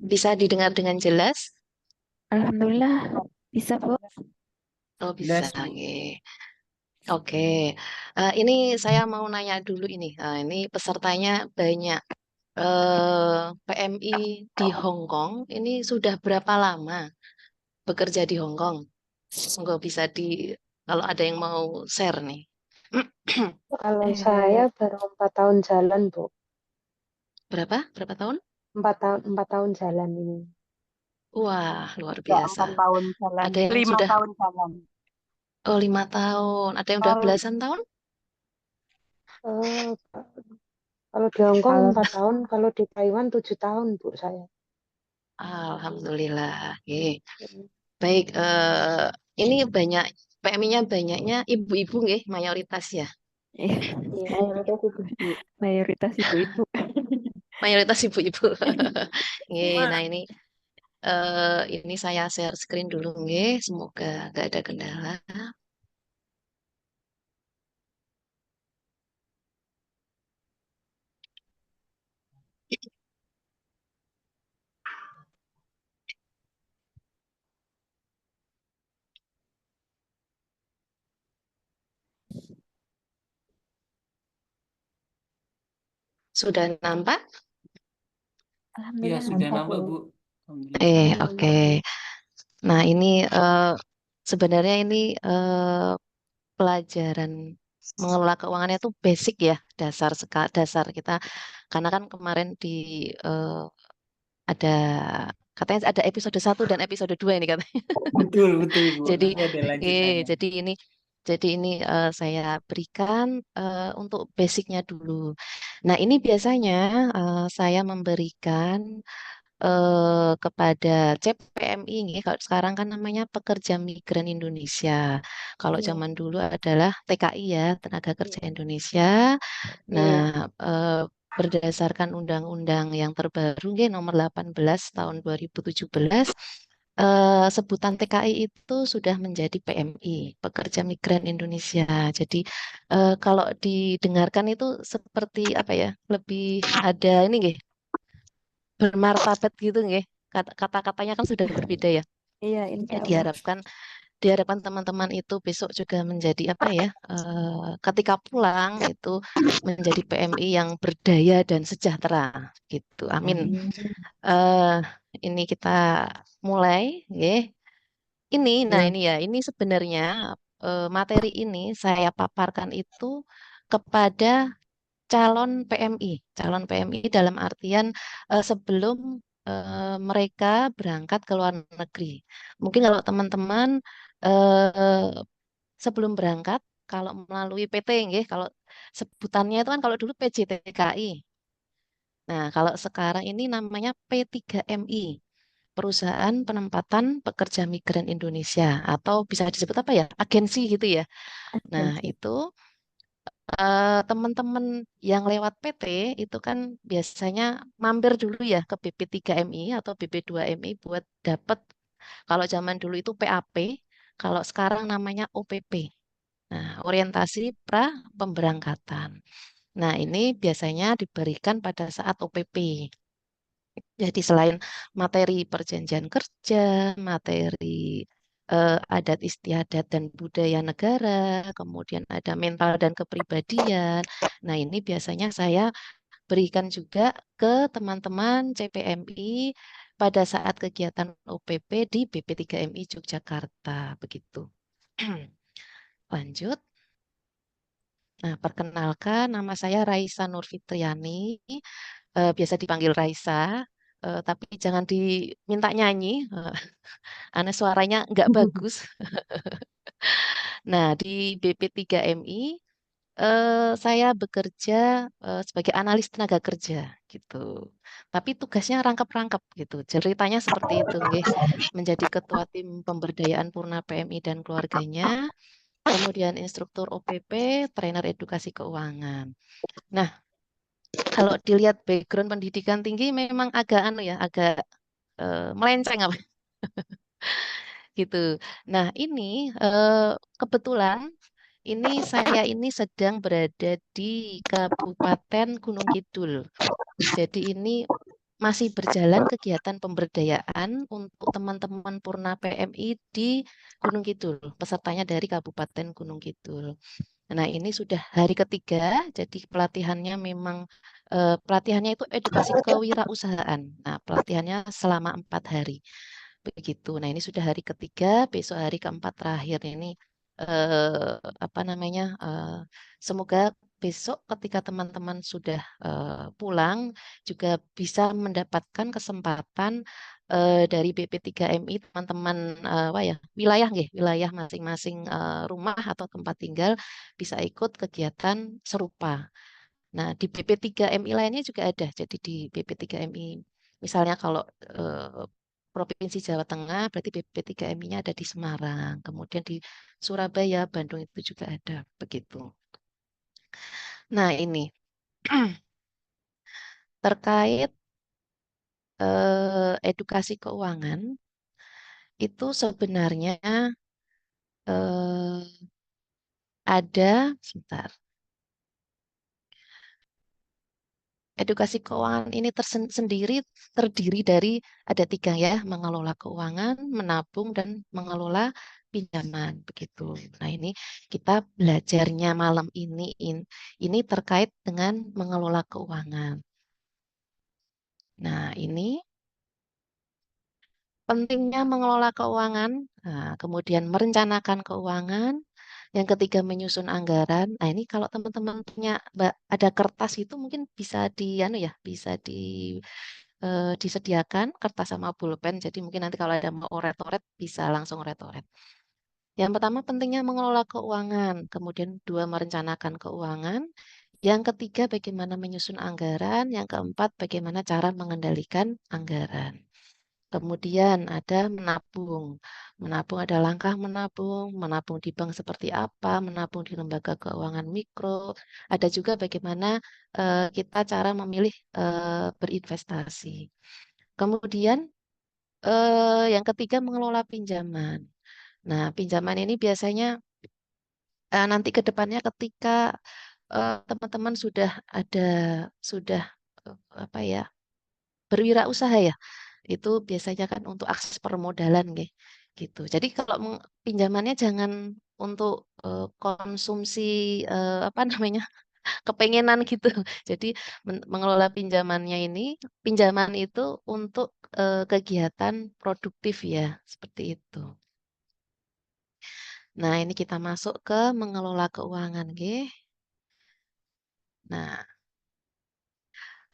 Bisa didengar dengan jelas? Alhamdulillah bisa Bu. Oh, bisa. Jelas, Bu. Oke. Oke. Ini saya mau nanya dulu ini. Ini pesertanya banyak. PMI di Hong Kong ini sudah berapa lama bekerja di Hong Kong? Monggo bisa kalau ada yang mau share nih. Kalau saya Eh, baru 4 tahun jalan, Bu. Berapa? Berapa tahun? 4 tahun jalan ini. Wah, luar Tidak biasa. 4 tahun jalan, Ada yang 5 sudah, tahun jalan. oh 5 tahun. Ada yang udah Kalau belasan tahun? Eh, kalau di Hong Kong kalau 4 tahun, kalau di Taiwan 7 tahun, Bu, saya. Alhamdulillah. Oke. Baik, ini banyak PMI-nya banyaknya ibu-ibu nggih, mayoritas ya. Iya, mayoritas ibu-ibu. mayoritas ibu-ibu. Mayoritas ibu-ibu. Nggih, nah ini saya share screen dulu nggih, semoga nggak ada kendala. Sudah nampak? Ya, Alhamdulillah sudah nampak nampak, Bu. Bu. Alhamdulillah. Oke. Nah, ini sebenarnya ini pelajaran mengelola keuangannya itu basic ya, dasar kita. Karena kan kemarin eh, ada katanya ada episode 1 dan episode 2 ini katanya. Betul, betul, Bu. Jadi, Nanti ada lanjutannya. jadi ini saya berikan untuk basicnya dulu. Nah, ini biasanya saya memberikan kepada CPMI, ini kalau sekarang kan namanya Pekerja Migran Indonesia. Kalau Iya, zaman dulu adalah TKI ya, Tenaga Kerja iya, Indonesia. Nah, iya. berdasarkan undang-undang yang terbaru nggih, nomor 18 tahun 2017, sebutan TKI itu sudah menjadi PMI, Pekerja Migran Indonesia. Jadi kalau didengarkan itu seperti apa ya? Lebih ada ini nggih, bermartabat gitu nggih. Kata-katanya kan sudah berbeda ya. Iya, insya Ya, Allah. diharapkan teman-teman itu besok juga menjadi apa ya? Ketika pulang itu menjadi PMI yang berdaya dan sejahtera gitu. Amin. Amin. eh ini kita mulai, nggih. Nah Ya. ini ya, ini sebenarnya materi ini saya paparkan itu kepada calon PMI dalam artian sebelum mereka berangkat ke luar negeri. Mungkin kalau teman-teman eh, sebelum berangkat, kalau melalui PT, nggih, kalau sebutannya itu kan kalau dulu PJTKI. Nah, kalau sekarang ini namanya P3MI. Perusahaan Penempatan Pekerja Migran Indonesia, atau bisa disebut apa ya, agensi gitu ya. Nah, Agensi. itu teman-teman yang lewat PT itu kan biasanya mampir dulu ya ke BP3MI atau BP2MI buat dapat, kalau zaman dulu itu PAP, kalau sekarang namanya OPP. Nah, orientasi pra pemberangkatan. Nah, ini biasanya diberikan pada saat OPP. Jadi selain materi perjanjian kerja, materi adat istiadat dan budaya negara, kemudian ada mental dan kepribadian. Nah, ini biasanya saya berikan juga ke teman-teman CPMI pada saat kegiatan OPP di BP3MI Yogyakarta, begitu. Lanjut. Nah, perkenalkan nama saya Raisa Nurfitriani, biasa dipanggil Raisa, tapi jangan diminta nyanyi. Aneh suaranya nggak bagus. Nah, di BP3MI saya bekerja sebagai analis tenaga kerja gitu. Tapi tugasnya rangkap-rangkap gitu. Ceritanya seperti itu, nggih. Menjadi ketua tim pemberdayaan Purna PMI dan keluarganya, kemudian instruktur OPP, trainer edukasi keuangan. Nah, kalau dilihat background pendidikan tinggi memang agak anu ya, agak melenceng apa gitu. Nah, ini kebetulan saya ini sedang berada di Kabupaten Gunung Kidul. Jadi ini masih berjalan kegiatan pemberdayaan untuk teman-teman Purna PMI di Gunung Kidul, pesertanya dari Kabupaten Gunung Kidul. Nah, ini sudah hari ketiga, jadi pelatihannya memang pelatihannya itu edukasi kewirausahaan. Nah, pelatihannya selama 4 hari. Begitu. Nah, ini sudah hari ketiga, besok hari keempat terakhir ini apa namanya? Semoga besok ketika teman-teman sudah pulang juga bisa mendapatkan kesempatan dari BP3MI teman-teman wilayah nggih, wilayah masing-masing rumah atau tempat tinggal bisa ikut kegiatan serupa. Nah, di BP3MI lainnya juga ada. Jadi di BP3MI misalnya kalau Provinsi Jawa Tengah berarti BP3MI-nya ada di Semarang, kemudian di Surabaya, Bandung itu juga ada begitu. Nah, ini terkait edukasi keuangan itu sebenarnya ada, sebentar. Edukasi keuangan ini sendiri terdiri dari ada 3 ya, mengelola keuangan, menabung, dan mengelola pinjaman begitu. Nah, ini kita belajarnya malam ini terkait dengan mengelola keuangan. Nah, ini pentingnya mengelola keuangan, kemudian merencanakan keuangan, yang ketiga menyusun anggaran. Nah, ini kalau teman-teman punya ada kertas itu mungkin bisa bisa disediakan kertas sama pulpen. Jadi mungkin nanti kalau ada mau oret-oret bisa langsung oret-oret. Yang pertama pentingnya mengelola keuangan, kemudian 2 merencanakan keuangan, yang ketiga bagaimana menyusun anggaran, yang keempat bagaimana cara mengendalikan anggaran. Kemudian ada menabung. Menabung ada langkah menabung, menabung di bank seperti apa, menabung di lembaga keuangan mikro. Ada juga bagaimana kita cara memilih berinvestasi. Kemudian yang ketiga mengelola pinjaman. Nah, pinjaman ini biasanya nanti ke depannya ketika teman-teman sudah apa ya berwirausaha ya, itu biasanya kan untuk akses permodalan gitu. Jadi kalau pinjamannya jangan untuk konsumsi apa namanya kepengenan gitu. Jadi mengelola pinjaman itu untuk kegiatan produktif ya, seperti itu. Nah, ini kita masuk ke mengelola keuangan, nggih. Nah,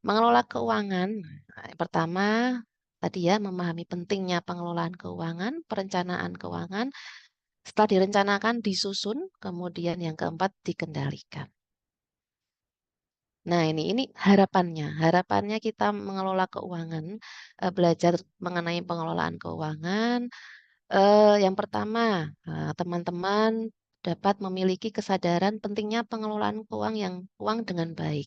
mengelola keuangan, yang pertama tadi ya memahami pentingnya pengelolaan keuangan, perencanaan keuangan. Setelah direncanakan, disusun, kemudian yang keempat dikendalikan. Nah, ini harapannya. Harapannya kita mengelola keuangan, belajar mengenai pengelolaan keuangan. Yang pertama, teman-teman dapat memiliki kesadaran pentingnya pengelolaan uang dengan baik.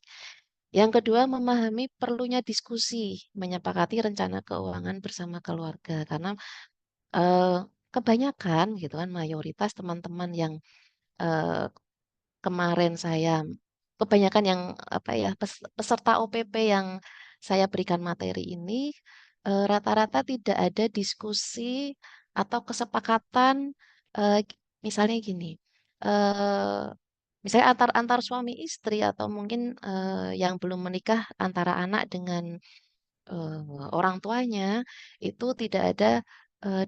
Yang kedua, memahami perlunya diskusi, menyepakati rencana keuangan bersama keluarga. Karena kebanyakan gitu kan, mayoritas teman-teman yang kemarin kebanyakan yang peserta OPP yang saya berikan materi ini rata-rata tidak ada diskusi atau kesepakatan misalnya gini, eh, misalnya antar suami istri atau mungkin yang belum menikah antara anak dengan orang tuanya itu tidak ada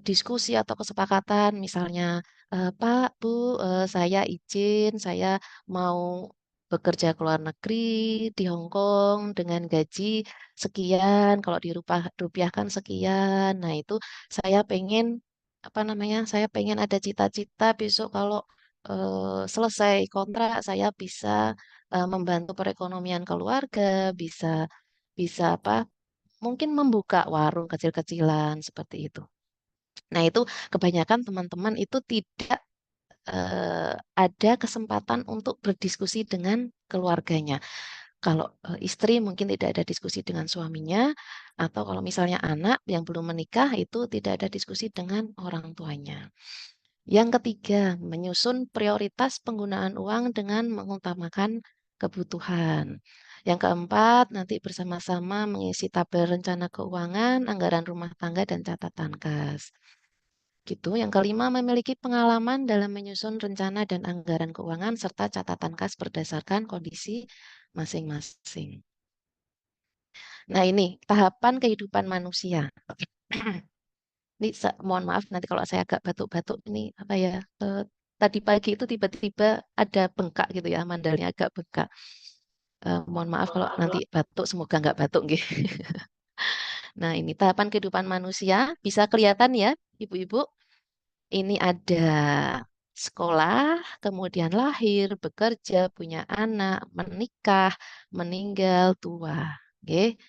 diskusi atau kesepakatan misalnya Pak, Bu, saya izin saya mau bekerja ke luar negeri di Hong Kong dengan gaji sekian, kalau dirupiahkan sekian. Nah, itu saya pengen apa namanya? Saya pengen ada cita-cita besok kalau selesai kontrak saya bisa membantu perekonomian keluarga, bisa bisa apa? Mungkin membuka warung kecil-kecilan seperti itu. Nah, itu kebanyakan teman-teman itu tidak ada kesempatan untuk berdiskusi dengan keluarganya. Kalau istri mungkin tidak ada diskusi dengan suaminya, atau kalau misalnya anak yang belum menikah itu tidak ada diskusi dengan orang tuanya. Yang ketiga, menyusun prioritas penggunaan uang dengan mengutamakan kebutuhan. Yang keempat, nanti bersama-sama mengisi tabel rencana keuangan, anggaran rumah tangga, dan catatan kas. Gitu. Yang kelima, memiliki pengalaman dalam menyusun rencana dan anggaran keuangan serta catatan kas berdasarkan kondisi masing-masing. Nah, ini tahapan kehidupan manusia. Ini mohon maaf nanti kalau saya agak batuk-batuk ini apa ya? Tadi pagi itu tiba-tiba ada bengkak gitu ya, mandalnya agak bengkak. Mohon maaf kalau nanti batuk, semoga nggak batuk nggih. Nah, ini tahapan kehidupan manusia bisa kelihatan ya, Ibu-ibu. Ini ada sekolah, kemudian lahir, bekerja, punya anak, menikah, meninggal, tua. Oke.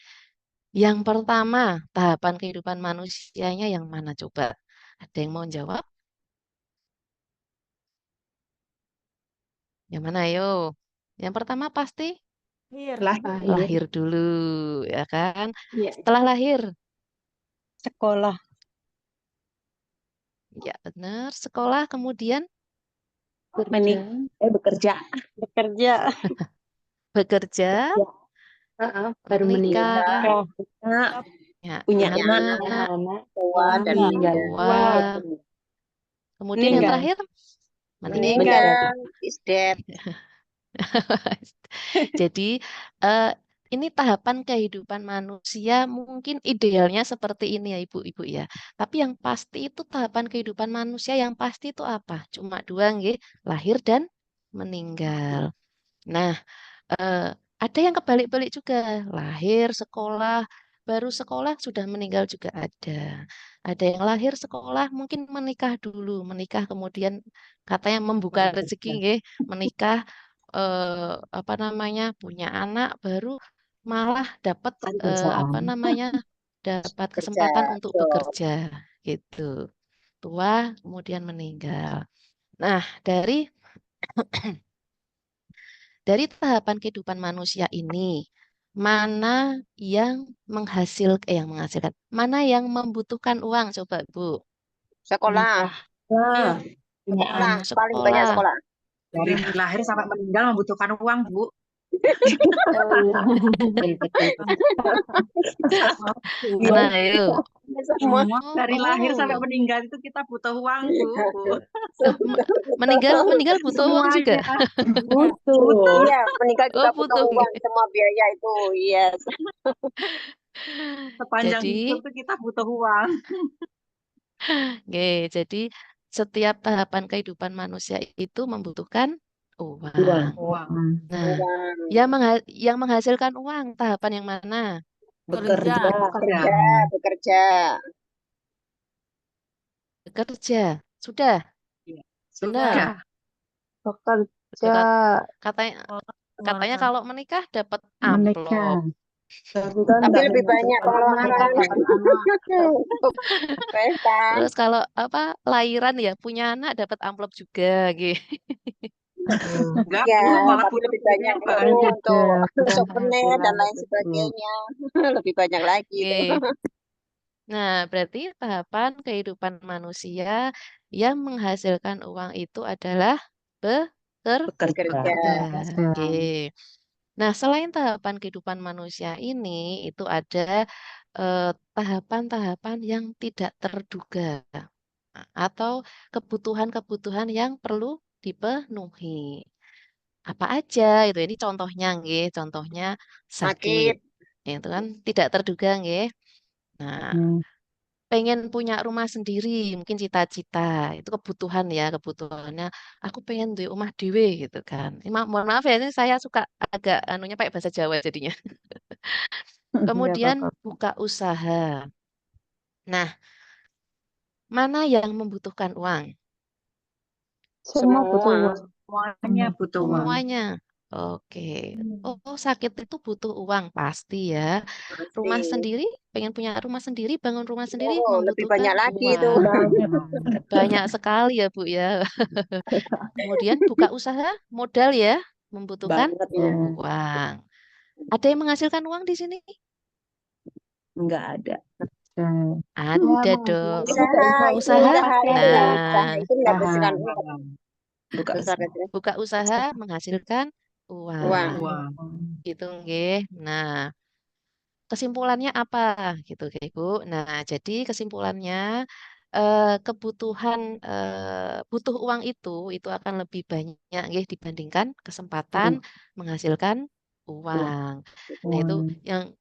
Yang pertama, tahapan kehidupan manusianya yang mana coba? Ada yang mau jawab? Yang mana ayo? Yang pertama pasti Lahir. lahir dulu, ya kan? Iya. Setelah lahir, Sekolah. ya benar, sekolah, kemudian Menik Bekerja. bekerja. bekerja, Baru menikah, Oh, ya, punya anak, anak, tua dan meninggal. tua, kemudian yang Meninggal. terakhir meninggal. Meninggal is dead. Jadi ini tahapan kehidupan manusia mungkin idealnya seperti ini ya ibu-ibu ya. Tapi yang pasti itu tahapan kehidupan manusia yang pasti itu apa? Cuma dua nggih, lahir dan meninggal. Nah, ada yang kebalik-balik juga, lahir, sekolah, baru sekolah sudah meninggal juga ada. Ada yang lahir sekolah mungkin menikah dulu, menikah kemudian katanya membuka rezeki nggih, menikah apa namanya punya anak baru malah dapat apa namanya dapat kesempatan untuk bekerja gitu. Tua kemudian meninggal. Nah, dari tahapan kehidupan manusia ini, mana yang menghasilkan, mana yang membutuhkan uang? Coba, Bu. Sekolah. Sekolah. Paling banyak Sekolah. sekolah. Dari lahir sampai meninggal membutuhkan uang, Bu. Nah, ayo. Semua. Dari lahir sampai meninggal itu kita butuh uang, Bu. Meninggal butuh uang juga. Butuh. Iya, meninggal juga butuh butuh. uang. Semua biaya itu, yes. Sepanjang Jadi, hidup itu kita butuh uang. jadi setiap tahapan kehidupan manusia itu membutuhkan uang. Uang. Nah, Uang. yang menghasilkan uang tahapan yang mana? Bekerja. Bekerja. Bekerja. Sudah? Benar. Bekerja. Katanya kalau menikah dapat amplop. Tapi lebih banyak pengeluaran. Terus kalau lahiran ya punya anak dapat amplop juga gitu. Enggak, Ya, Bu, malah tapi butuh lebih banyak juga. itu untuk souvenir dan lain sebagainya. Lebih banyak lagi itu. Oke. Nah, berarti tahapan kehidupan manusia yang menghasilkan uang itu adalah Bekerja. Oke. Nah, selain tahapan kehidupan manusia ini, itu ada tahapan-tahapan yang tidak terduga atau kebutuhan-kebutuhan yang perlu dipenuhi. Apa aja itu? Ini contohnya nggih, contohnya sakit. Itu kan tidak terduga nggih. Nah, pengen punya rumah sendiri, mungkin cita-cita, itu kebutuhan ya, kebutuhannya. Aku pengen di rumah dewe gitu kan. Mohon maaf ya, ini saya suka agak anunya pakai bahasa Jawa jadinya. Kemudian buka usaha. Nah, mana yang membutuhkan uang? Semua butuh uang. Semuanya butuh uang. Semuanya. Oke. Oh, sakit itu butuh uang pasti ya. Rumah sendiri, pengen punya rumah sendiri, bangun rumah sendiri Oh, lebih banyak membutuhkan lagi itu. uang. Banyak sekali ya, Bu ya. Kemudian buka usaha, modal ya, membutuhkan Banget ya. uang. Ada yang menghasilkan uang di sini? Enggak ada. Ada dong. Usaha Nah, itu menghasilkan uang. Buka Besar usaha. itu. buka usaha menghasilkan uang. Uang. gitu nggih. Nah, kesimpulannya apa gitu Ibu. Nah, jadi kesimpulannya kebutuhan butuh uang itu akan lebih banyak nggih dibandingkan kesempatan menghasilkan uang. Nah, itu yang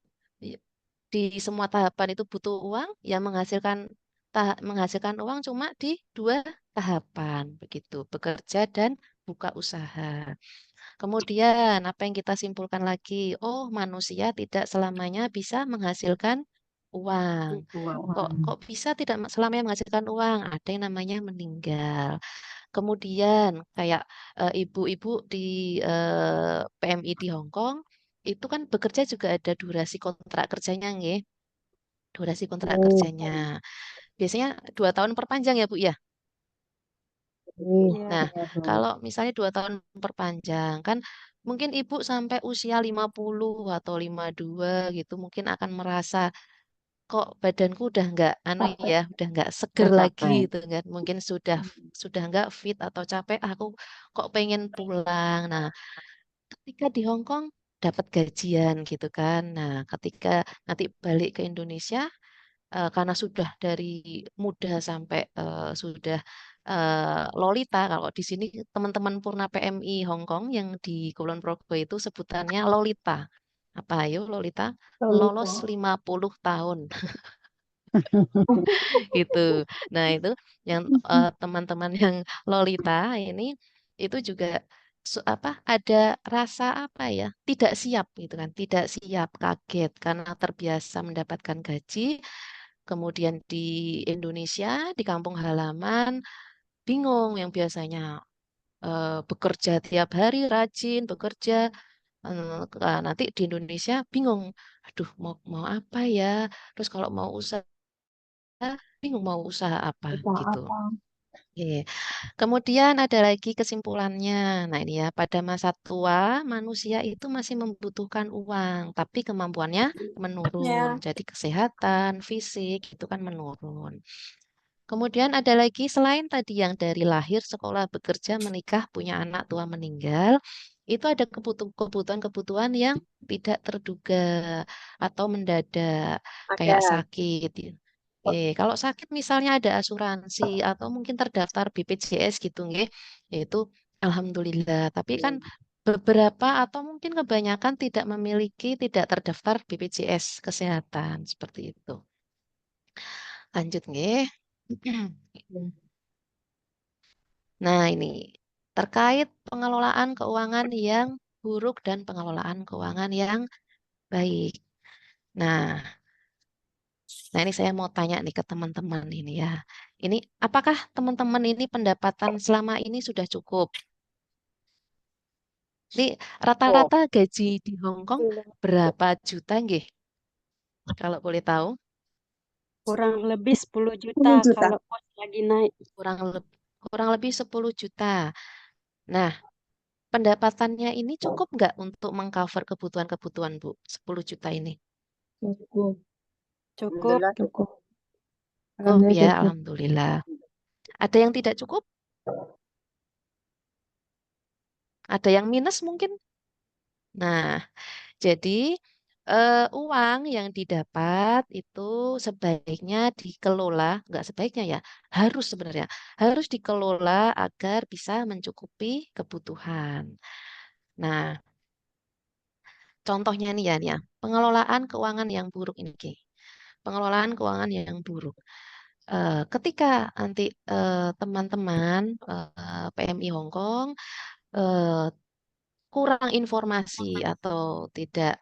di semua tahapan itu butuh uang, yang menghasilkan uang cuma di dua tahapan begitu, bekerja dan buka usaha. Kemudian, apa yang kita simpulkan lagi? Oh, manusia tidak selamanya bisa menghasilkan uang. Kok bisa tidak selamanya menghasilkan uang? Ada yang namanya meninggal. Kemudian, kayak ibu-ibu di PMI di Hong Kong, itu kan bekerja juga ada durasi kontrak kerjanya, nggih. Durasi kontrak kerjanya. Biasanya 2 tahun perpanjang ya, Bu, ya? Iya. Nah, kalau misalnya 2 tahun perpanjang, kan mungkin ibu sampai usia 50 atau 52 gitu, mungkin akan merasa kok badanku udah nggak anu ya, udah nggak seger lagi gitu kan. Mungkin sudah nggak fit atau capek, aku kok pengen pulang. Nah, ketika di Hong Kong dapat gajian gitu kan. Nah, ketika nanti balik ke Indonesia, karena sudah dari muda sampai sudah lolita. Kalau di sini teman-teman Purna PMI Hong Kong yang di Kulon Progo itu sebutannya lolita. Apa ayo lolita? Lolos 50 tahun gitu. Nah, itu yang teman-teman yang lolita ini itu juga ada rasa apa ya? Tidak siap gitu kan. Tidak siap, kaget karena terbiasa mendapatkan gaji. Kemudian di Indonesia, di kampung halaman, bingung yang biasanya bekerja tiap hari, rajin bekerja. Nanti di Indonesia bingung, aduh mau apa ya? Terus kalau mau usaha, bingung mau usaha apa Usaha gitu. apa? Oke. Kemudian ada lagi kesimpulannya. Nah ini ya, pada masa tua manusia itu masih membutuhkan uang, tapi kemampuannya menurun. Jadi kesehatan, fisik itu kan menurun. Kemudian ada lagi selain tadi yang dari lahir, sekolah, bekerja, menikah, punya anak tua meninggal, itu ada kebutuhan-kebutuhan yang tidak terduga atau mendadak, kayak Ada. sakit. Kalau sakit misalnya ada asuransi atau mungkin terdaftar BPJS gitu, nggih, yaitu alhamdulillah. Tapi kan beberapa atau mungkin kebanyakan tidak terdaftar BPJS kesehatan seperti itu. Lanjut, nggih. Nah, ini terkait pengelolaan keuangan yang buruk dan pengelolaan keuangan yang baik. Nah, ini saya mau tanya nih ke teman-teman ini ya. Ini apakah teman-teman ini pendapatan selama ini sudah cukup? Ini rata-rata gaji di Hong Kong berapa juta nggih? Kalau boleh tahu, Kurang lebih 10 juta 10 juta. kalau kos lagi naik. kurang lebih 10 juta. Nah, pendapatannya ini cukup nggak untuk mengcover kebutuhan-kebutuhan, Bu? 10 juta ini. Cukup. Cukup. Alhamdulillah. Cukup. Oh Alhamdulillah ya, cukup. alhamdulillah. Ada yang tidak cukup? Ada yang minus mungkin? Nah, jadi uang yang didapat itu sebaiknya dikelola, nggak sebaiknya ya, harus sebenarnya, harus dikelola agar bisa mencukupi kebutuhan. Nah, contohnya nih ya, pengelolaan keuangan yang buruk ini, Ki. Pengelolaan keuangan yang buruk. Ketika nanti teman-teman PMI Hong Kong eh, kurang informasi atau tidak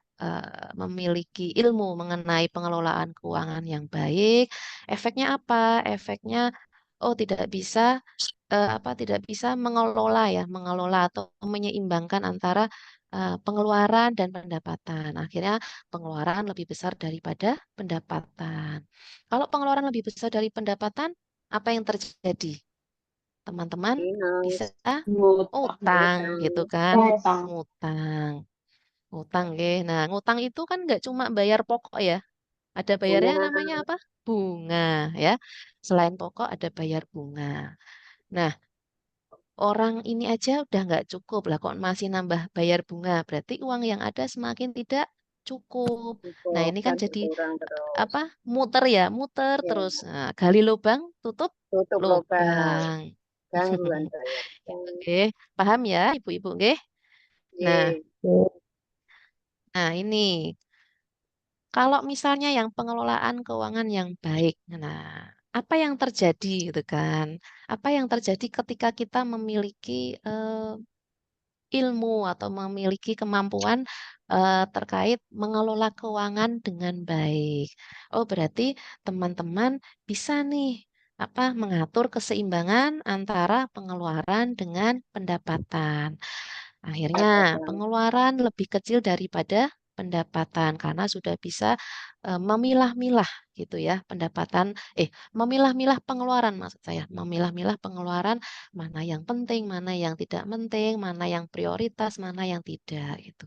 memiliki ilmu mengenai pengelolaan keuangan yang baik, efeknya apa? Efeknya tidak bisa mengelola atau menyeimbangkan antara pengeluaran dan pendapatan. Akhirnya pengeluaran lebih besar daripada pendapatan. Kalau pengeluaran lebih besar dari pendapatan, apa yang terjadi? Teman-teman bisa Minus. utang gitu kan, Utang. ngutang, ngutang, nggih. Nah, ngutang itu kan nggak cuma bayar pokok ya, ada bayarnya Bunga. namanya apa? Bunga ya. Selain pokok ada bayar bunga. Nah, orang ini aja udah nggak cukup lah, kok masih nambah bayar bunga, berarti uang yang ada semakin tidak cukup. Nah, Cukup ini kan kan jadi berkurang terus. apa? Muter ya, muter Ya, terus. Nah, gali lubang, tutup tutup lubang, lubang. gangguan bayar. Oke, paham ya, ibu-ibu, nggih? Nah, Ye, nah ini kalau misalnya yang pengelolaan keuangan yang baik, nah apa yang terjadi gitu kan? Apa yang terjadi ketika kita memiliki ilmu atau memiliki kemampuan terkait mengelola keuangan dengan baik? Oh, berarti teman-teman bisa nih apa mengatur keseimbangan antara pengeluaran dengan pendapatan. Akhirnya katakan. pengeluaran lebih kecil daripada pendapatan karena sudah bisa memilah-milah gitu ya memilah-milah pengeluaran maksud saya, memilah-milah pengeluaran mana yang penting, mana yang tidak penting, mana yang prioritas, mana yang tidak gitu.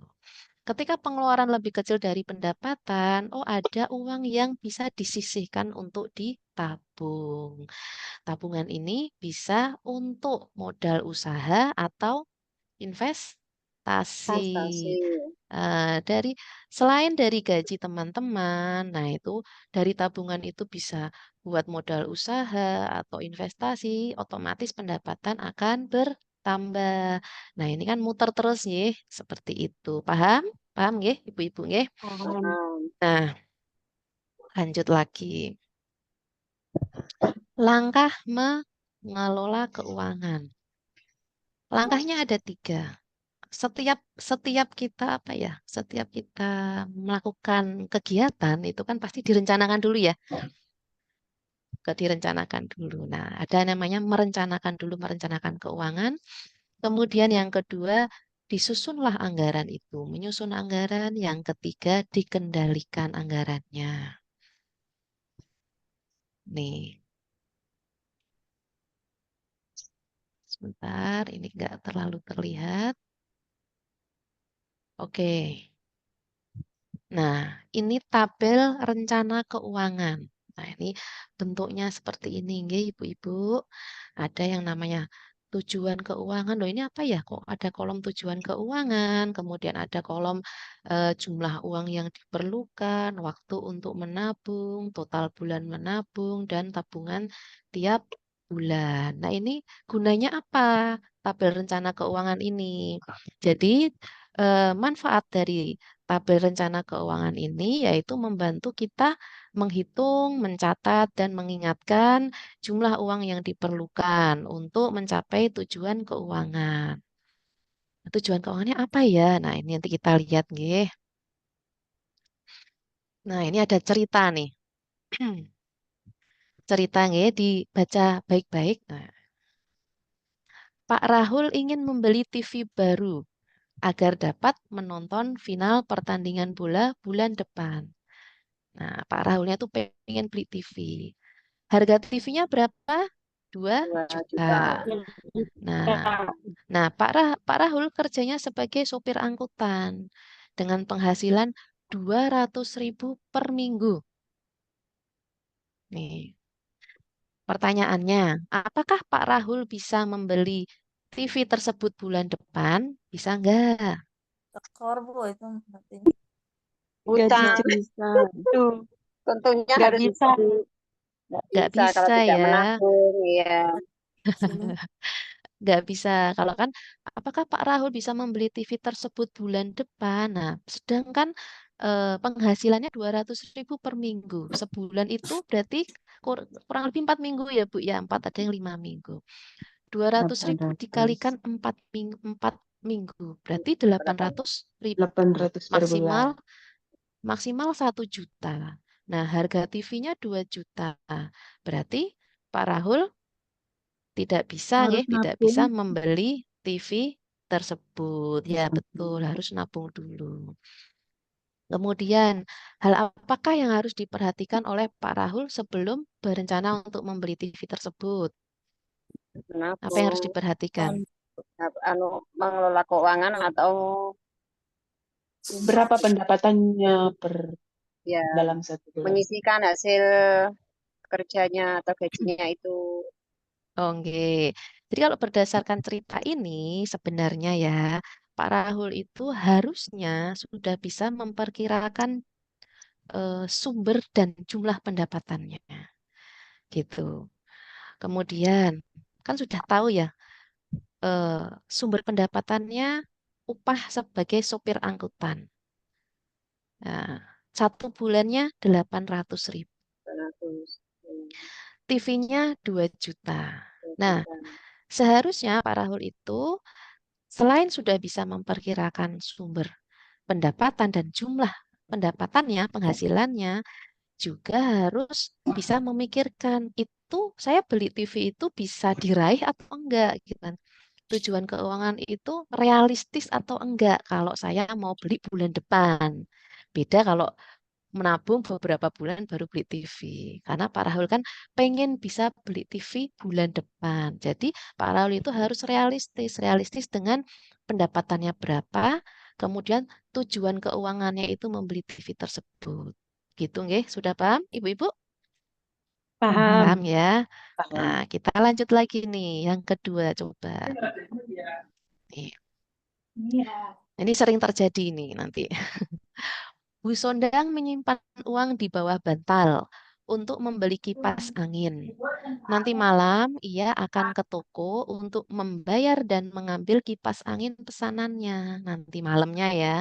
Ketika pengeluaran lebih kecil dari pendapatan, oh ada uang yang bisa disisihkan untuk ditabung. Tabungan ini bisa untuk modal usaha atau investasi. Investasi. Dari selain dari gaji teman-teman, nah itu dari tabungan itu bisa buat modal usaha atau investasi, otomatis pendapatan akan bertambah. Nah, ini kan muter terus nggih, seperti itu. Paham? Paham nggih, ibu-ibu nggih? Paham. Nah, lanjut lagi. Langkah mengelola keuangan. Langkahnya ada 3. Setiap kita apa ya, setiap kita melakukan kegiatan itu kan pasti direncanakan dulu ya, direncanakan dulu. Nah, ada namanya merencanakan keuangan. Kemudian yang kedua, disusunlah anggaran itu, menyusun anggaran. Yang ketiga, dikendalikan anggarannya. Nih, sebentar, ini nggak terlalu terlihat. Oke. Nah, ini tabel rencana keuangan. Nah, ini bentuknya seperti ini, nggih, Ibu-ibu. Ada yang namanya tujuan keuangan. Loh, ini apa ya? Kok ada kolom tujuan keuangan, kemudian ada kolom jumlah uang yang diperlukan, waktu untuk menabung, total bulan menabung, dan tabungan tiap bulan. Nah, ini gunanya apa? Tabel rencana keuangan ini. Jadi, manfaat dari tabel rencana keuangan ini yaitu membantu kita menghitung, mencatat, dan mengingatkan jumlah uang yang diperlukan untuk mencapai tujuan keuangan. Tujuan keuangannya apa ya? Nah, ini nanti kita lihat, nggih. Nah, ini ada cerita nih. Cerita nggih, dibaca baik-baik. Nah, Pak Rahul ingin membeli TV baru agar dapat menonton final pertandingan bola bulan depan. Nah, Pak Rahulnya tuh pengen beli TV. Harga TV-nya berapa? 2 2 juta. juta. Nah, Pak Rahul kerjanya sebagai sopir angkutan dengan penghasilan 200.000 per minggu. Nih, pertanyaannya, apakah Pak Rahul bisa membeli TV tersebut bulan depan? Bisa nggak? Korbo itu berarti. Gaji Utang bisa. Tuh, tentunya nggak harus bisa. nggak Nggak bisa kalau bisa tidak ya. menabung, ya. Nggak bisa. Kalau kan, apakah Pak Rahul bisa membeli TV tersebut bulan depan? Nah, sedangkan penghasilannya 200.000 per minggu. Sebulan itu berarti kurang lebih 4 minggu ya, Bu. Ya, 4 ada yang 5 minggu. 200.000 dikalikan 4 minggu. Berarti 800.000. 800 per Maksimal, bulan. maksimal 1 juta. Nah, harga TV-nya 2 juta. Berarti Pak Rahul tidak bisa Harus ya, tidak nabung. bisa membeli TV tersebut. Ya, betul, harus nabung dulu. Kemudian, hal apakah yang harus diperhatikan oleh Pak Rahul sebelum berencana untuk membeli TV tersebut? Apa yang harus Menabung, diperhatikan? mengelola keuangan atau Berapa pendapatannya per ya dalam 1 bulan? menyisihkan hasil kerjanya atau gajinya itu. Oke. Jadi kalau berdasarkan cerita ini sebenarnya ya Pak Rahul itu harusnya sudah bisa memperkirakan sumber dan jumlah pendapatannya gitu. Kemudian kan sudah tahu ya sumber pendapatannya upah sebagai sopir angkutan. Nah, 1 bulannya 800.000. 100. TV-nya 2 juta. Nah, seharusnya Pak Rahul itu selain sudah bisa memperkirakan sumber pendapatan dan jumlah pendapatannya, penghasilannya, juga harus bisa memikirkan itu saya beli TV itu bisa diraih atau enggak gitu kan. Tujuan keuangan itu realistis atau enggak kalau saya mau beli bulan depan. Beda kalau menabung beberapa bulan baru beli TV. Karena Pak Rahul kan pengen bisa beli TV bulan depan. Jadi Pak Rahul itu harus realistis dengan pendapatannya berapa, kemudian tujuan keuangannya itu membeli TV tersebut. Gitu nggih, sudah paham Ibu-ibu? Paham. Paham ya? Paham. Nah, kita lanjut lagi nih, yang kedua coba. Nih. Ini sering terjadi nih nanti. Bu Sondang menyimpan uang di bawah bantal untuk membeli kipas angin. Nanti malam ia akan ke toko untuk membayar dan mengambil kipas angin pesanannya. Nanti malamnya ya.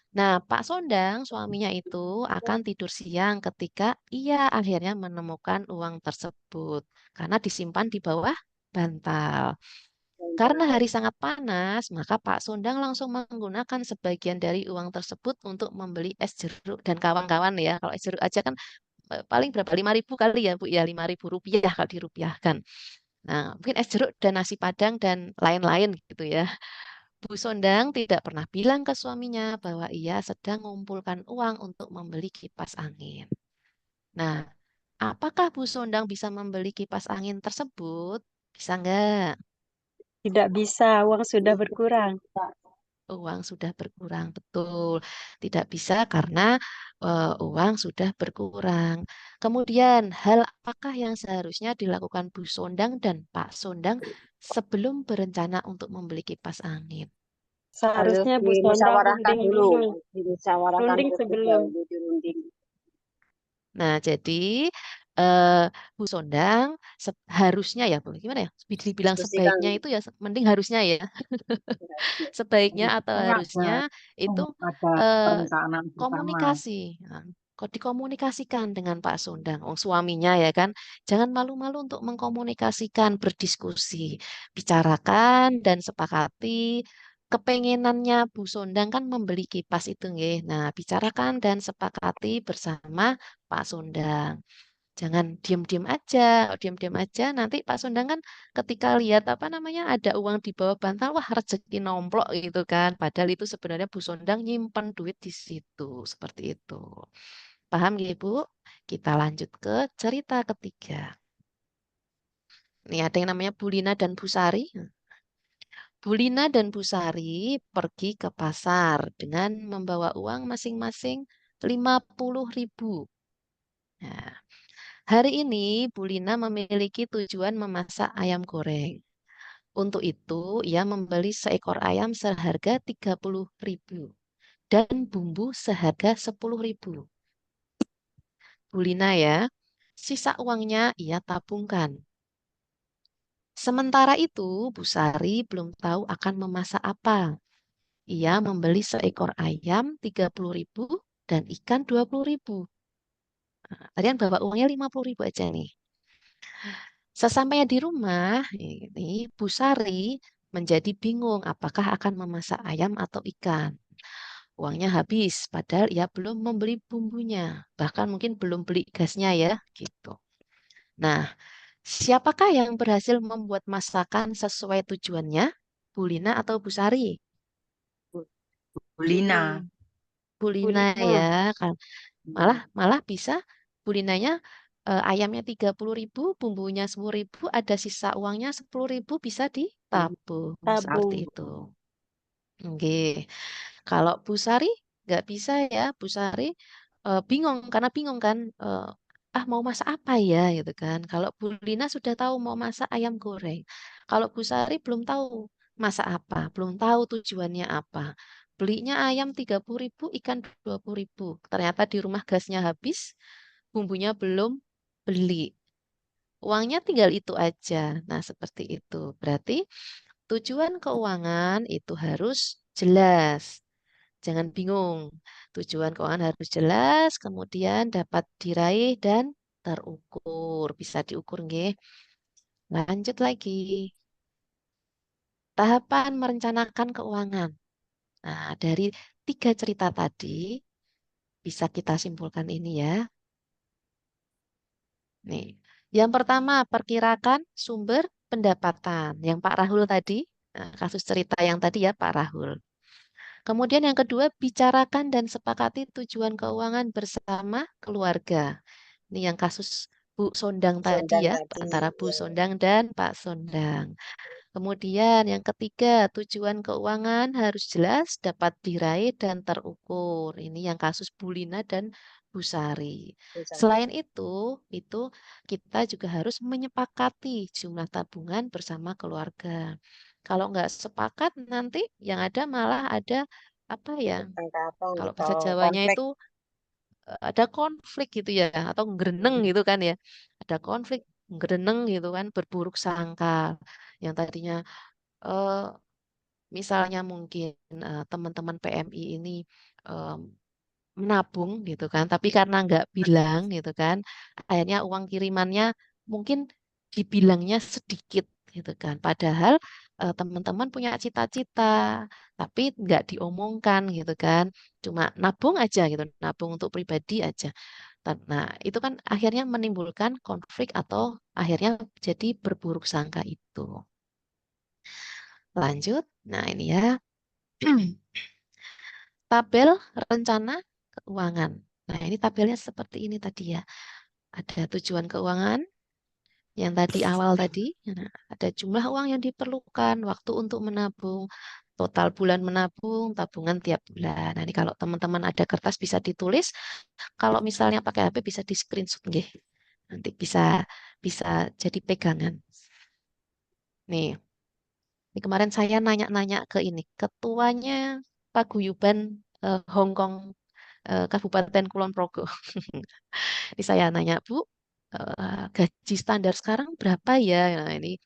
Nah, Pak Sondang, suaminya itu akan tidur siang ketika ia akhirnya menemukan uang tersebut karena disimpan di bawah bantal. Karena hari sangat panas, maka Pak Sondang langsung menggunakan sebagian dari uang tersebut untuk membeli es jeruk dan kawan-kawan ya. Kalau es jeruk aja kan paling berapa? 5.000 kali ya Bu ya, 5.000 rupiah kalau dirupiahkan. Nah, mungkin es jeruk dan nasi padang dan lain-lain gitu ya. Bu Sondang tidak pernah bilang ke suaminya bahwa ia sedang mengumpulkan uang untuk membeli kipas angin. Nah, apakah Bu Sondang bisa membeli kipas angin tersebut? Bisa nggak? Tidak bisa, uang sudah berkurang. Uang sudah berkurang, betul. Tidak bisa karena uang sudah berkurang. Kemudian, hal apakah yang seharusnya dilakukan Bu Sondang dan Pak Sondang sebelum berencana untuk membeli kipas angin? Harus Seharusnya Bu Sondang dimusyawarahkan runding dulu. dulu. Dimusyawarahkan Runding terlebih sebelum. dahulu, dirunding. Nah, jadi Bu Sondang harusnya ya, Bu, gimana ya? Dibilang Diskusikan sebaiknya itu ya, mending harusnya ya. Sebaiknya atau Harusnya harusnya itu ada eh, perencanaan bersama. komunikasi. Nah, kok dikomunikasikan dengan Pak Sondang, suaminya ya kan. Jangan malu-malu untuk mengkomunikasikan, berdiskusi, bicarakan dan sepakati kepengenannya Bu Sondang kan membeli kipas itu nggih. Nah, bicarakan dan sepakati bersama Pak Sondang. Jangan diam-diam aja. Kalau diam-diam aja nanti Pak Sondang kan ketika lihat apa namanya ada uang di bawah bantal, wah rezeki nomplok gitu kan. Padahal itu sebenarnya Bu Sondang nyimpen duit di situ. Seperti itu. Paham ya Bu? Kita lanjut ke cerita ketiga. Ini ada yang namanya Bulina dan Busari. Bulina dan Busari pergi ke pasar dengan membawa uang masing-masing 50.000. Nah, hari ini Bulina memiliki tujuan memasak ayam goreng. Untuk itu, ia membeli seekor ayam seharga 30.000 dan bumbu seharga 10.000. Bulina ya, sisa uangnya ia tabungkan. Sementara itu, Busari belum tahu akan memasak apa. Ia membeli seekor ayam 30.000 dan ikan 20.000. Nah, tadi kan bawa uangnya 50.000 aja nih. Sesampainya di rumah, ini Bu Sari menjadi bingung apakah akan memasak ayam atau ikan. Uangnya habis, padahal ia belum membeli bumbunya, bahkan mungkin belum beli gasnya ya, gitu. Nah, siapakah yang berhasil membuat masakan sesuai tujuannya? Bu Lina atau Bu Sari? Bulina. Bu Lina Bulina. ya, kan. Malah bisa Bu Linanya ayamnya 30.000, bumbunya 10.000, ada sisa uangnya 10.000 bisa ditabung seperti Tabung. itu. Oke. Kalau Bu Sari nggak bisa ya, Bu Sari bingung karena bingung kan mau masak apa ya gitu kan. Kalau Bu Lina sudah tahu mau masak ayam goreng. Kalau Bu Sari belum tahu masak apa, belum tahu tujuannya apa. Belinya ayam 30.000, ikan 20.000. Ternyata di rumah gasnya habis, bumbunya belum beli. Uangnya tinggal itu aja. Nah, seperti itu. Berarti tujuan keuangan itu harus jelas. Jangan bingung. Tujuan keuangan harus jelas, kemudian dapat diraih dan terukur. Bisa diukur, nggih. Lanjut lagi. Tahapan merencanakan keuangan. Nah, dari 3 cerita tadi, bisa kita simpulkan ini ya. Nih, yang pertama, perkirakan sumber pendapatan. Yang Pak Rahul tadi, kasus cerita yang tadi ya Pak Rahul. Kemudian yang kedua, bicarakan dan sepakati tujuan keuangan bersama keluarga. Ini yang kasus Bu Sondang tadi Sondang ya, tadi. antara Bu Ya. Sondang dan Pak Sondang. Kemudian yang ketiga, tujuan keuangan harus jelas, dapat diraih dan terukur. Ini yang kasus Bu Lina dan Bu Sari. Selain itu kita juga harus menyepakati jumlah tabungan bersama keluarga. Kalau nggak sepakat nanti yang ada malah ada apa ya? Tangkapan Kalau bahasa atau Jawanya konflik. itu ada konflik gitu ya, atau nggereneng gitu kan ya. Ada konflik, nggereneng gitu kan, berburuk sangka. Yang tadinya eh, misalnya mungkin teman-teman PMI ini em, menabung gitu kan, tapi karena nggak bilang gitu kan, akhirnya uang kirimannya mungkin dibilangnya sedikit gitu kan. Padahal teman-teman punya cita-cita, tapi nggak diomongkan gitu kan. Cuma nabung aja gitu, nabung untuk pribadi aja. Nah, itu kan akhirnya menimbulkan konflik atau akhirnya jadi berburuk sangka itu. Lanjut. Nah, ini ya. Tabel rencana keuangan. Nah, ini tabelnya seperti ini tadi ya. Ada tujuan keuangan yang tadi awal tadi. Nah, ada jumlah uang yang diperlukan, waktu untuk menabung, total bulan menabung, tabungan tiap bulan. Nah, ini kalau teman-teman ada kertas bisa ditulis. Kalau misalnya pakai HP bisa di screenshot nggih. Nanti bisa bisa jadi pegangan. Nih, ini kemarin saya nanya-nanya ke ini, ketuanya Paguyuban Hong Kong Kabupaten Kulon Progo. Ini saya nanya, Bu, gaji standar sekarang berapa ya? Nah, ini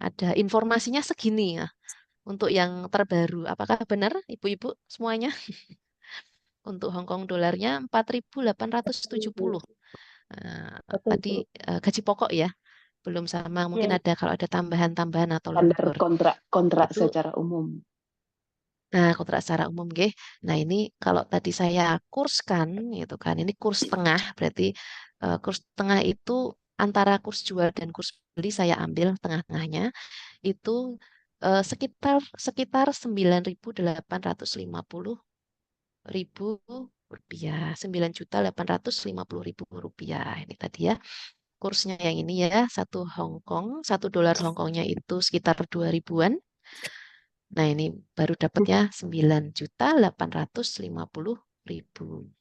ada informasinya segini ya untuk yang terbaru. Apakah benar, Ibu-ibu semuanya? Untuk Hong Kong dolarnya 4.870. Betul, Tadi Bu. gaji pokok ya, belum sama. Mungkin Ya, ada kalau ada tambahan-tambahan atau standar lembur. kontrak Itu secara umum. Nah, kontrak secara umum, nggih. Nah, ini kalau tadi saya kurskan, gitu kan, ini kurs tengah, berarti kurs tengah itu antara kurs jual dan kurs beli saya ambil tengah-tengahnya, itu sekitar sekitar 9.850.000 rupiah, 9.850.000 rupiah. Ini tadi ya, kursnya yang ini ya, satu dolar Hong Kongnya itu sekitar 2 ribuan. Nah, ini baru dapatnya 9.850.000.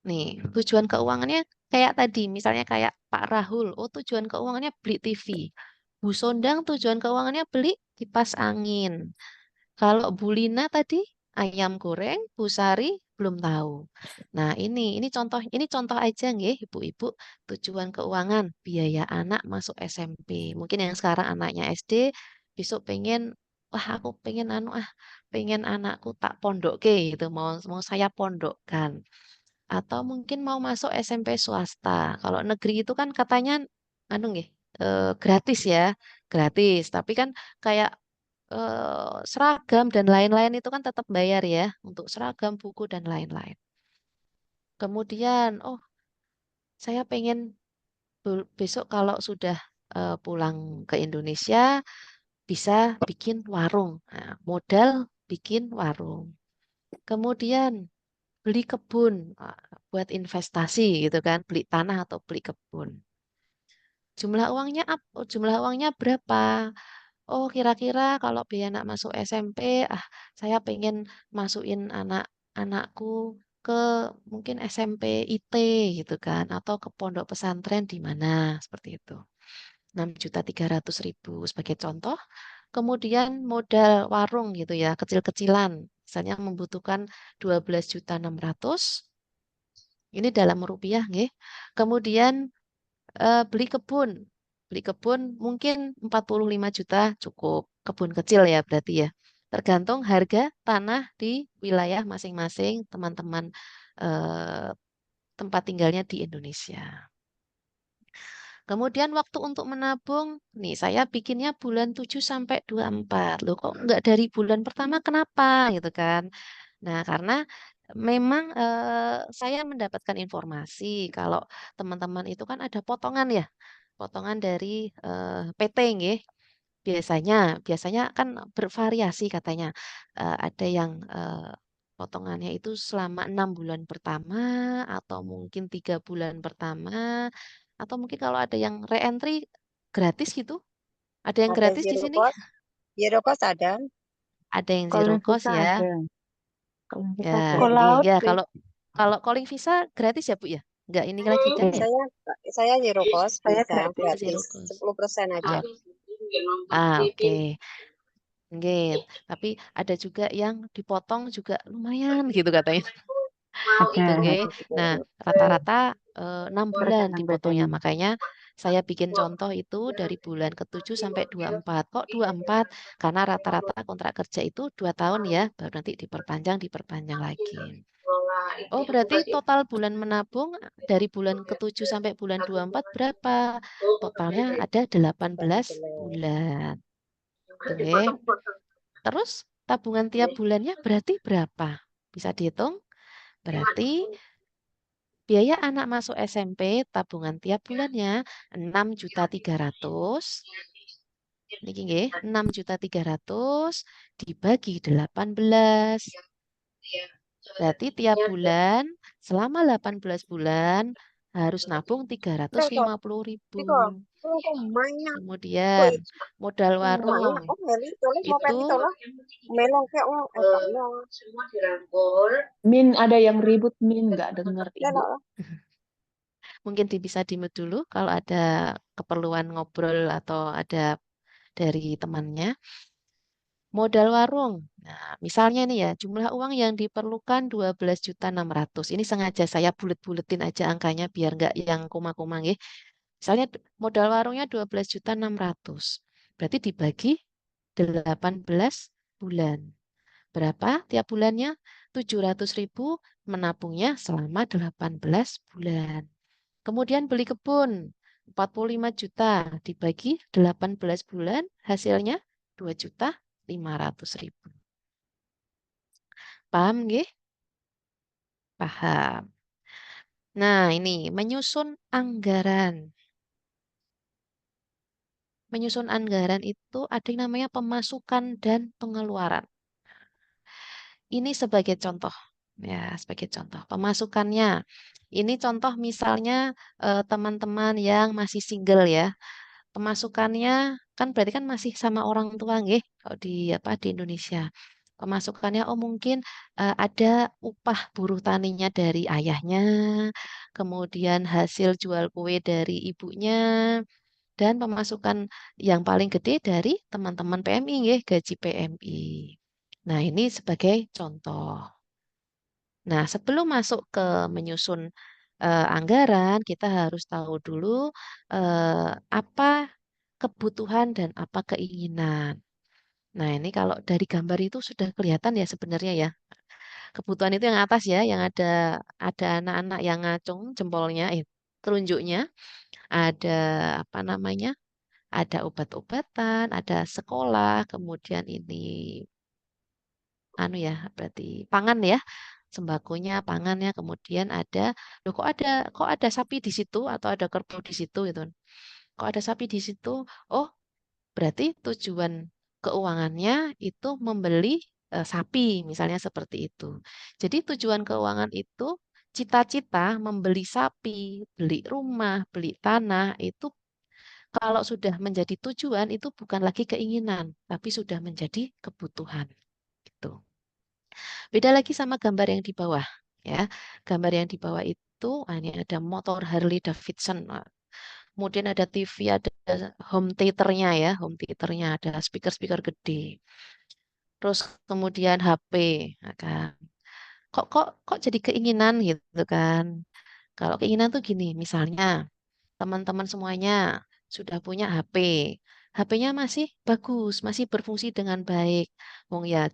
Nih, tujuan keuangannya kayak tadi, misalnya kayak Pak Rahul. Oh, tujuan keuangannya beli TV. Bu Sondang tujuan keuangannya beli kipas angin. Kalau Bu Lina tadi ayam goreng, Bu Sari belum tahu. Nah, ini contoh aja nggih, Ibu-ibu, tujuan keuangan biaya anak masuk SMP. Mungkin yang sekarang anaknya SD, besok pengen wah aku pengen pengen anakku tak pondokke gitu, mau mau saya pondokkan. Atau mungkin mau masuk SMP swasta. Kalau negeri itu kan katanya nggih, gratis ya, gratis. Tapi kan kayak seragam dan lain-lain itu kan tetap bayar ya untuk seragam, buku dan lain-lain. Kemudian, oh saya pengen besok kalau sudah pulang ke Indonesia bisa bikin warung. Nah, modal bikin warung. Kemudian beli kebun buat investasi gitu kan, beli tanah atau beli kebun. Jumlah uangnya berapa? Oh, kira-kira kalau biaya anak masuk SMP, saya pengen masukin anak-anakku ke mungkin SMP IT gitu kan, atau ke pondok pesantren di mana seperti itu. 6.300.000 sebagai contoh. Kemudian modal warung gitu ya, kecil-kecilan. Misalnya membutuhkan 12.600.000. Ini dalam rupiah nggih. Kemudian beli kebun. Beli kebun mungkin 45 juta cukup. Kebun kecil ya berarti ya. Tergantung harga tanah di wilayah masing-masing teman-teman eh, tempat tinggalnya di Indonesia. Kemudian waktu untuk menabung, nih saya bikinnya bulan 7 sampai 24. Loh kok nggak dari bulan pertama kenapa gitu kan. Nah, karena memang saya mendapatkan informasi kalau teman-teman itu kan ada potongan ya. Potongan dari PT nggih. Biasanya, biasanya kan bervariasi katanya. Ada yang potongannya itu selama 6 bulan pertama atau mungkin 3 bulan pertama atau mungkin kalau ada yang re-entry gratis gitu. Ada yang Ada gratis di zero sini? cost. Zero cost ada. Ada yang Kalau zero yang cost visa ya. ada. Kalau yang visa Ya, ada. Call nggih, out ya kalau kalau calling visa gratis ya Bu ya? Enggak ini lagi kan ya? Saya zero cost Saya bisa gratis. Zero gratis cost. 10% aja. Oke. Nggih, tapi ada juga yang dipotong juga lumayan gitu katanya. Gitu Ada. nggih. Nah, rata-rata 6 bulan Berdasarkan dipotongnya. PT-nya. Makanya saya bikin contoh itu dari bulan ke-7 sampai 24. Kok 24? Karena rata-rata kontrak kerja itu 2 tahun ya, baru nanti diperpanjang lagi. Oh, berarti total bulan menabung dari bulan ke-7 sampai bulan 24 berapa? Totalnya ada 18 bulan. Gitu nggih. Terus tabungan tiap bulannya berarti berapa? Bisa dihitung? Berarti biaya anak masuk SMP tabungan tiap bulannya 6.300.000. Niki nggih, 6.300.000 dibagi 18. Berarti tiap bulan selama 18 bulan harus nabung 350.000. Kemudian modal warung itu Min, ada yang ribut, Min. Nggak dengar Ibu. mungkin bisa di-mute dulu kalau ada keperluan ngobrol atau ada dari temannya. Modal warung. Nah, misalnya nih ya, jumlah uang yang diperlukan 12.600.000. Ini sengaja saya bulet-buletin aja angkanya biar nggak yang koma-koma nggih. Misalnya modal warungnya 12.600.000. Berarti dibagi 18 bulan. Berapa tiap bulannya? 700.000 menabungnya selama 18 bulan. Kemudian beli kebun 45 juta dibagi 18 bulan hasilnya 2.500.000. Paham nggih? Paham. Nah, ini menyusun anggaran. Menyusun anggaran itu ada yang namanya pemasukan dan pengeluaran. Ini sebagai contoh. Ya, sebagai contoh. Pemasukannya. Ini contoh misalnya teman-teman yang masih single ya. Pemasukannya kan berarti kan masih sama orang tua nggih kalau di di Indonesia. Pemasukannya oh mungkin ada upah buruh taninya dari ayahnya, kemudian hasil jual kue dari ibunya, dan pemasukan yang paling gede dari teman-teman PMI nggih, gaji PMI. Nah, ini sebagai contoh. Nah, sebelum masuk ke menyusun anggaran, kita harus tahu dulu apa kebutuhan dan apa keinginan. Nah, ini kalau dari gambar itu sudah kelihatan ya sebenarnya ya. Kebutuhan itu yang atas ya, yang ada anak-anak yang ngacung jempolnya, telunjuknya, ada apa namanya? Ada obat-obatan, ada sekolah, kemudian ini anu ya, berarti pangan ya. Sembakonya, pangannya, kemudian ada, loh kok ada sapi di situ atau ada kerbau di situ gitu. Kok ada sapi di situ? Oh, berarti tujuan keuangannya itu membeli sapi, misalnya seperti itu. Jadi tujuan keuangan itu cita-cita membeli sapi, beli rumah, beli tanah itu kalau sudah menjadi tujuan itu bukan lagi keinginan, tapi sudah menjadi kebutuhan. Gitu. Beda lagi sama gambar yang di bawah. ya. Gambar yang di bawah itu ini ada motor Harley Davidson. Nah, kemudian ada TV, ada home theaternya ya, home theaternya ada speaker-speaker gede. Terus kemudian HP, nah kan. Kok jadi keinginan gitu kan? Kalau keinginan tuh gini, misalnya teman-teman semuanya sudah punya HP. HP-nya masih bagus, masih berfungsi dengan baik. Wong ya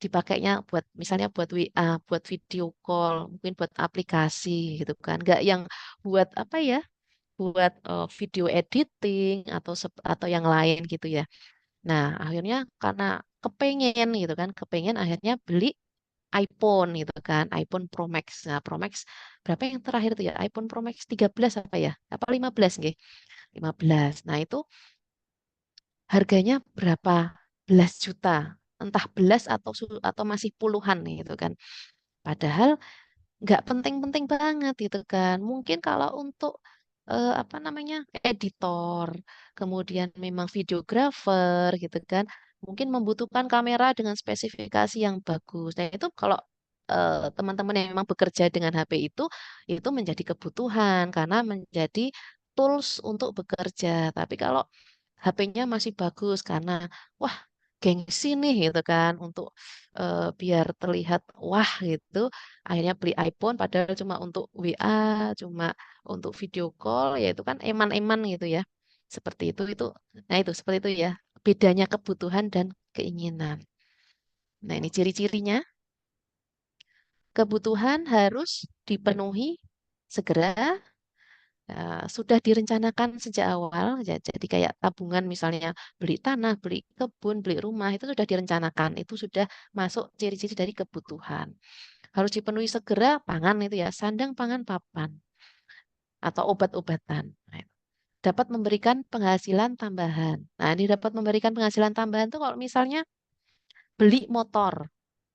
dipakainya buat misalnya buat WA, buat video call, mungkin buat aplikasi gitu kan. Nggak yang buat apa ya? Buat video editing atau yang lain gitu ya. Nah, akhirnya karena kepengen gitu kan, kepengen akhirnya beli iPhone gitu kan, iPhone Pro Max. Nah, Pro Max berapa yang terakhir itu ya? iPhone Pro Max 13 apa ya? Apa 15 nggih? 15. Nah, itu harganya berapa belas juta. Entah belas atau masih puluhan gitu kan. Padahal nggak penting-penting banget gitu kan. Mungkin kalau untuk apa namanya editor, kemudian memang videografer gitu kan, mungkin membutuhkan kamera dengan spesifikasi yang bagus. Nah itu kalau teman-teman yang memang bekerja dengan HP itu menjadi kebutuhan karena menjadi tools untuk bekerja. Tapi kalau HP-nya masih bagus karena wah gengsi nih gitu kan untuk biar terlihat wah gitu akhirnya beli iPhone padahal cuma untuk WA cuma untuk video call ya itu kan eman-eman gitu ya seperti itu nah itu seperti itu ya bedanya kebutuhan dan keinginan. Nah ini ciri-cirinya kebutuhan harus dipenuhi segera. Sudah direncanakan sejak awal, jadi kayak tabungan misalnya beli tanah, beli kebun, beli rumah itu sudah direncanakan, itu sudah masuk ciri-ciri dari kebutuhan. Harus dipenuhi segera, pangan itu ya, sandang, pangan, papan, atau obat-obatan. Nah, dapat memberikan penghasilan tambahan. Nah, ini dapat memberikan penghasilan tambahan tuh kalau misalnya beli motor.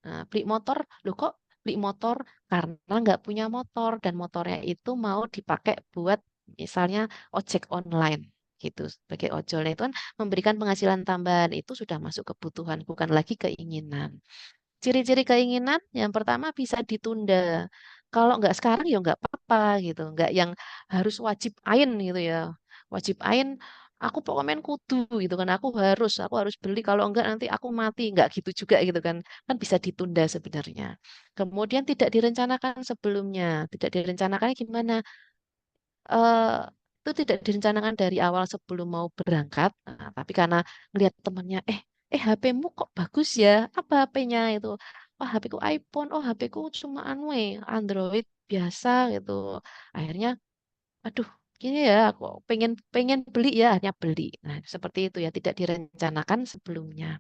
Nah, beli motor, loh kok beli motor karena nggak punya motor dan motornya itu mau dipakai buat misalnya ojek online gitu sebagai ojol. Nah, itu kan memberikan penghasilan tambahan itu sudah masuk kebutuhan bukan lagi keinginan. Ciri-ciri keinginan yang pertama bisa ditunda. Kalau nggak sekarang ya nggak apa-apa gitu, nggak yang harus wajib ain gitu ya. Wajib ain, aku pokoknya kudu gitu kan, aku harus beli kalau enggak nanti aku mati, nggak gitu juga gitu kan, kan bisa ditunda sebenarnya. Kemudian tidak direncanakan sebelumnya, tidak direncanakan gimana? eh itu tidak direncanakan dari awal sebelum mau berangkat, nah, tapi karena ngelihat temannya, HP-mu kok bagus ya? Apa HP-nya itu? Wah, HP-ku iPhone, oh HP-ku cuma Android biasa gitu. Akhirnya, aduh, gini ya, aku pengen pengen beli ya, akhirnya beli. Nah, seperti itu ya, tidak direncanakan sebelumnya.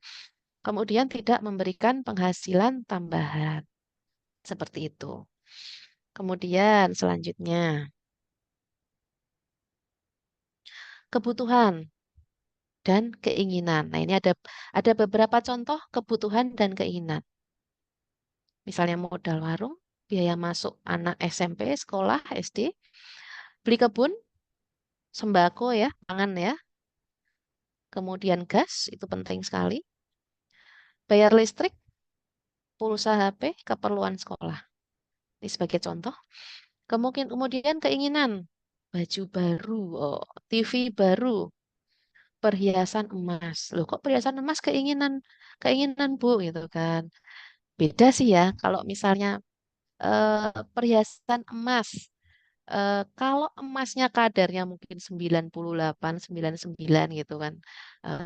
Kemudian tidak memberikan penghasilan tambahan, seperti itu. Kemudian selanjutnya, kebutuhan dan keinginan. Nah, ini ada beberapa contoh kebutuhan dan keinginan. Misalnya modal warung, biaya masuk anak SMP, sekolah, SD, beli kebun, sembako ya, pangan ya. Kemudian gas, itu penting sekali. Bayar listrik, pulsa HP, keperluan sekolah. Ini sebagai contoh. Kemudian keinginan, baju baru, TV baru, perhiasan emas. Loh, kok perhiasan emas keinginan, keinginan Bu gitu kan. Beda sih ya kalau misalnya perhiasan emas. Kalau emasnya kadarnya mungkin 98, 99 gitu kan.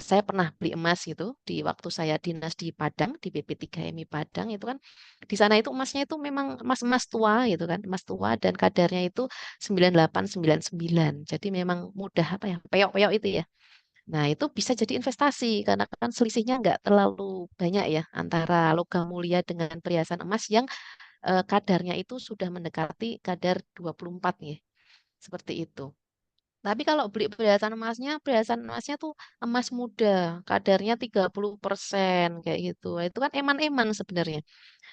Saya pernah beli emas gitu di waktu saya dinas di Padang, di BP3MI Padang itu kan. Di sana itu emasnya itu memang emas-emas tua gitu kan, emas tua dan kadarnya itu 98, 99. Jadi memang mudah apa ya, peyok-peyok itu ya. Nah, itu bisa jadi investasi karena kan selisihnya nggak terlalu banyak ya antara logam mulia dengan perhiasan emas yang kadarnya itu sudah mendekati kadar 24 nih. Seperti itu. Tapi kalau beli perhiasan emasnya tuh emas muda, kadarnya 30% kayak gitu. Itu kan eman-eman sebenarnya.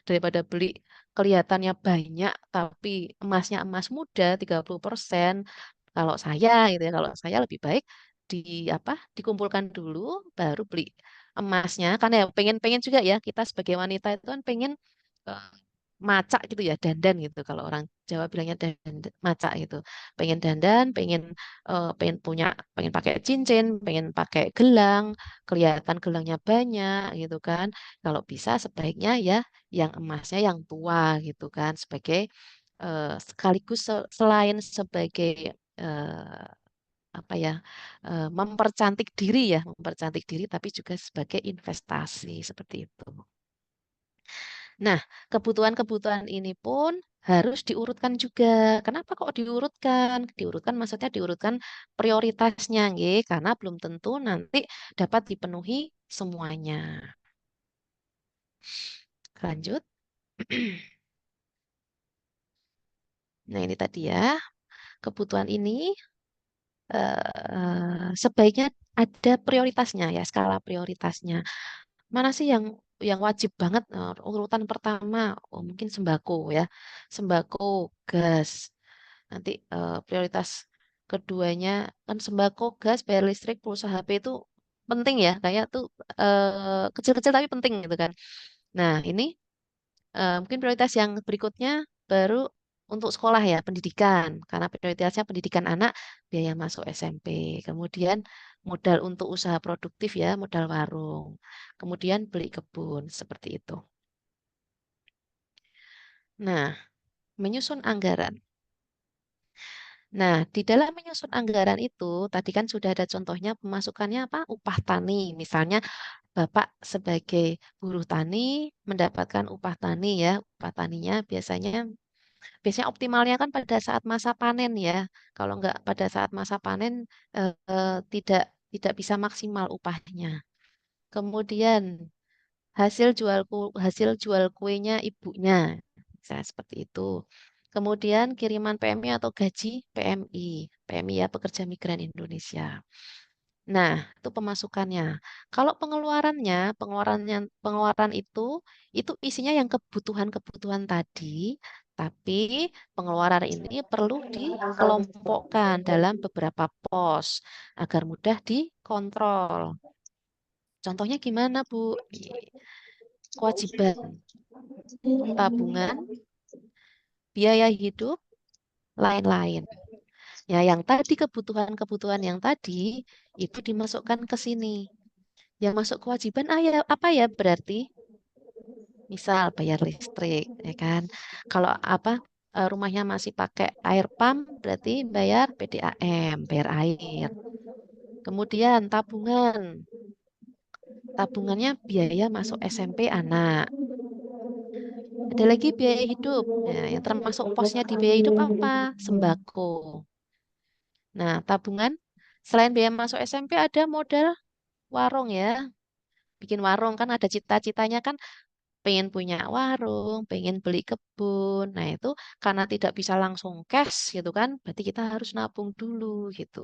Daripada beli kelihatannya banyak tapi emasnya emas muda 30%. Kalau saya gitu ya, kalau saya lebih baik di apa? Dikumpulkan dulu baru beli emasnya karena ya pengen-pengen juga ya kita sebagai wanita itu kan pengen eh, macak gitu ya, dandan gitu. Kalau orang Jawa bilangnya dandan, macak gitu. Pengen dandan, pengen pakai cincin, pengen pakai gelang, kelihatan gelangnya banyak gitu kan. Kalau bisa sebaiknya ya yang emasnya yang tua gitu kan, sebagai sekaligus selain sebagai eh, apa ya, mempercantik diri, tapi juga sebagai investasi seperti itu. Nah, kebutuhan-kebutuhan ini pun harus diurutkan juga. Kenapa kok diurutkan? Diurutkan maksudnya diurutkan prioritasnya, nggih, karena belum tentu nanti dapat dipenuhi semuanya. Lanjut. Nah, ini tadi ya, kebutuhan ini sebaiknya ada prioritasnya ya, skala prioritasnya. Mana sih yang wajib banget? Urutan pertama, oh, mungkin sembako ya, sembako, gas. Nanti prioritas keduanya kan sembako, gas, bayar listrik, pulsa HP itu penting ya, kayak tuh kecil-kecil tapi penting gitu kan. Nah, ini mungkin prioritas yang berikutnya baru untuk sekolah ya, pendidikan. Karena prioritasnya pendidikan anak, biaya masuk SMP. Kemudian modal untuk usaha produktif ya, modal warung. Kemudian beli kebun, seperti itu. Nah, menyusun anggaran. Nah, di dalam menyusun anggaran itu, tadi kan sudah ada contohnya pemasukannya apa? Upah tani. Misalnya, Bapak sebagai buruh tani mendapatkan upah tani ya. Upah taninya biasanya optimalnya kan pada saat masa panen ya. Kalau nggak pada saat masa panen tidak bisa maksimal upahnya. Kemudian hasil jual kuenya ibunya, misalnya seperti itu. Kemudian kiriman PMI atau gaji PMI ya, Pekerja Migran Indonesia. Nah, itu pemasukannya. Kalau pengeluaran itu isinya yang kebutuhan-kebutuhan tadi, tapi pengeluaran ini perlu dikelompokkan dalam beberapa pos agar mudah dikontrol. Contohnya gimana, Bu? Kewajiban, tabungan, biaya hidup, lain-lain. Ya, yang tadi kebutuhan-kebutuhan yang tadi itu dimasukkan ke sini. Yang masuk kewajiban apa ya berarti? Misal bayar listrik, ya kan? Kalau rumahnya masih pakai air pump, berarti bayar PDAM, bayar air. Kemudian tabungannya biaya masuk SMP anak. Ada lagi biaya hidup, ya, yang termasuk posnya di biaya hidup apa? Sembako. Nah, tabungan selain biaya masuk SMP ada modal warung ya. Bikin warung kan ada cita-citanya kan pengen punya warung, pengen beli kebun. Nah, itu karena tidak bisa langsung cash gitu kan, berarti kita harus nabung dulu gitu.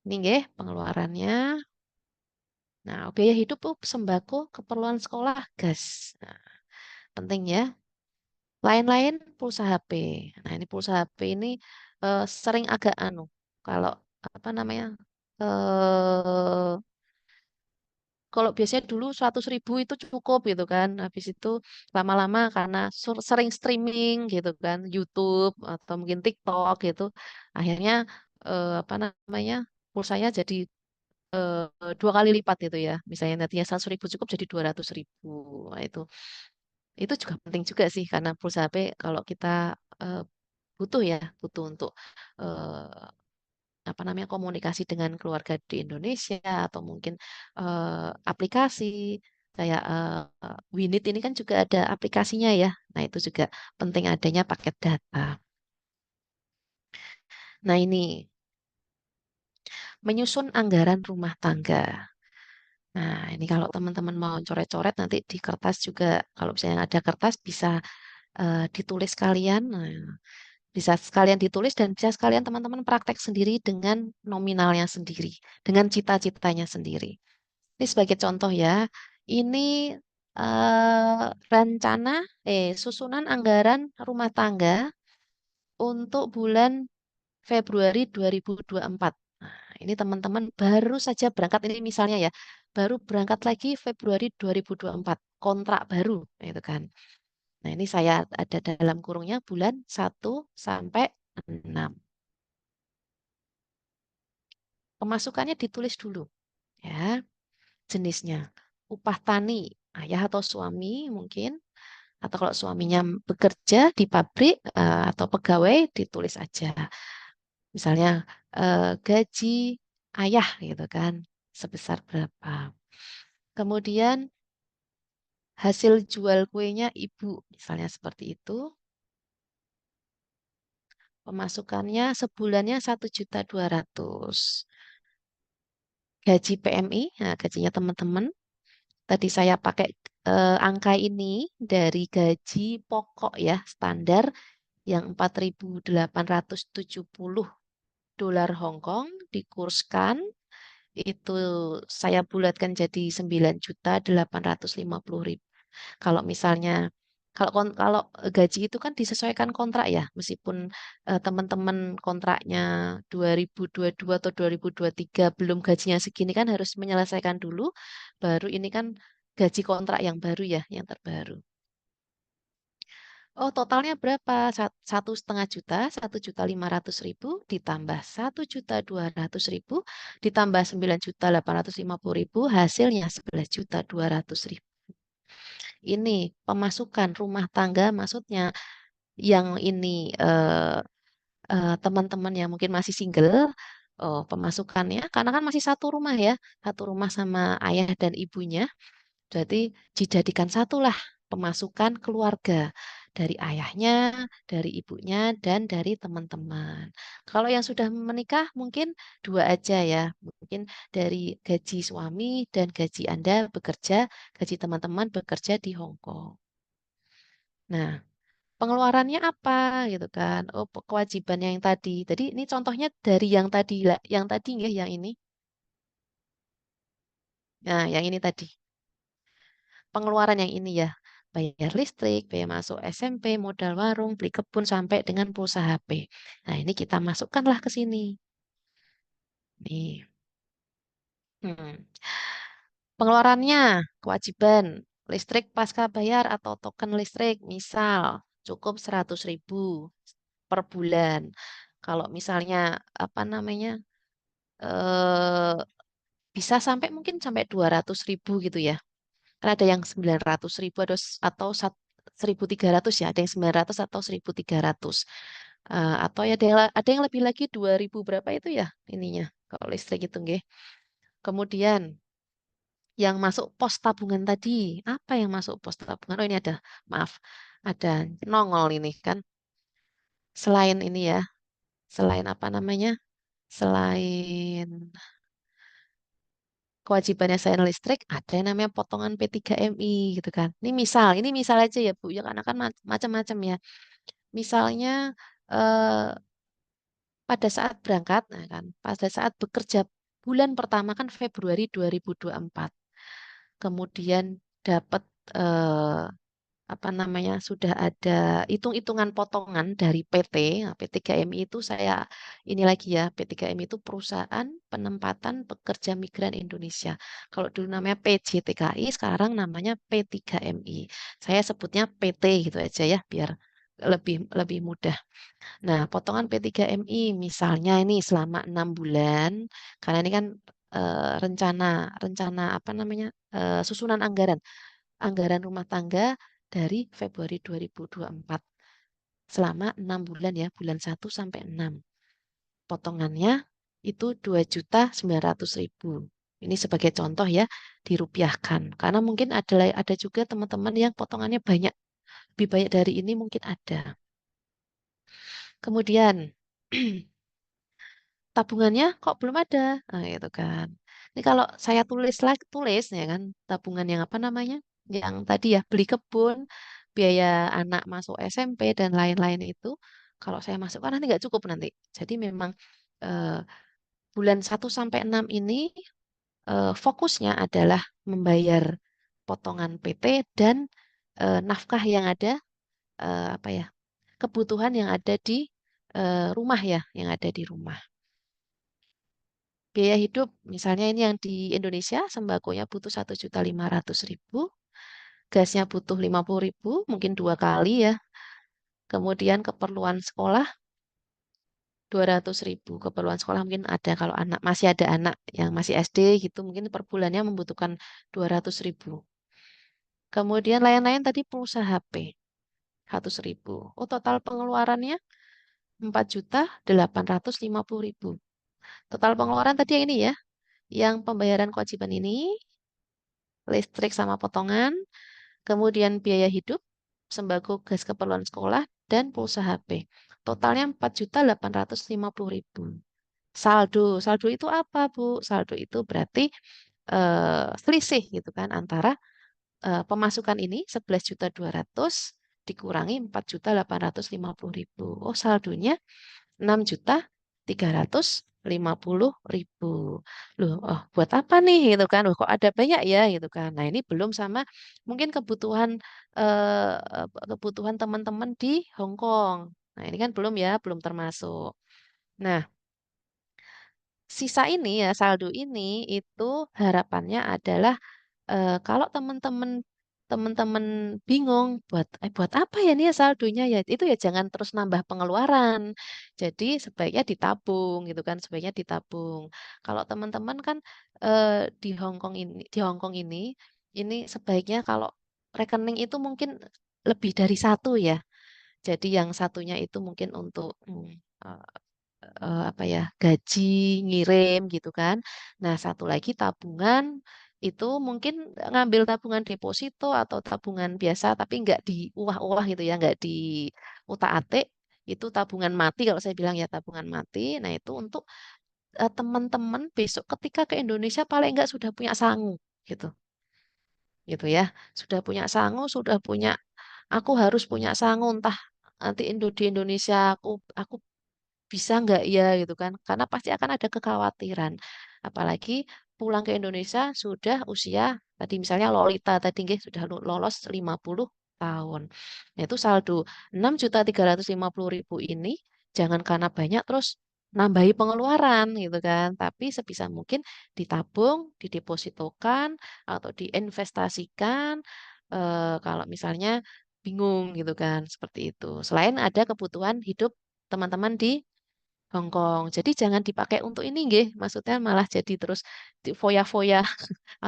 Ini nggih pengeluarannya. Nah, biaya hidup sembako, keperluan sekolah, gas. Nah, penting ya. Lain-lain pulsa HP. Nah, ini pulsa HP ini sering agak kalau apa namanya? eh Kalau biasanya dulu 100.000 itu cukup gitu kan. Habis itu lama-lama karena sering streaming gitu kan, YouTube atau mungkin TikTok gitu. Akhirnya apa namanya? Pulsanya jadi 2 kali lipat gitu ya. Misalnya nantinya 100.000 cukup jadi 200.000. Nah, itu juga penting juga sih karena pulsa HP kalau kita eh, butuh untuk eh, apa namanya komunikasi dengan keluarga di Indonesia atau mungkin aplikasi kayak Winit ini kan juga ada aplikasinya ya. Nah, itu juga penting adanya paket data. Nah, ini menyusun anggaran rumah tangga. Nah, ini kalau teman-teman mau coret-coret nanti di kertas juga, kalau misalnya ada kertas bisa ditulis kalian. Nah, bisa sekalian ditulis dan bisa sekalian teman-teman praktek sendiri dengan nominalnya sendiri, dengan cita-citanya sendiri. Ini sebagai contoh ya. Ini rencana, susunan anggaran rumah tangga untuk bulan Februari 2024. Nah, ini teman-teman baru saja berangkat, ini misalnya ya, baru berangkat lagi Februari 2024, kontrak baru, itu kan. Nah, ini saya ada dalam kurungnya bulan 1 sampai 6. Pemasukannya ditulis dulu ya, jenisnya. Upah tani, ayah atau suami mungkin, atau kalau suaminya bekerja di pabrik atau pegawai ditulis aja. Misalnya gaji ayah gitu kan, sebesar berapa. Kemudian hasil jual kuenya ibu, misalnya seperti itu. Pemasukannya sebulannya 1.200.000. Gaji PMI, nah gajinya teman-teman. Tadi saya pakai angka ini dari gaji pokok ya, standar yang 4.870 dolar Hong Kong dikurskan itu saya bulatkan jadi 9.850.000. Kalau misalnya kalau gaji itu kan disesuaikan kontrak ya, meskipun teman-teman kontraknya 2022 atau 2023 belum gajinya segini kan harus menyelesaikan dulu, baru ini kan gaji kontrak yang baru ya, yang terbaru. Oh, totalnya berapa? 1,5 juta, 1.500.000 ditambah 1.200.000 ditambah 9.850.000 hasilnya 11.200.000. Ini pemasukan rumah tangga, maksudnya yang ini teman-teman yang mungkin masih single, pemasukannya karena kan masih satu rumah ya, satu rumah sama ayah dan ibunya. Berarti dijadikan satulah pemasukan keluarga dari ayahnya, dari ibunya, dan dari teman-teman. Kalau yang sudah menikah mungkin dua aja ya. Mungkin dari gaji suami dan gaji Anda bekerja, gaji teman-teman bekerja di Hong Kong. Nah, pengeluarannya apa gitu kan? Oh, kewajiban yang tadi. Tadi ini contohnya dari yang tadi nggih, yang ini. Nah, yang ini tadi. Pengeluaran yang ini ya, bayar listrik, biaya masuk SMP, modal warung, beli kebun, sampai dengan pulsa HP. Nah, ini kita masukkanlah ke sini. Nih. Pengeluarannya, kewajiban, listrik pasca bayar atau token listrik, misal cukup 100.000 per bulan. Kalau misalnya, apa namanya, eh, bisa sampai mungkin sampai 200.000 gitu ya. Kan ada yang 900.000 atau 1.300 ya, ada yang 900 atau 1.300. Atau ya ada yang lebih lagi 2.000 berapa itu ya ininya kalau listrik itu nggih. Kemudian yang masuk pos tabungan tadi, apa yang masuk pos tabungan? Oh ini ada, maaf, ada nongol ini kan. Selain ini ya, selain apa namanya? Selain kewajibannya saya listrik, ada yang namanya potongan P3MI gitu kan. Ini misal aja ya Bu, ya karena kan macam-macam ya. Misalnya eh, pada saat berangkat, nah kan, pada saat bekerja bulan pertama kan Februari 2024. Kemudian dapat eh, apa namanya sudah ada hitung-hitungan potongan dari PT. Nah, P3MI itu saya ini lagi ya, P3MI itu perusahaan penempatan pekerja migran Indonesia. Kalau dulu namanya PJTKI, sekarang namanya P3MI. Saya sebutnya PT gitu aja ya, biar lebih lebih mudah. Nah, potongan P3MI misalnya ini selama 6 bulan, karena ini kan rencana rencana apa namanya susunan anggaran rumah tangga dari Februari 2024 selama 6 bulan ya, bulan 1 sampai 6. Potongannya itu 2.900.000. Ini sebagai contoh ya, dirupiahkan. Karena mungkin ada juga teman-teman yang potongannya banyak, lebih banyak dari ini mungkin ada. Kemudian tabungannya kok belum ada, nah, gitu kan. Ini kalau saya tulis ya kan, tabungan yang apa namanya, yang tadi ya beli kebun, biaya anak masuk SMP dan lain-lain itu, kalau saya masukkan nanti nggak cukup nanti. Jadi memang eh, bulan 1 sampai 6 ini fokusnya adalah membayar potongan PT dan nafkah yang ada, apa ya, kebutuhan yang ada di rumah ya, yang ada di rumah. Biaya hidup, misalnya ini yang di Indonesia, sembakonya butuh 1.500.000. gasnya butuh 50.000, mungkin 2 kali ya. Kemudian keperluan sekolah 200.000. Keperluan sekolah mungkin ada kalau masih ada anak yang masih SD gitu, mungkin per bulannya membutuhkan 200.000. Kemudian lain-lain tadi pulsa HP 100.000. Oh, total pengeluarannya 4.850.000. Total pengeluaran tadi yang ini ya, yang pembayaran kewajiban ini, listrik sama potongan, kemudian biaya hidup, sembako, gas, keperluan sekolah, dan pulsa HP. Totalnya 4.850.000. Saldo itu apa, Bu? Saldo itu berarti selisih gitu kan antara pemasukan ini 11.200.000 dikurangi 4.850.000. Oh, saldonya 6.350.000. Loh, oh, buat apa nih gitu kan? Loh, kok ada banyak ya gitu kan. Nah, ini belum sama mungkin kebutuhan teman-teman di Hong Kong. Nah, ini kan belum ya, belum termasuk. Nah, sisa ini ya, saldo ini itu harapannya adalah kalau teman-teman bingung buat apa ya nih ya saldonya ya itu ya jangan terus nambah pengeluaran. Jadi sebaiknya ditabung gitu kan, sebaiknya ditabung. Kalau teman-teman kan di Hong Kong ini sebaiknya kalau rekening itu mungkin lebih dari satu ya. Jadi yang satunya itu mungkin untuk eh, apa ya gaji ngirim gitu kan. Nah, satu lagi tabungan itu mungkin ngambil tabungan deposito atau tabungan biasa tapi nggak diuah-uah gitu ya, nggak di utak-atik. Itu tabungan mati kalau saya bilang ya tabungan mati. Nah, itu untuk teman-teman besok ketika ke Indonesia paling nggak sudah punya sangu gitu. Gitu ya. Sudah punya sangu, sudah punya aku harus punya sangu entah nanti di Indonesia aku bisa nggak ya gitu kan karena pasti akan ada kekhawatiran apalagi pulang ke Indonesia sudah usia tadi misalnya Lolita tadi nggih sudah lolos 50 tahun. Nah, itu saldo 6.350.000 ini jangan karena banyak terus nambahi pengeluaran gitu kan tapi sebisa mungkin ditabung didepositokan atau diinvestasikan kalau misalnya bingung gitu kan seperti itu selain ada kebutuhan hidup teman-teman di Hong Kong. Jadi jangan dipakai untuk ini nggih, maksudnya malah jadi terus foya-foya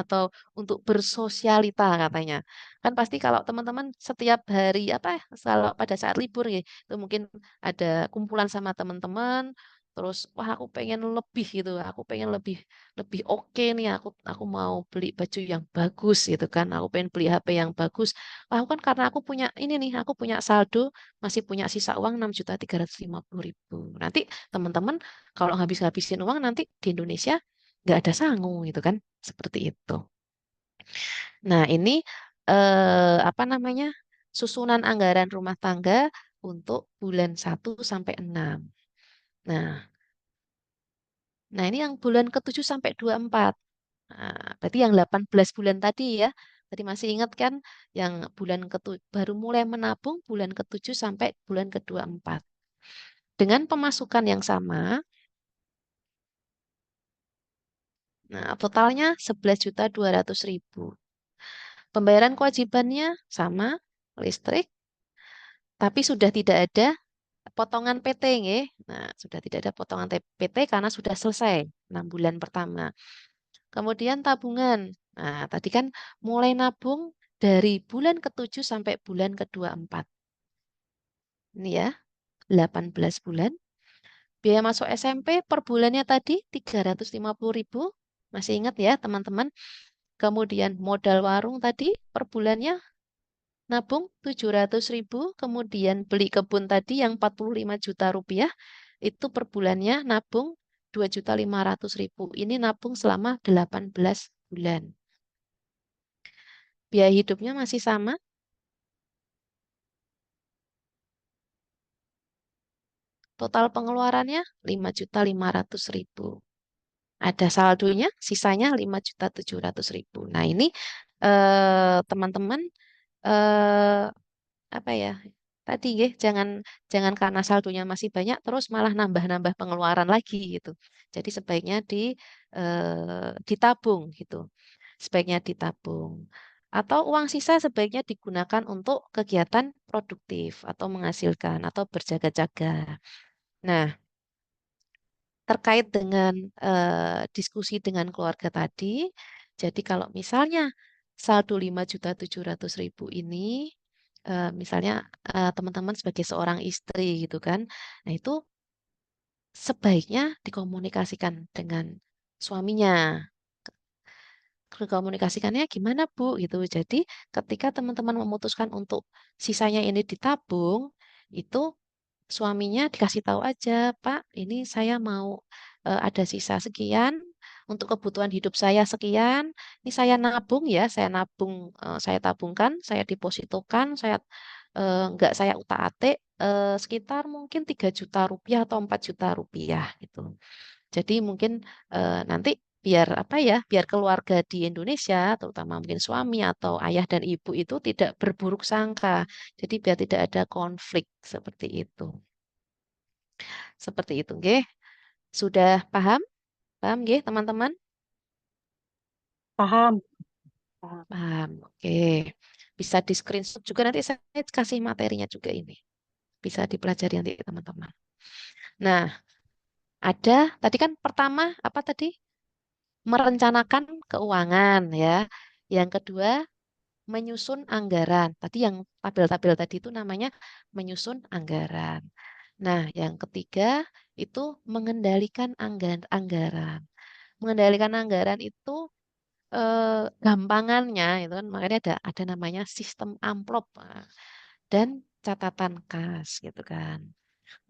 atau untuk bersosialita katanya. Kan pasti kalau teman-teman setiap hari apa kalau pada saat libur ya, itu mungkin ada kumpulan sama teman-teman terus wah aku pengen lebih gitu, aku pengen lebih lebih oke nih, aku mau beli baju yang bagus gitu kan. Aku pengen beli HP yang bagus. Wah, aku kan karena aku punya ini nih, aku punya saldo masih punya sisa uang 6.350.000. Nanti teman-teman kalau habis-habisin uang nanti di Indonesia nggak ada sangu gitu kan seperti itu. Nah ini apa namanya susunan anggaran rumah tangga untuk bulan 1 sampai 6. Nah, nah ini yang bulan ke-7 sampai 24. Nah, berarti yang 18 bulan tadi ya. Tadi masih ingat kan yang bulan baru mulai menabung bulan ke-7 sampai bulan ke-24. Dengan pemasukan yang sama, nah totalnya 11.200.000. Pembayaran kewajibannya sama, listrik, tapi sudah tidak ada potongan PT nggih. Nah, sudah tidak ada potongan PT karena sudah selesai 6 bulan pertama. Kemudian tabungan. Nah, tadi kan mulai nabung dari bulan ke-7 sampai bulan ke-24. Ini ya, 18 bulan. Biaya masuk SMP per bulannya tadi 350.000. Masih ingat ya, teman-teman? Kemudian modal warung tadi per bulannya nabung 700.000, kemudian beli kebun tadi yang 45 juta rupiah, itu per bulannya nabung 2.500.000. Ini nabung selama 18 bulan. Biaya hidupnya masih sama. Total pengeluarannya 5.500.000. Ada saldonya, sisanya 5.700.000. Nah, ini teman-teman eh, apa ya? Tadi ya, jangan karena saldonya masih banyak terus malah nambah-nambah pengeluaran lagi gitu. Jadi sebaiknya ditabung gitu. Sebaiknya ditabung. Atau uang sisa sebaiknya digunakan untuk kegiatan produktif atau menghasilkan atau berjaga-jaga. Nah, terkait dengan diskusi dengan keluarga tadi, jadi kalau misalnya saldo 5.700.000 ini, misalnya teman-teman sebagai seorang istri gitu kan, nah itu sebaiknya dikomunikasikan dengan suaminya. Komunikasikannya gimana Bu gitu. Jadi ketika teman-teman memutuskan untuk sisanya ini ditabung, itu suaminya dikasih tahu aja, Pak, ini saya mau ada sisa sekian untuk kebutuhan hidup saya sekian. Ini saya nabung ya, saya nabung, saya tabungkan, saya depositokan, saya enggak saya utak-atik sekitar mungkin 3 juta rupiah atau 4 juta rupiah gitu. Jadi mungkin nanti biar apa ya, biar keluarga di Indonesia, terutama mungkin suami atau ayah dan ibu itu tidak berburuk sangka. Jadi biar tidak ada konflik seperti itu. Seperti itu, nggih. Sudah paham? Paham nggih, teman-teman? Paham. Paham. Oke. Bisa di screenshot juga nanti saya kasih materinya juga ini. Bisa dipelajari nanti teman-teman. Nah, ada tadi kan pertama apa tadi? Merencanakan keuangan ya. Yang kedua, menyusun anggaran. Tadi yang tabel-tabel tadi itu namanya menyusun anggaran. Nah, yang ketiga itu mengendalikan anggaran. Mengendalikan anggaran itu gampangannya itu kan makanya ada namanya sistem amplop dan catatan kas gitu kan.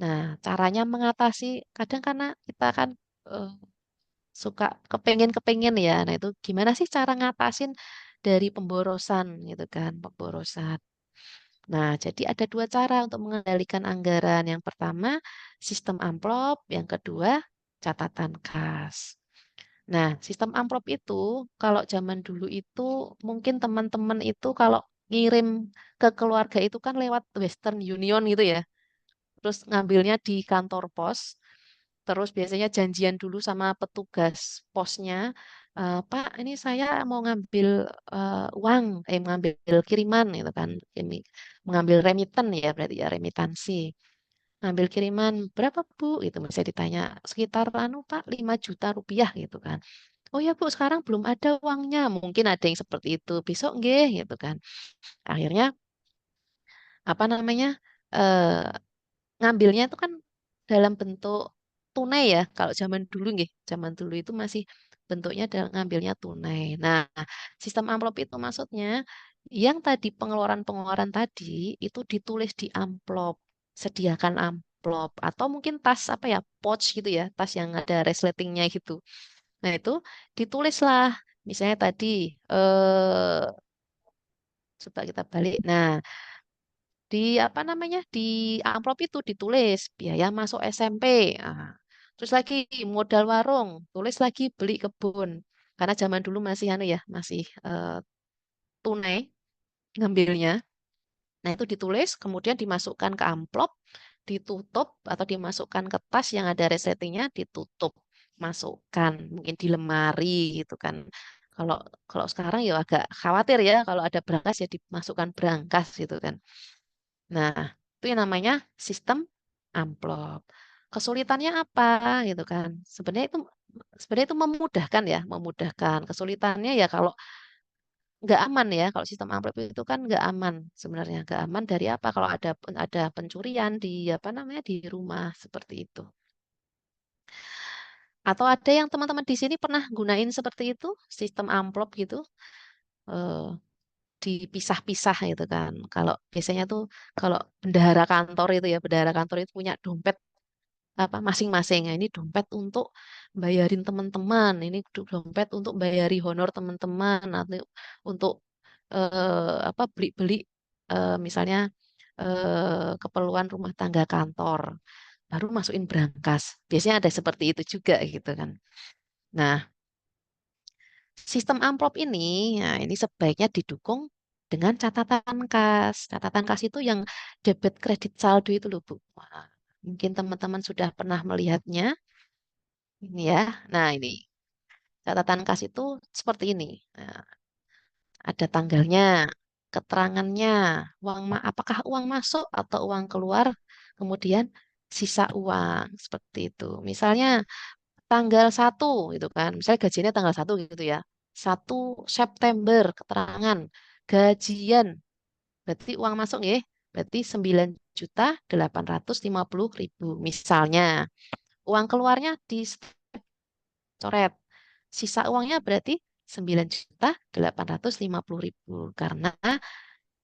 Nah, caranya mengatasi kadang karena kita kan eh, suka kepengen ya. Nah, itu gimana sih cara ngatasin dari pemborosan gitu kan, pemborosan. Nah, jadi ada dua cara untuk mengendalikan anggaran. Yang pertama, sistem amplop, yang kedua, catatan kas. Nah, sistem amplop itu kalau zaman dulu itu mungkin teman-teman itu kalau ngirim ke keluarga itu kan lewat Western Union gitu ya. Terus ngambilnya di kantor pos. Terus biasanya janjian dulu sama petugas posnya, Pak, ini saya mau ngambil uang, mengambil kiriman gitu kan, ini mengambil remiten ya berarti ya remitansi. Ngambil kiriman berapa Bu? Itu bisa ditanya sekitar anu Pak 5 juta rupiah gitu kan. Oh ya Bu, sekarang belum ada uangnya. Mungkin ada yang seperti itu. Besok nggih gitu kan. Akhirnya apa namanya? eh, Ngambilnya itu kan dalam bentuk tunai ya. Kalau zaman dulu nggih, zaman dulu itu masih bentuknya ngambilnya tunai. Nah, sistem amplop itu maksudnya yang tadi pengeluaran-pengeluaran tadi itu ditulis di amplop, sediakan amplop atau mungkin tas apa ya, pouch gitu ya, tas yang ada resletingnya gitu. Nah, itu ditulislah misalnya tadi coba kita balik. Nah, di apa namanya di amplop itu ditulis biaya masuk SMP. Ah, terus lagi modal warung, tulis lagi beli kebun. Karena zaman dulu masih anu ya, masih tunai ngambilnya. Nah, itu ditulis kemudian dimasukkan ke amplop, ditutup atau dimasukkan ke tas yang ada resletingnya, ditutup, masukkan mungkin di lemari gitu kan. Kalau kalau sekarang ya agak khawatir ya kalau ada berangkas ya dimasukkan berangkas gitu kan. Nah, itu yang namanya sistem amplop. Kesulitannya apa gitu kan? Sebenarnya itu memudahkan ya, memudahkan. Kesulitannya ya kalau nggak aman ya, kalau sistem amplop itu kan nggak aman sebenarnya, nggak aman dari apa? Kalau ada pencurian di apa namanya di rumah seperti itu. Atau ada yang teman-teman di sini pernah gunain seperti itu, sistem amplop gitu? Eh, dipisah-pisah gitu kan. Kalau biasanya tuh kalau bendahara kantor itu ya, bendahara kantor itu punya dompet apa masing-masing. Nah, ini dompet untuk bayarin teman-teman, ini dompet untuk bayari honor teman-teman, nanti untuk apa beli-beli misalnya keperluan rumah tangga kantor. Baru masukin brankas. Biasanya ada seperti itu juga gitu kan. Nah, sistem amplop ini, nah ini sebaiknya didukung dengan catatan kas. Catatan kas itu yang debit kredit saldo itu loh Bu. Wah, mungkin teman-teman sudah pernah melihatnya. Ini ya. Nah ini catatan kas itu seperti ini. Nah, Ada tanggalnya, keterangannya, apakah uang masuk atau uang keluar, kemudian sisa uang seperti itu. Misalnya tanggal 1 gitu kan. Misalnya gajiannya tanggal 1 gitu ya. 1 September keterangan gajian. Berarti uang masuk ya. Berarti 9.850.000 misalnya. Uang keluarnya dicoret. Sisa uangnya berarti 9.850.000 karena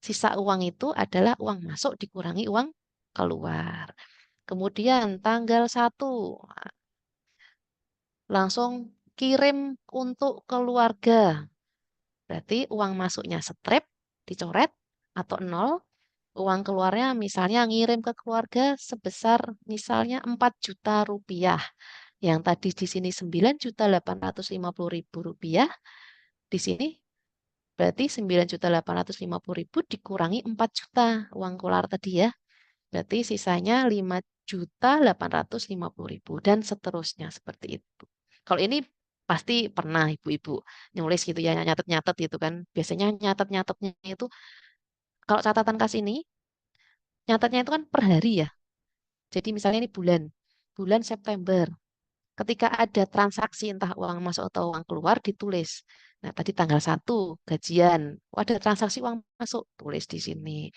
sisa uang itu adalah uang masuk dikurangi uang keluar. Kemudian tanggal 1 langsung kirim untuk keluarga. Berarti uang masuknya strip, dicoret, atau 0. Uang keluarnya misalnya ngirim ke keluarga sebesar misalnya 4 juta rupiah. Yang tadi di sini 9.850.000 rupiah. Di sini berarti 9.850.000 dikurangi 4 juta uang keluar tadi ya. Berarti sisanya 5.850.000 dan seterusnya seperti itu. Kalau ini pasti pernah ibu-ibu nulis gitu ya, nyatet-nyatet gitu kan. Biasanya nyatet-nyatetnya itu kalau catatan kas ini nyatetnya itu kan per hari ya. Jadi misalnya ini bulan September. Ketika ada transaksi entah uang masuk atau uang keluar ditulis. Nah, tadi tanggal 1 gajian. Oh, ada transaksi uang masuk, tulis di sini.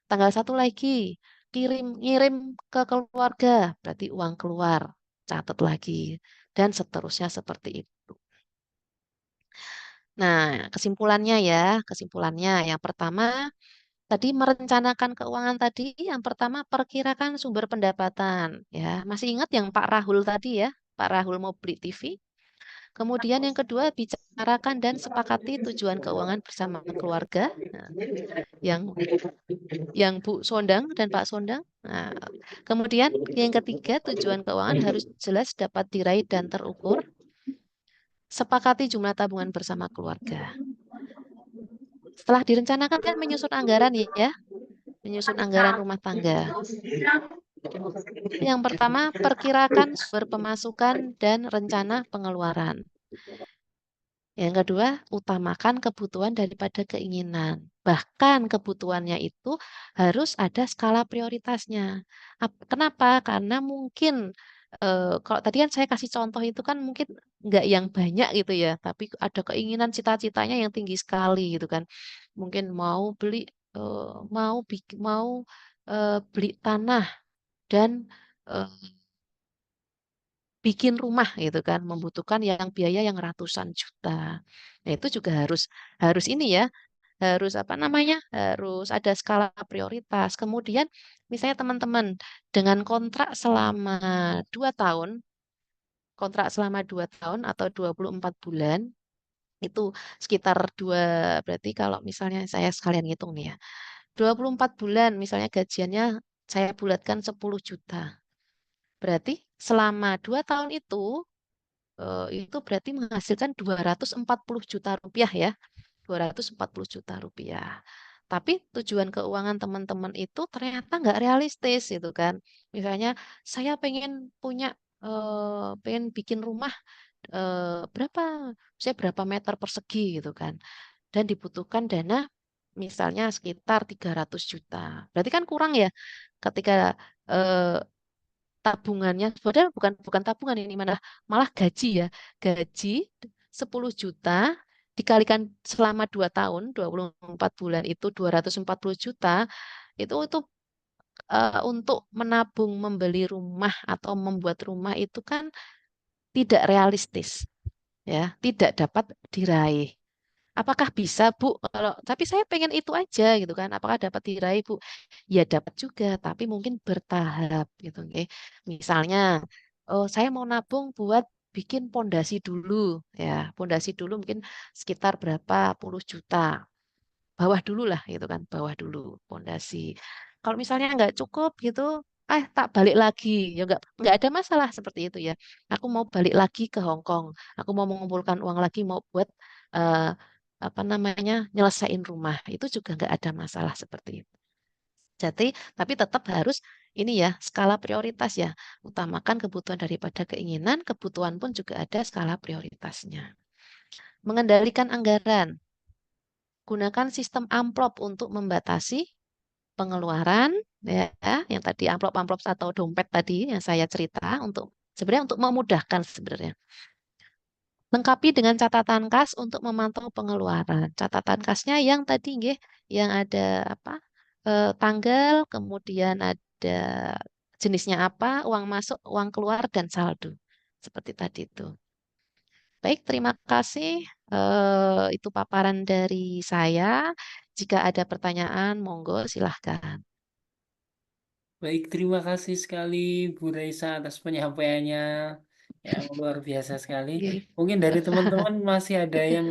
Tanggal 1 lagi ngirim ke keluarga, berarti uang keluar, catat lagi dan seterusnya seperti itu. Nah, kesimpulannya yang pertama tadi merencanakan keuangan tadi, yang pertama perkirakan sumber pendapatan ya. Masih ingat yang Pak Rahul tadi ya? Pak Rahul mau beli TV. Kemudian yang kedua, bicarakan dan sepakati tujuan keuangan bersama keluarga. Nah, yang Bu Sondang dan Pak Sondang. Nah, kemudian yang ketiga, tujuan keuangan harus jelas, dapat diraih dan terukur. Sepakati jumlah tabungan bersama keluarga. Setelah direncanakan kan menyusun anggaran ya, menyusun anggaran rumah tangga. Yang pertama, perkirakan sumber pemasukan dan rencana pengeluaran. Yang kedua, utamakan kebutuhan daripada keinginan. Bahkan kebutuhannya itu harus ada skala prioritasnya. Kenapa? Karena mungkin kalau tadi kan saya kasih contoh itu kan mungkin nggak yang banyak gitu ya, tapi ada keinginan cita-citanya yang tinggi sekali gitu kan. Mungkin mau beli tanah dan eh, bikin rumah gitu kan, membutuhkan biaya yang ratusan juta. Nah, itu juga harus ini ya, harus apa namanya? Harus ada skala prioritas. Kemudian misalnya teman-teman dengan kontrak selama 2 tahun atau 24 bulan itu sekitar berarti kalau misalnya saya sekalian ngitung nih ya. 24 bulan misalnya gajiannya saya bulatkan 10 juta. Berarti selama 2 tahun itu berarti menghasilkan 240 juta rupiah ya. 240 juta rupiah. Tapi tujuan keuangan teman-teman itu ternyata nggak realistis gitu kan. Misalnya saya pengen bikin rumah berapa meter persegi gitu kan. Dan dibutuhkan dana misalnya sekitar 300 juta. Berarti kan kurang ya ketika eh, tabungannya, padahal bukan tabungan ini malah gaji ya. Gaji 10 juta dikalikan selama 2 tahun, 24 bulan itu 240 juta, itu untuk menabung membeli rumah atau membuat rumah itu kan tidak realistis ya, tidak dapat diraih. Apakah bisa, Bu? Tapi saya pengen itu aja gitu kan. Apakah dapat diraih, Bu? Ya dapat juga, tapi mungkin bertahap gitu, oke. Misalnya, saya mau nabung buat bikin pondasi dulu, ya. Pondasi dulu mungkin sekitar berapa puluh juta. Bawah dulu lah gitu kan, bawah dulu pondasi. Kalau misalnya nggak cukup gitu, tak balik lagi. Ya nggak ada masalah seperti itu ya. Aku mau balik lagi ke Hong Kong. Aku mau mengumpulkan uang lagi, mau buat eh, apa namanya nyelesain rumah. Itu juga nggak ada masalah seperti itu. Jadi, tapi tetap harus ini ya, skala prioritas ya. Utamakan kebutuhan daripada keinginan, kebutuhan pun juga ada skala prioritasnya. Mengendalikan anggaran. gunakan sistem amplop untuk membatasi pengeluaran, ya, yang tadi amplop-amplop atau dompet tadi yang saya cerita untuk sebenarnya untuk memudahkan sebenarnya. Lengkapi dengan catatan kas untuk memantau pengeluaran. Catatan kasnya yang tadi nggih, yang ada apa? Tanggal, kemudian ada jenisnya apa, uang masuk, uang keluar, dan saldo. Seperti tadi itu. Baik, terima kasih. Itu paparan dari saya. Jika ada pertanyaan, monggo silahkan. Baik, terima kasih sekali Bu Raisa atas penyampaiannya yang luar biasa sekali. Nggih. Mungkin dari teman-teman masih ada yang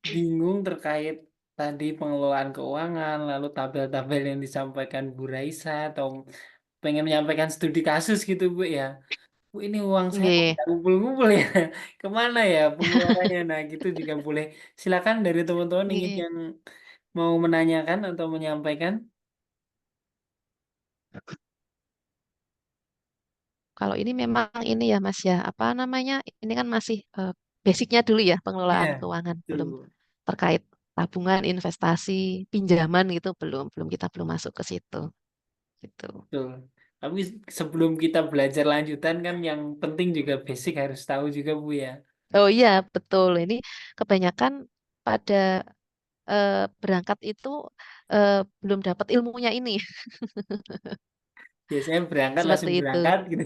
bingung terkait tadi pengelolaan keuangan, lalu tabel-tabel yang disampaikan Bu Raisa, atau pengen menyampaikan studi kasus gitu Bu ya. Bu, ini uang saya kok Nggih. nggak ngumpul-ngumpul ya. Kemana ya pengeluarannya? Nah, gitu juga boleh. Silakan dari teman-teman ingin Nggih. yang mau menanyakan atau menyampaikan. Kalau ini memang ini ya Mas ya, apa namanya? Ini kan masih basicnya dulu ya, pengelolaan Ya, keuangan, belum betul. terkait tabungan, investasi, pinjaman gitu belum kita belum masuk ke situ. Gitu. Betul. Tapi sebelum kita belajar lanjutan kan yang penting juga basic harus tahu juga Bu ya. Oh iya, betul. Ini kebanyakan pada berangkat itu belum dapat ilmunya ini. Biasanya berangkat Seperti langsung itu. berangkat gitu.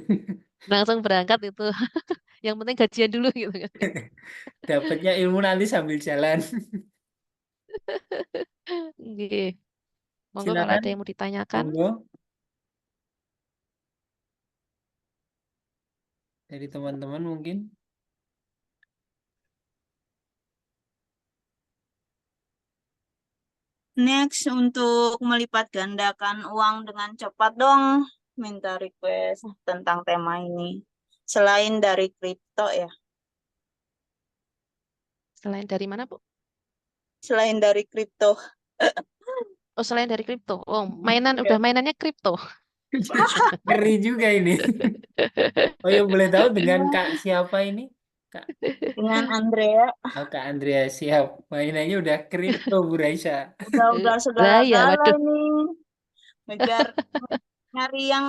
Langsung berangkat itu. Yang penting gajian dulu gitu kan. Dapatnya ilmu nanti sambil jalan. Nggih. Monggo kalau Silakan, ada yang mau ditanyakan. monggo dari teman-teman mungkin. Next, untuk melipat gandakan uang dengan cepat dong, minta request tentang tema ini. Selain dari kripto ya, Selain dari mana, Bu? selain dari kripto. Oh, selain dari kripto. Oh, udah mainannya kripto. Ngeri juga ini. Oh ya, boleh tahu dengan Kak siapa ini? Kak, Dengan Andrea, oh, Kak Andrea, siap. Mainannya udah kripto Bu Raisa. udah Lah ya, segala-gala waduh. nih. Ngejar, nyari yang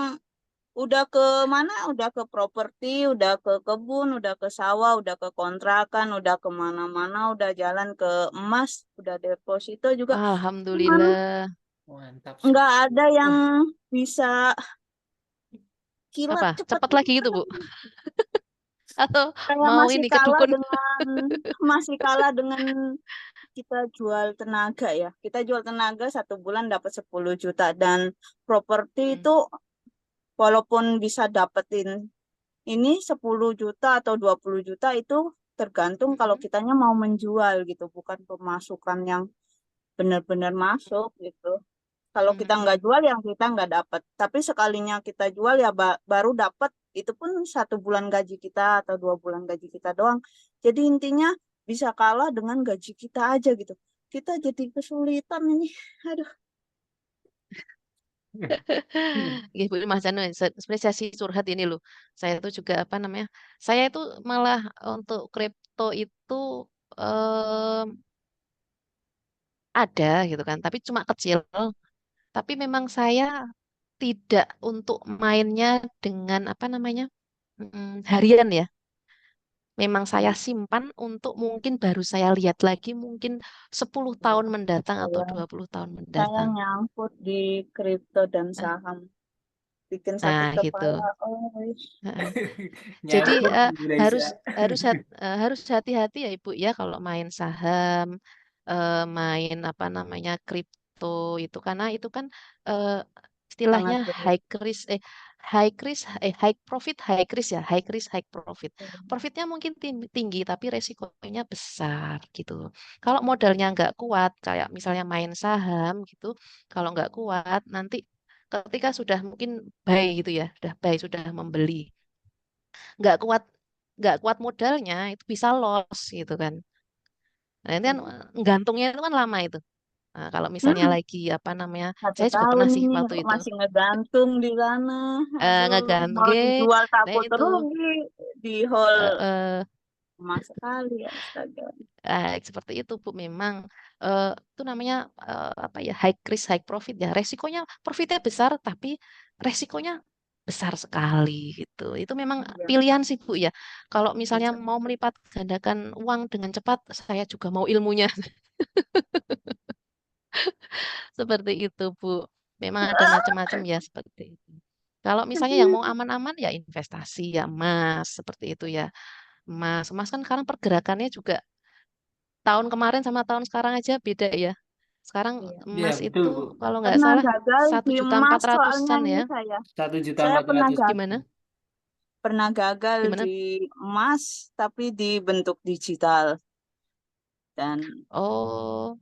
udah ke mana? Udah ke properti, udah ke kebun, udah ke sawah, udah ke kontrakan, udah kemana-mana, udah jalan ke emas, udah deposito juga. Cuman Alhamdulillah. Mantap nggak sekali. ada yang Wah, bisa kilat apa? cepet Cepat lagi gitu, Bu? Atau kayak mau ini ke dukun? masih kalah dengan kita jual tenaga ya. Kita jual tenaga 1 bulan dapat 10 juta dan properti Hmm. itu walaupun bisa dapetin ini 10 juta atau 20 juta itu tergantung kalau Mm-mm. kitanya mau menjual gitu, bukan pemasukan yang benar-benar masuk gitu. Kalau kita nggak Mm-mm. jual yang kita nggak dapat. Tapi sekalinya kita jual ya baru dapat itu pun 1 bulan gaji kita atau 2 bulan gaji kita doang. Jadi intinya bisa kalah dengan gaji kita aja gitu. Kita jadi kesulitan ini. Aduh. Nggih, Bu Mas Janu, sebenarnya saya sih curhat ini loh. Saya itu juga apa namanya? Saya itu malah untuk kripto itu em, ada gitu kan, tapi cuma kecil. Tapi memang saya tidak untuk mainnya dengan apa namanya? Harian ya. Memang saya simpan untuk mungkin baru saya lihat lagi mungkin 10 tahun mendatang atau Saya, 20 tahun saya mendatang. nyangkut di kripto dan Nah, saham. Bikin sakit nah gitu. kepala. Oh, Heeh. Jadi Nyangkut Bu harus Raisa. harus hati-hati ya Ibu ya kalau main saham, main apa namanya kripto itu karena itu kan eh, istilahnya sangat berat. high profit high risk ya, high risk high profit. Profitnya mungkin tinggi tapi resikonya besar gitu. Kalau modalnya nggak kuat kayak misalnya main saham gitu, kalau nggak kuat nanti ketika sudah mungkin buy gitu ya, sudah membeli nggak kuat modalnya itu bisa loss gitu kan. Nah, itu kan gantungnya itu kan lama itu. Nah, kalau misalnya Hmm, lagi apa namanya, 1 saya juga tahun pernah sih ini waktu itu masih ngegantung di sana. Aduh, ngegantung mau dijual nah takut itu rugi di hall eh, eh, emas sekali ya, astaga. Seperti itu Bu, memang itu namanya apa ya, high risk high profit ya. Resikonya profitnya besar tapi resikonya besar sekali gitu. Itu memang Iya, pilihan sih Bu ya. Kalau misalnya bisa. mau melipat gandakan uang dengan cepat, saya juga mau ilmunya. Seperti itu Bu. Memang ada macam-macam ya seperti itu. Kalau misalnya yang mau aman-aman ya investasi ya emas seperti itu ya. Emas kan sekarang pergerakannya juga tahun kemarin sama tahun sekarang aja beda ya. Sekarang Iya. Iya, emas betul, itu Bu. kalau nggak Pernah salah gagal di emas soalnya 1.400.000-an ini ya. saya. 1.400.000. Gimana? Pernah gagal Gimana? di emas tapi di bentuk digital dan Oh,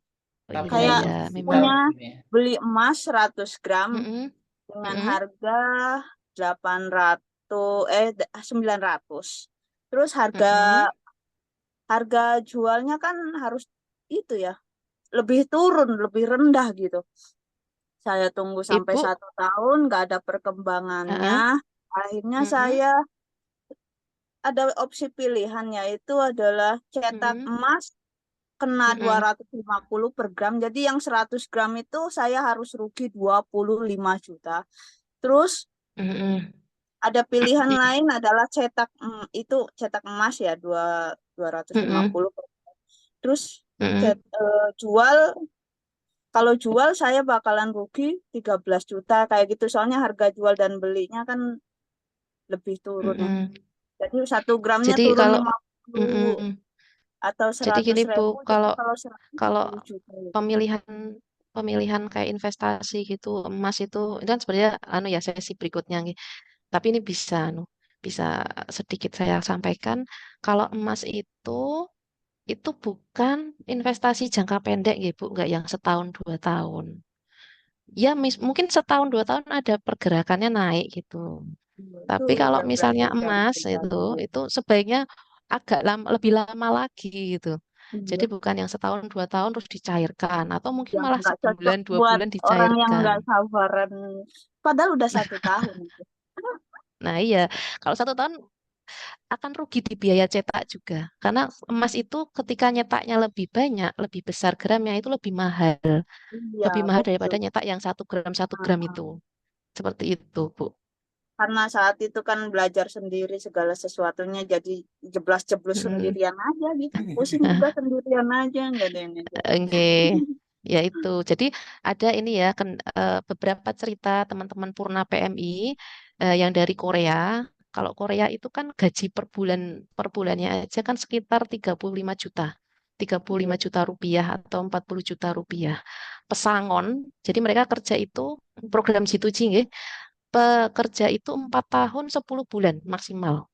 Tapi iya kayak harus ya, digital memang. punya mungkin ya. beli emas 100 gram Mm-mm, dengan mm-mm, harga 900. Terus harga mm-mm. harga jualnya kan harus itu ya, lebih turun, lebih rendah gitu. Saya tunggu sampai Ibu, 1 tahun nggak ada perkembangannya. uh-uh, Akhirnya mm-mm, saya ada opsi pilihan yaitu adalah cetak mm-mm, emas kena mm-mm, 250 per gram. Jadi yang 100 gram itu saya harus rugi 25 juta. Terus mm-mm, ada pilihan lain adalah itu cetak emas ya dua ratus lima mm-mm, puluh. Terus mm-mm, jual, kalau jual saya bakalan rugi 13 juta kayak gitu. Soalnya harga jual dan belinya kan lebih turun ya. mm-mm. Jadi 1 gramnya Jadi turun kalau 50 mm-mm. atau Jadi 100 gini Bu, ribu. Jadi kalau kalau 100 kalau 10 juta gitu. pemilihan pemilihan kayak investasi gitu emas itu kan sebenarnya anu ya sesi berikutnya nih. Tapi ini bisa anu bisa sedikit saya sampaikan kalau emas itu bukan investasi jangka pendek ya Bu, nggak yang setahun 2 tahun. Ya mungkin setahun 2 tahun ada pergerakannya naik gitu. Iya, itu Tapi kalau misalnya tergantung dari emas pribadi. itu sebaiknya agak lama, lebih lama lagi gitu. Jadi Iya. bukan yang setahun 2 tahun terus dicairkan atau mungkin Yang malah nggak cocok sebulan dua buat bulan orang yang dicairkan. nggak sabaran. Padahal udah 1 tahun itu. Nah iya, kalau 1 tahun akan rugi di biaya cetak juga. Karena emas itu ketika nyetaknya lebih banyak, lebih besar gramnya itu lebih mahal. Iya, Lebih mahal daripada betul. nyetak yang 1 gram itu. Seperti itu, Bu. Karena saat itu kan belajar sendiri segala sesuatunya jadi jeblas-jeblus Mm-mm. sendirian aja gitu. Pusing juga sendirian aja, nggak ada yang ngajak. Oke, ya itu. Jadi ada ini ya beberapa cerita teman-teman Purna PMI yang dari Korea. Kalau Korea itu kan gaji per bulannya aja kan sekitar 35 juta. 35 Iya. juta rupiah atau 40 juta rupiah. Pesangon, jadi mereka kerja itu program G2G nggih, pekerja itu 4 tahun 10 bulan maksimal.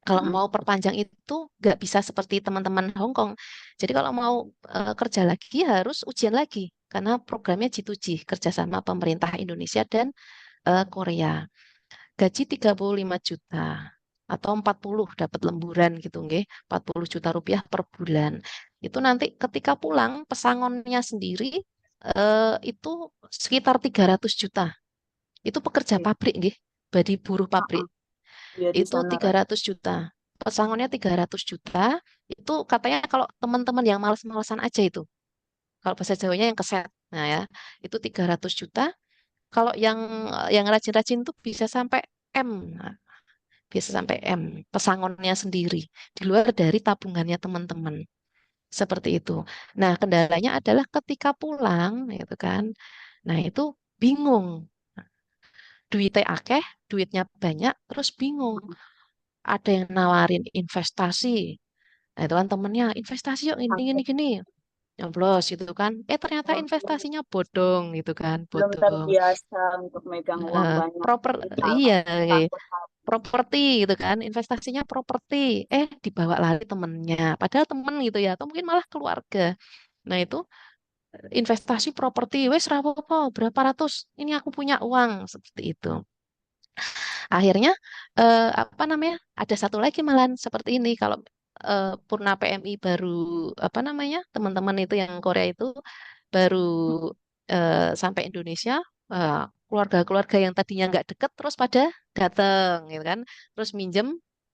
Kalau Mm-mm. mau perpanjang itu nggak bisa seperti teman-teman Hong Kong. Jadi kalau mau kerja lagi harus ujian lagi karena programnya G2G kerjasama pemerintah Indonesia dan Korea. Gaji 35 juta atau 40 dapat lemburan gitu nggih. 40 juta rupiah per bulan. Itu nanti ketika pulang pesangonnya sendiri itu sekitar 300 juta. Itu pekerja Iya. pabrik nggih, badi buruh pabrik. Iya, di Itu sana 300 juta. Pesangonnya 300 juta. Itu katanya kalau teman-teman yang males-malesan aja itu. Kalau bahasa Jawanya yang keset. Nah ya, itu 300 juta. Kalau yang rajin-rajin tuh bisa sampai M. Nah, bisa sampai M. Pesangonnya sendiri. Di luar dari tabungannya teman-teman. Seperti itu. Nah, kendalanya adalah ketika pulang, gitu kan. Nah, itu bingung. Duitnya akeh, duitnya banyak, terus bingung. Ada yang nawarin investasi. Nah, itu kan temennya investasi yuk ini gini pakai gini. Nyoblos gitu kan. Ternyata uang investasinya bodong gitu kan, belum bodong. terbiasa untuk megang uang banyak. Proper Salah, iya takut habis. properti gitu kan. Investasinya properti. Dibawa lari temennya. Padahal temen gitu ya, atau mungkin malah keluarga. Nah, itu investasi properti wes rapopo berapa ratus. Ini aku punya uang seperti itu. Akhirnya apa namanya? Ada satu lagi malahan seperti ini kalau Purna PMI baru apa namanya? Teman-teman itu yang Korea itu baru sampai Indonesia, keluarga-keluarga yang tadinya nggak deket terus pada datang gitu kan. Terus minjem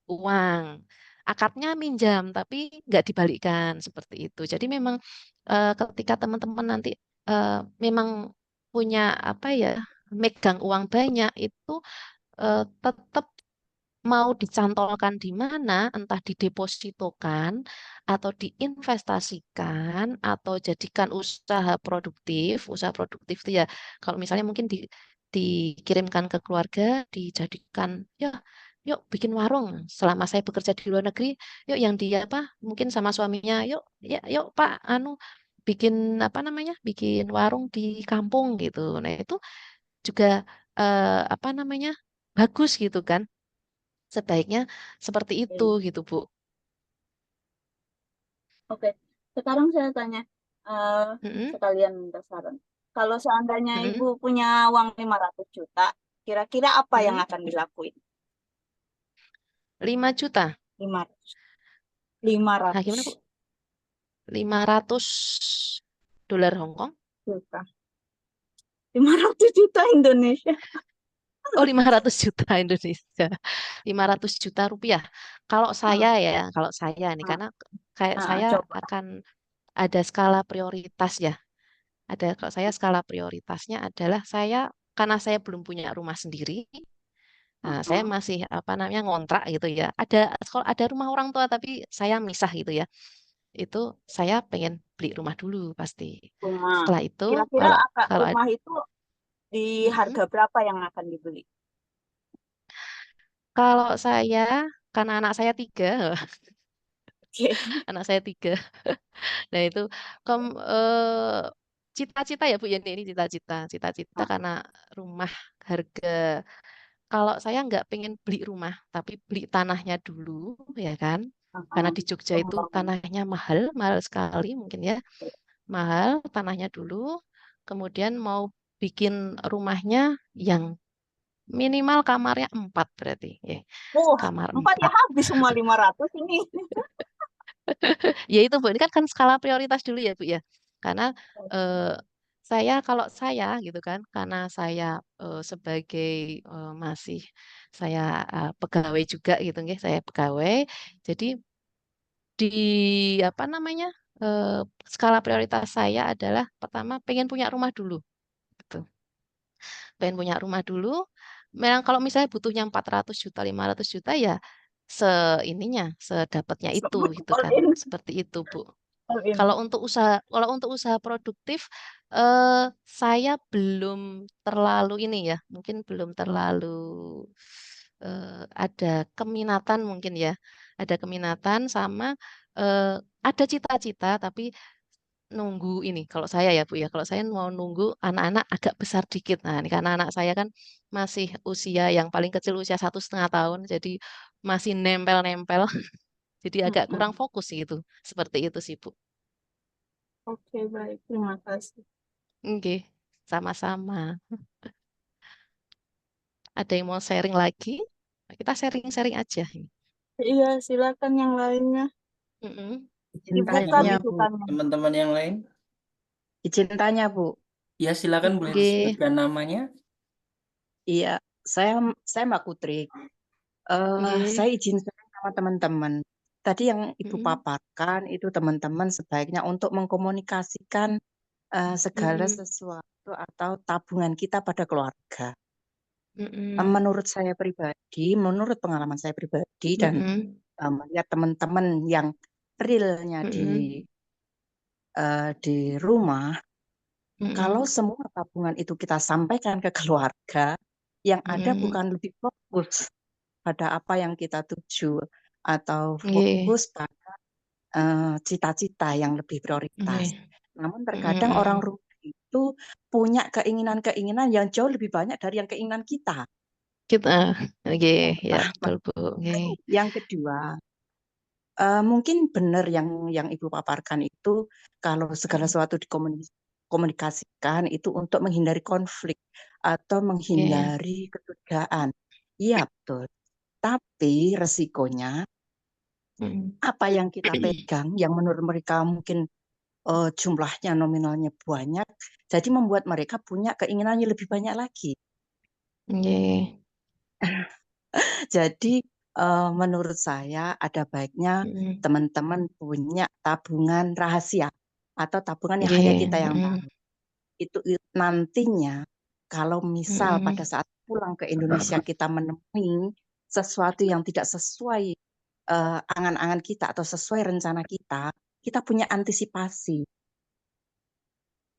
uang. akadnya minjam tapi nggak dibalikkan seperti itu. Jadi memang ketika teman-teman nanti memang punya apa ya, megang uang banyak itu tetap mau dicantolkan di mana, entah didepositokan atau diinvestasikan atau jadikan usaha produktif itu ya. Kalau misalnya mungkin dikirimkan ke keluarga, dijadikan ya, yuk bikin warung. Selama saya bekerja di luar negeri, yuk yang dia apa, mungkin sama suaminya, yuk, ya, yuk Pak, bikin apa namanya, bikin warung di kampung gitu. Nah itu juga apa namanya, bagus gitu kan. Sebaiknya seperti itu gitu, Bu. Oke, sekarang saya tanya Mm-mm, sekalian minta saran. Kalau seandainya mm-mm, Ibu punya uang 500 juta, kira-kira apa yang mm-mm. akan dilakuin? 5 juta. 500. Nah, gimana, 500 Bu? 500 dolar Hong Kong? juta. 500 juta Indonesia. Oh, 500 juta Indonesia. 500 juta rupiah. Kalau saya nih, karena kayak saya Coba. akan ada skala prioritas ya. Kalau saya skala prioritasnya adalah karena saya belum punya rumah sendiri. Nah, saya masih apa namanya ngontrak gitu ya. Kalau ada rumah orang tua tapi saya misah gitu ya. Itu saya pengen beli rumah dulu pasti. Rumah. Setelah itu Kira-kira kalau kalau rumah itu di harga berapa yang akan dibeli? kalau saya karena anak saya 3, Oke. anak saya 3. Nah itu eh, cita-cita ya Bu ya ini cita-cita karena rumah harga. Kalau saya nggak pengen beli rumah, tapi beli tanahnya dulu, ya kan? Karena di Jogja itu Pembangunan. tanahnya mahal, mahal sekali mungkin ya, mahal tanahnya dulu. Kemudian mau bikin rumahnya yang minimal kamarnya 4 berarti, ya. Kamar 4 ya 4. habis semua 500 ini. Ya itu Bu, ini kan skala prioritas dulu ya Bu ya. Karena eh, kalau saya gitu kan, karena saya sebagai masih saya pegawai juga gitu nggih, saya pegawai. Jadi di apa namanya? eh, skala prioritas saya adalah pertama pengen punya rumah dulu gitu. Pengen punya rumah dulu. Memang kalau misalnya butuhnya 400 juta, 500 juta ya sedapatnya itu gitu All kan. in. Seperti itu, Bu. All in. Kalau untuk usaha produktif, saya belum terlalu ini ya, mungkin belum terlalu ada keminatan mungkin ya, ada keminatan sama ada cita-cita, tapi nunggu ini. Kalau saya ya Bu ya, kalau saya mau nunggu anak-anak agak besar dikit. Nah, ini karena anak saya kan masih usia yang paling kecil usia 1,5 tahun, jadi masih nempel-nempel, jadi agak kurang fokus gitu. Seperti itu sih Bu. Oke, baik. Terima kasih. Oke, sama-sama. Ada yang mau sharing lagi? Kita sharing-sharing aja. Iya, silakan yang lainnya. Mm-mm. Izin Dibuka tanya, Bu. bisukannya. Teman-teman yang lain, Izin tanya, Bu. ya silakan boleh Oke. disebutkan namanya. Iya, saya Mbak Putri. Oke. Saya izin sharing sama teman-teman. Tadi yang Ibu Mm-mm. paparkan itu teman-teman sebaiknya untuk mengkomunikasikan segala Mm-mm. sesuatu atau tabungan kita pada keluarga. Mm-mm. Menurut saya pribadi, menurut pengalaman saya pribadi dan Mm-mm. melihat teman-teman yang realnya Mm-mm. di rumah, kalau Mm-mm. semua tabungan itu kita sampaikan ke keluarga, yang ada Mm-mm. bukan lebih fokus pada apa yang kita tuju atau Oke. fokus pada cita-cita yang lebih prioritas. Oke. Namun terkadang orang Mm-mm. rumah itu punya keinginan-keinginan yang jauh lebih banyak dari yang keinginan kita. Oke, ya Yang betul Bu. pertama. Oke. Yang kedua, mungkin benar yang Ibu paparkan itu kalau segala sesuatu dikomunikasikan itu untuk menghindari konflik atau Oke. menghindari kecurigaan. Iya, betul. Tapi resikonya Mm-mm. apa yang kita pegang yang menurut mereka mungkin jumlahnya nominalnya banyak, jadi membuat mereka punya keinginannya lebih banyak lagi. Oke. Jadi menurut saya ada baiknya Mm-mm. teman-teman punya tabungan rahasia atau tabungan yang hanya Nggih, kita yang mm-mm. tahu. Itu nantinya kalau misal Mm-mm. pada saat pulang ke Indonesia kita menemui sesuatu yang tidak sesuai angan-angan kita atau sesuai rencana kita punya antisipasi.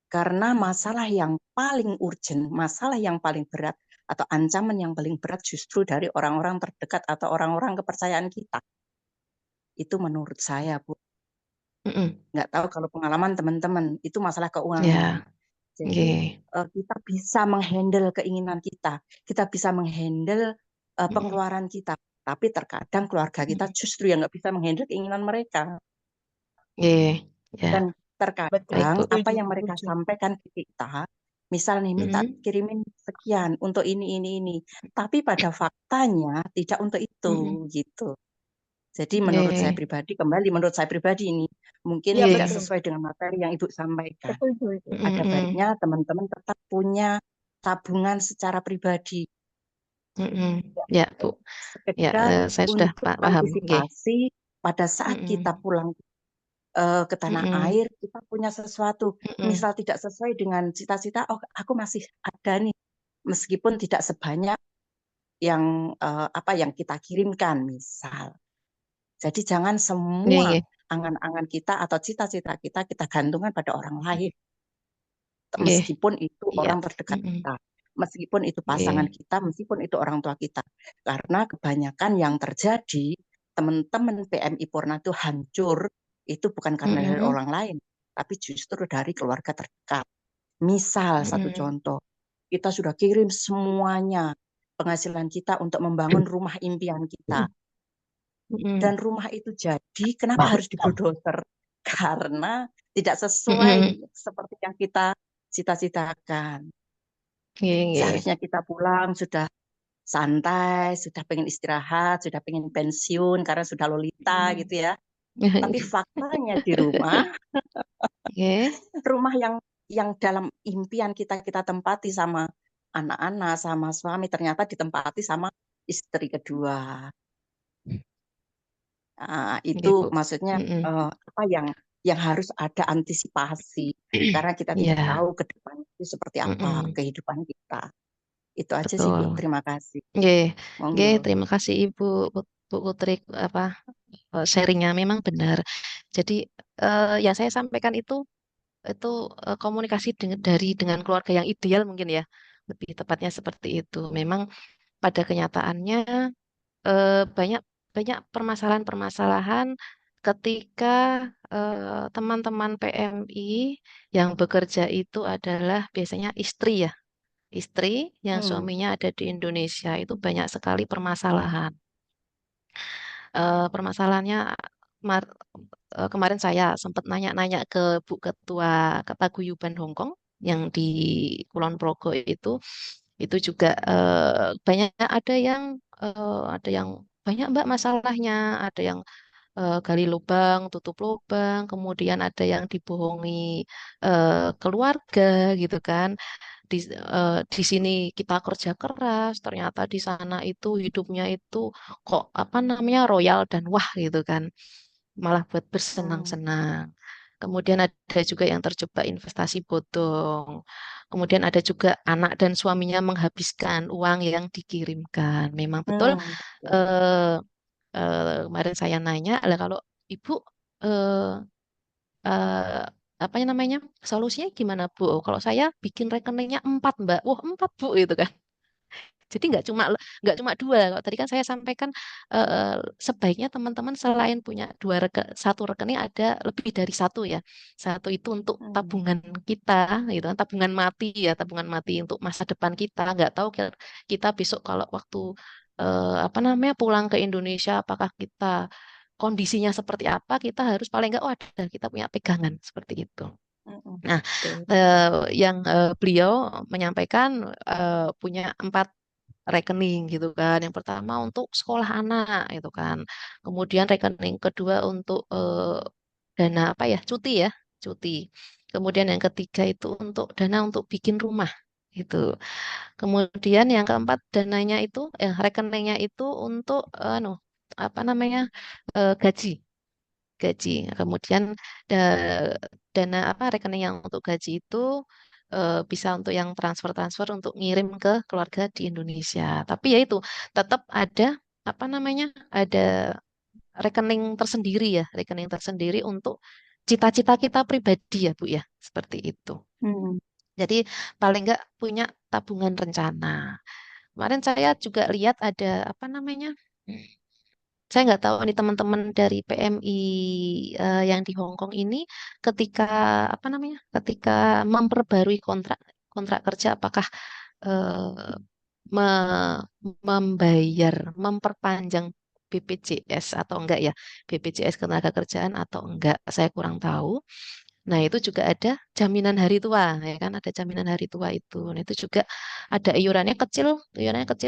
Karena masalah yang paling urgent, masalah yang paling berat, atau ancaman yang paling berat justru dari orang-orang terdekat atau orang-orang kepercayaan kita. Itu menurut saya, Bu. Mm-mm. Nggak tahu kalau pengalaman teman-teman, itu masalah Ya, keuangan. Jadi nggih. kita bisa menghandle keinginan kita bisa menghandle Mm-mm. pengeluaran kita. Tapi terkadang keluarga kita Mm-mm. justru yang nggak bisa menghandle keinginan mereka. Nggih, ya, Dan Betul. terkadang baik Bu. apa yang mereka Setuju. sampaikan ke kita, misal nih minta Mm-mm. kirimin sekian untuk ini. Tapi pada faktanya tidak untuk itu, Mm-mm. gitu. Jadi menurut saya pribadi ini, mungkin Iya, tidak Nggih. betul. sesuai dengan materi yang Ibu sampaikan. Setuju itu. Ada Mm-mm. baiknya teman-teman tetap punya tabungan secara pribadi, Mm-mm. Ya, Bu. Ya, sekedar saya sudah untuk paham. Nggih. antisipasi pada saat kita Mm-mm. pulang ke tanah Mm-mm. air, kita punya sesuatu, Mm-mm. misal tidak sesuai dengan cita-cita, oh aku masih ada nih, meskipun tidak sebanyak yang apa yang kita kirimkan, misal. Jadi jangan Nggih, semua nggih. angan-angan kita atau cita-cita kita gantungkan pada orang lain, Nggih. meskipun itu Iya. orang terdekat Mm-mm. kita, meskipun itu pasangan Nggih. kita, meskipun itu orang tua kita. Karena kebanyakan yang terjadi, teman-teman PMI Purna itu hancur, itu bukan karena dari Mm-mm. orang lain, tapi justru dari keluarga terdekat. Misal satu Mm-mm. contoh, kita sudah kirim semuanya penghasilan kita untuk membangun rumah impian kita. Mm-mm. Dan rumah itu jadi, kenapa harus dibulldozer? Karena tidak Mm-mm. sesuai seperti yang kita cita-citakan. Nggih, nggih. Seharusnya kita pulang sudah santai, sudah pengen istirahat, sudah pengen pensiun karena sudah lolita gitu ya. Tapi faktanya di rumah Nggih. yang dalam impian kita tempati sama anak-anak, sama suami, ternyata ditempati sama istri kedua. Nggih, Itu Bu. maksudnya Mm-mm. apa yang harus ada antisipasi karena kita tidak Ya. tahu ke depan itu seperti apa Mm-mm. kehidupan kita. Itu aja sih Bu. Betul. Terima kasih. Nggih. Nggih, Monggo. terima kasih Ibu Bu Putri sharingnya memang benar. Jadi yang saya sampaikan itu komunikasi dengan keluarga yang ideal mungkin ya, lebih tepatnya seperti itu. Memang pada kenyataannya banyak banyak permasalahan-permasalahan ketika teman-teman PMI yang bekerja itu adalah biasanya istri ya, istri yang suaminya ada di Indonesia itu banyak sekali permasalahan. Permasalahannya kemarin saya sempat nanya-nanya ke Bu Ketua Paguyuban Hongkong yang di Kulon Progo itu juga banyak ada yang banyak Mbak masalahnya, ada yang gali lubang, tutup lubang, kemudian ada yang dibohongi keluarga gitu kan. Di sini kita kerja keras, ternyata di sana itu hidupnya itu kok apa namanya royal dan wah gitu kan, malah buat bersenang-senang. Kemudian ada juga yang terjebak investasi bodong. Kemudian ada juga anak dan suaminya menghabiskan uang yang dikirimkan. Memang betul. eh, Kemarin saya nanya, lah kalau ibu eh, eh, apa namanya solusinya gimana Bu? Oh, kalau saya bikin rekeningnya 4 Mbak, wah 4 Bu itu kan. Jadi nggak cuma 2. Kalau tadi kan saya sampaikan sebaiknya teman-teman selain punya satu rekening ada lebih dari satu ya. Satu itu untuk tabungan kita, gitu kan, tabungan mati ya, tabungan mati untuk masa depan kita. Nggak tahu kita besok kalau waktu apa namanya pulang ke Indonesia, apakah kita kondisinya seperti apa? Kita harus paling nggak, oh ada kita punya pegangan seperti itu. Nah, yang beliau menyampaikan punya 4 rekening gitu kan. Yang pertama untuk sekolah anak itu kan. Kemudian rekening kedua untuk dana apa ya? Cuti ya, cuti. Kemudian yang ketiga itu untuk dana untuk bikin rumah gitu. Kemudian yang keempat dananya itu rekeningnya itu untuk apa namanya gaji. Kemudian dana apa rekening yang untuk gaji itu bisa untuk yang transfer untuk ngirim ke keluarga di Indonesia. Tapi ya itu tetap ada apa namanya ada rekening tersendiri untuk cita-cita kita pribadi ya Bu ya, seperti itu. Hmm. Jadi paling nggak punya tabungan rencana. Kemarin saya juga lihat ada apa namanya, saya nggak tahu nih teman-teman dari PMI yang di Hong Kong ini ketika apa namanya, ketika memperbarui kontrak kontrak kerja apakah eh, memperpanjang BPJS atau enggak ya, BPJS Ketenagakerjaan atau enggak, saya kurang tahu. Nah, itu juga ada jaminan hari tua, ya kan? Ada jaminan hari tua itu. Nah, itu juga ada iurannya kecil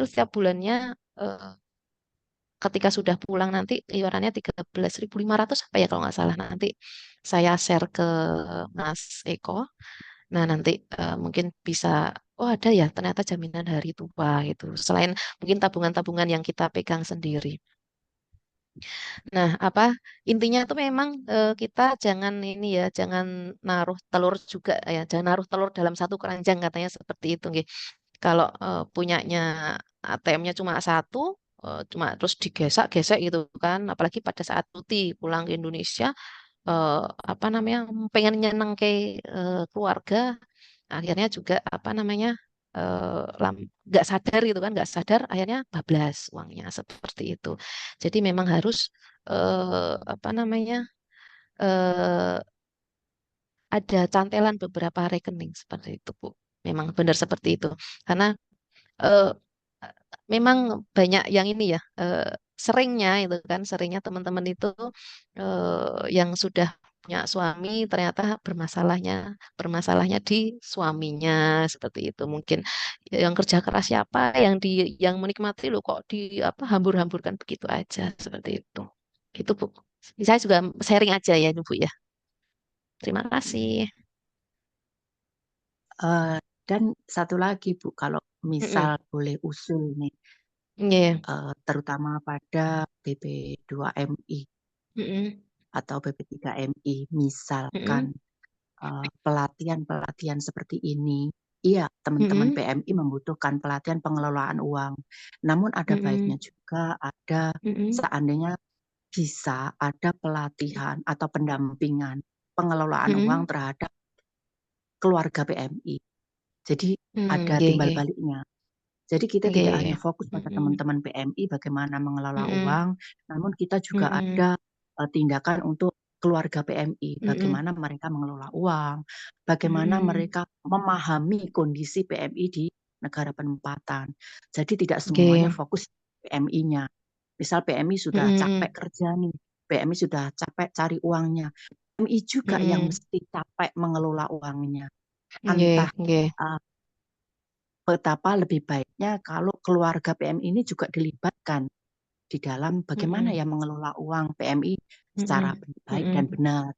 setiap bulannya. eh, Ketika sudah pulang nanti iurannya 13.500 apa ya kalau nggak salah. Nanti saya share ke Mas Eko. Nah, nanti mungkin bisa, oh ada ya ternyata jaminan hari tua gitu. Selain mungkin tabungan-tabungan yang kita pegang sendiri. Nah, apa intinya tuh memang kita jangan ini ya, jangan naruh telur juga ya, jangan naruh telur dalam satu keranjang katanya seperti itu, nggih. Kalau punyanya ATM-nya cuma satu, cuma terus digesek-gesek gitu kan, apalagi pada saat cuti pulang ke Indonesia, eh, apa namanya, pengen nyeneng ke keluarga, akhirnya juga apa namanya nggak sadar gitu kan, nggak sadar akhirnya bablas uangnya seperti itu. Jadi memang harus apa namanya eh, ada cantelan beberapa rekening seperti itu Bu. Memang benar seperti itu karena eh, memang banyak yang ini ya seringnya teman-teman itu yang sudah punya suami ternyata bermasalahnya di suaminya seperti itu mungkin yang kerja keras siapa yang menikmati lo kok di apa hambur-hamburkan begitu aja seperti itu Bu. Saya juga sharing aja ya Bu ya, terima kasih. Eh, dan satu lagi Bu, kalau Mm-mm. misal boleh usul nih, Iya. terutama pada BP2MI Mm-mm. atau BP3MI, misalkan Mm-mm. pelatihan-pelatihan seperti ini. Iya, teman-teman Mm-mm. PMI membutuhkan pelatihan pengelolaan uang. Namun ada Mm-mm. baiknya juga ada Mm-mm. seandainya bisa ada pelatihan atau pendampingan pengelolaan uang Mm-mm. terhadap keluarga PMI. Jadi ada Nggih, timbal nggih. baliknya. Jadi kita tidak hanya Nggih. fokus pada Mm-mm. teman-teman PMI bagaimana mengelola Mm-mm. uang, namun kita juga Mm-mm. ada tindakan untuk keluarga PMI, Mm-mm. bagaimana mereka mengelola uang, bagaimana Mm-mm. mereka memahami kondisi PMI di negara penempatan. Jadi tidak semuanya Nggih. fokus PMI-nya. Misal PMI sudah capek Mm-mm. kerja nih, PMI sudah capek cari uangnya, PMI juga yang Mm-mm. mesti capek mengelola uangnya. Nggih, Entah nggih. betapa lebih baiknya kalau keluarga PMI ini juga dilibatkan di dalam bagaimana Mm-mm. ya mengelola uang PMI secara Mm-mm. baik dan Mm-mm. benar.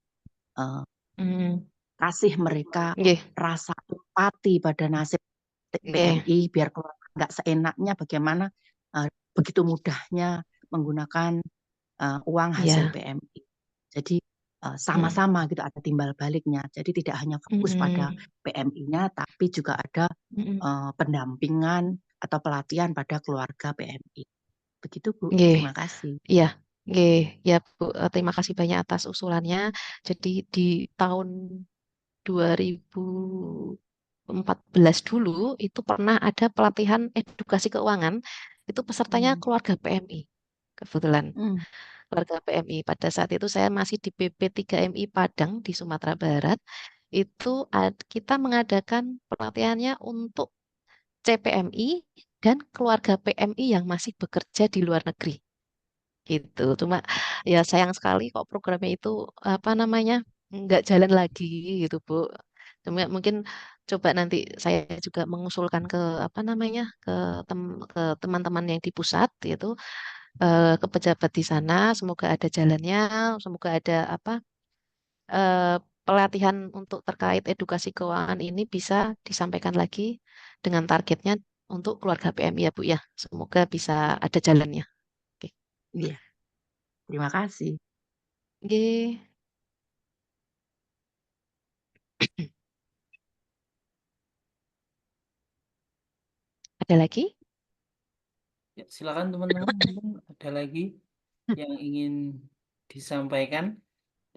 Eh, Mm-mm. Kasih mereka Nggih, rasa empati pada nasib nggih. PMI biar keluarga nggak seenaknya bagaimana begitu mudahnya menggunakan uang hasil Iya. PMI. Jadi Mm-mm. sama-sama gitu ada timbal baliknya. Jadi tidak hanya fokus pada Mm-mm. PMI-nya, tapi juga ada Mm-mm. pendampingan atau pelatihan pada keluarga PMI. Begitu Bu, Nggih. terima kasih. Iya. Nggih, ya Bu, terima kasih banyak atas usulannya. Jadi di tahun 2014 dulu itu pernah ada pelatihan edukasi keuangan, itu pesertanya Hmm. keluarga PMI. Kebetulan Hmm. keluarga PMI. Pada saat itu saya masih di BP3MI Padang di Sumatera Barat. Itu kita mengadakan pelatihannya untuk CPMI dan keluarga PMI yang masih bekerja di luar negeri. Gitu. Cuma ya sayang sekali kok programnya itu apa namanya nggak jalan lagi gitu Bu. Cuma mungkin coba nanti saya juga mengusulkan ke apa namanya ke teman-teman yang di pusat gitu, ke pejabat di sana. Semoga ada jalannya, semoga ada apa eh, pelatihan untuk terkait edukasi keuangan ini bisa disampaikan lagi dengan targetnya untuk keluarga PMI ya Bu ya. Semoga bisa ada jalannya. Oke. Iya. Terima kasih. Nggih. Ada lagi? Ya, silakan teman-teman, mungkin ada lagi yang ingin disampaikan.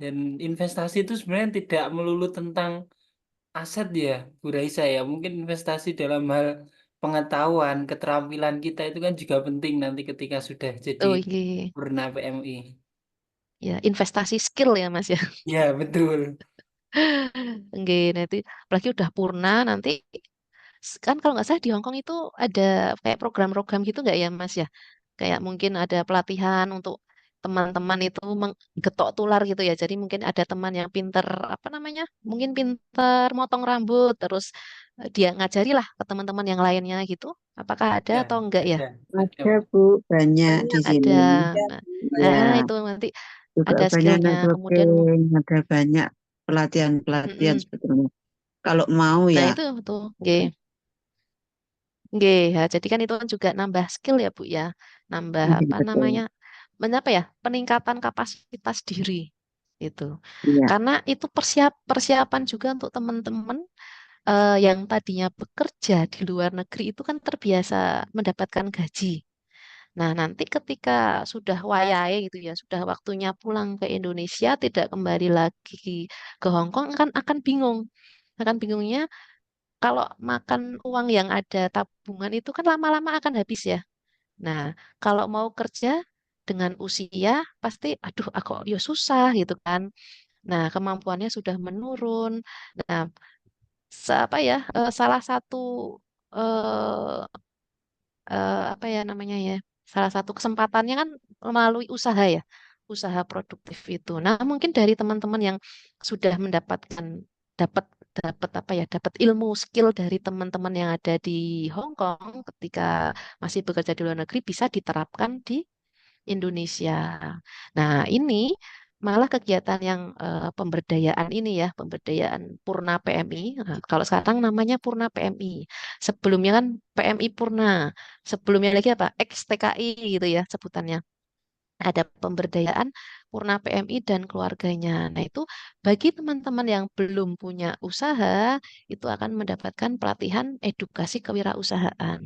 Dan investasi itu sebenarnya tidak melulu tentang aset ya, Bu Raisa ya. Mungkin investasi dalam hal pengetahuan, keterampilan kita itu kan juga penting nanti ketika sudah jadi Oh, nggih. purna PMI. Ya, investasi skill ya, Mas ya. Ya, betul. Nggih, nanti apalagi udah purna nanti kan kalau nggak salah di Hong Kong itu ada kayak program-program gitu nggak ya, Mas ya? Kayak mungkin ada pelatihan untuk teman-teman itu menggetok tular gitu ya. Jadi mungkin ada teman yang pinter apa namanya? Mungkin pinter motong rambut terus dia ngajari lah ke teman-teman yang lainnya gitu. Apakah ada Ya, atau enggak ya? ada, Ada Bu. Bu, banyak di Banyak Ada. sini. Nah, Ya, itu nanti juga ada banyak skillnya. Kemudian, networking, ada banyak pelatihan-pelatihan mm-mm. sebetulnya. Kalau mau Nah ya, itu tuh, nggih. Nggih, ya. Jadi kan itu kan juga nambah skill ya, Bu ya. Nambah apa betul. namanya? Apa ya? Peningkatan kapasitas diri itu. Iya, Karena itu persiapan juga untuk teman-teman yang tadinya bekerja di luar negeri itu kan terbiasa mendapatkan gaji. Nah, nanti ketika sudah wayahe gitu ya, sudah waktunya pulang ke Indonesia, tidak kembali lagi ke Hong Kong kan akan bingung. Akan bingungnya kalau makan uang yang ada tabungan itu kan lama-lama akan habis ya. Nah, kalau mau kerja dengan usia pasti aduh aku ya susah gitu kan. Nah, kemampuannya sudah menurun. Nah, apa ya? Salah satu eh, apa ya namanya ya? Salah satu kesempatannya kan melalui usaha ya. Usaha produktif itu. Nah, mungkin dari teman-teman yang sudah mendapatkan dapat dapat apa ya? Dapat ilmu skill dari teman-teman yang ada di Hong Kong ketika masih bekerja di luar negeri bisa diterapkan di Indonesia. Nah, ini malah kegiatan yang pemberdayaan ini ya, pemberdayaan Purna PMI. Nah, kalau sekarang namanya Purna PMI. Sebelumnya kan PMI Purna. Sebelumnya lagi apa? XTKI gitu ya sebutannya. Ada pemberdayaan Purna PMI dan keluarganya. Nah, itu bagi teman-teman yang belum punya usaha, itu akan mendapatkan pelatihan edukasi kewirausahaan.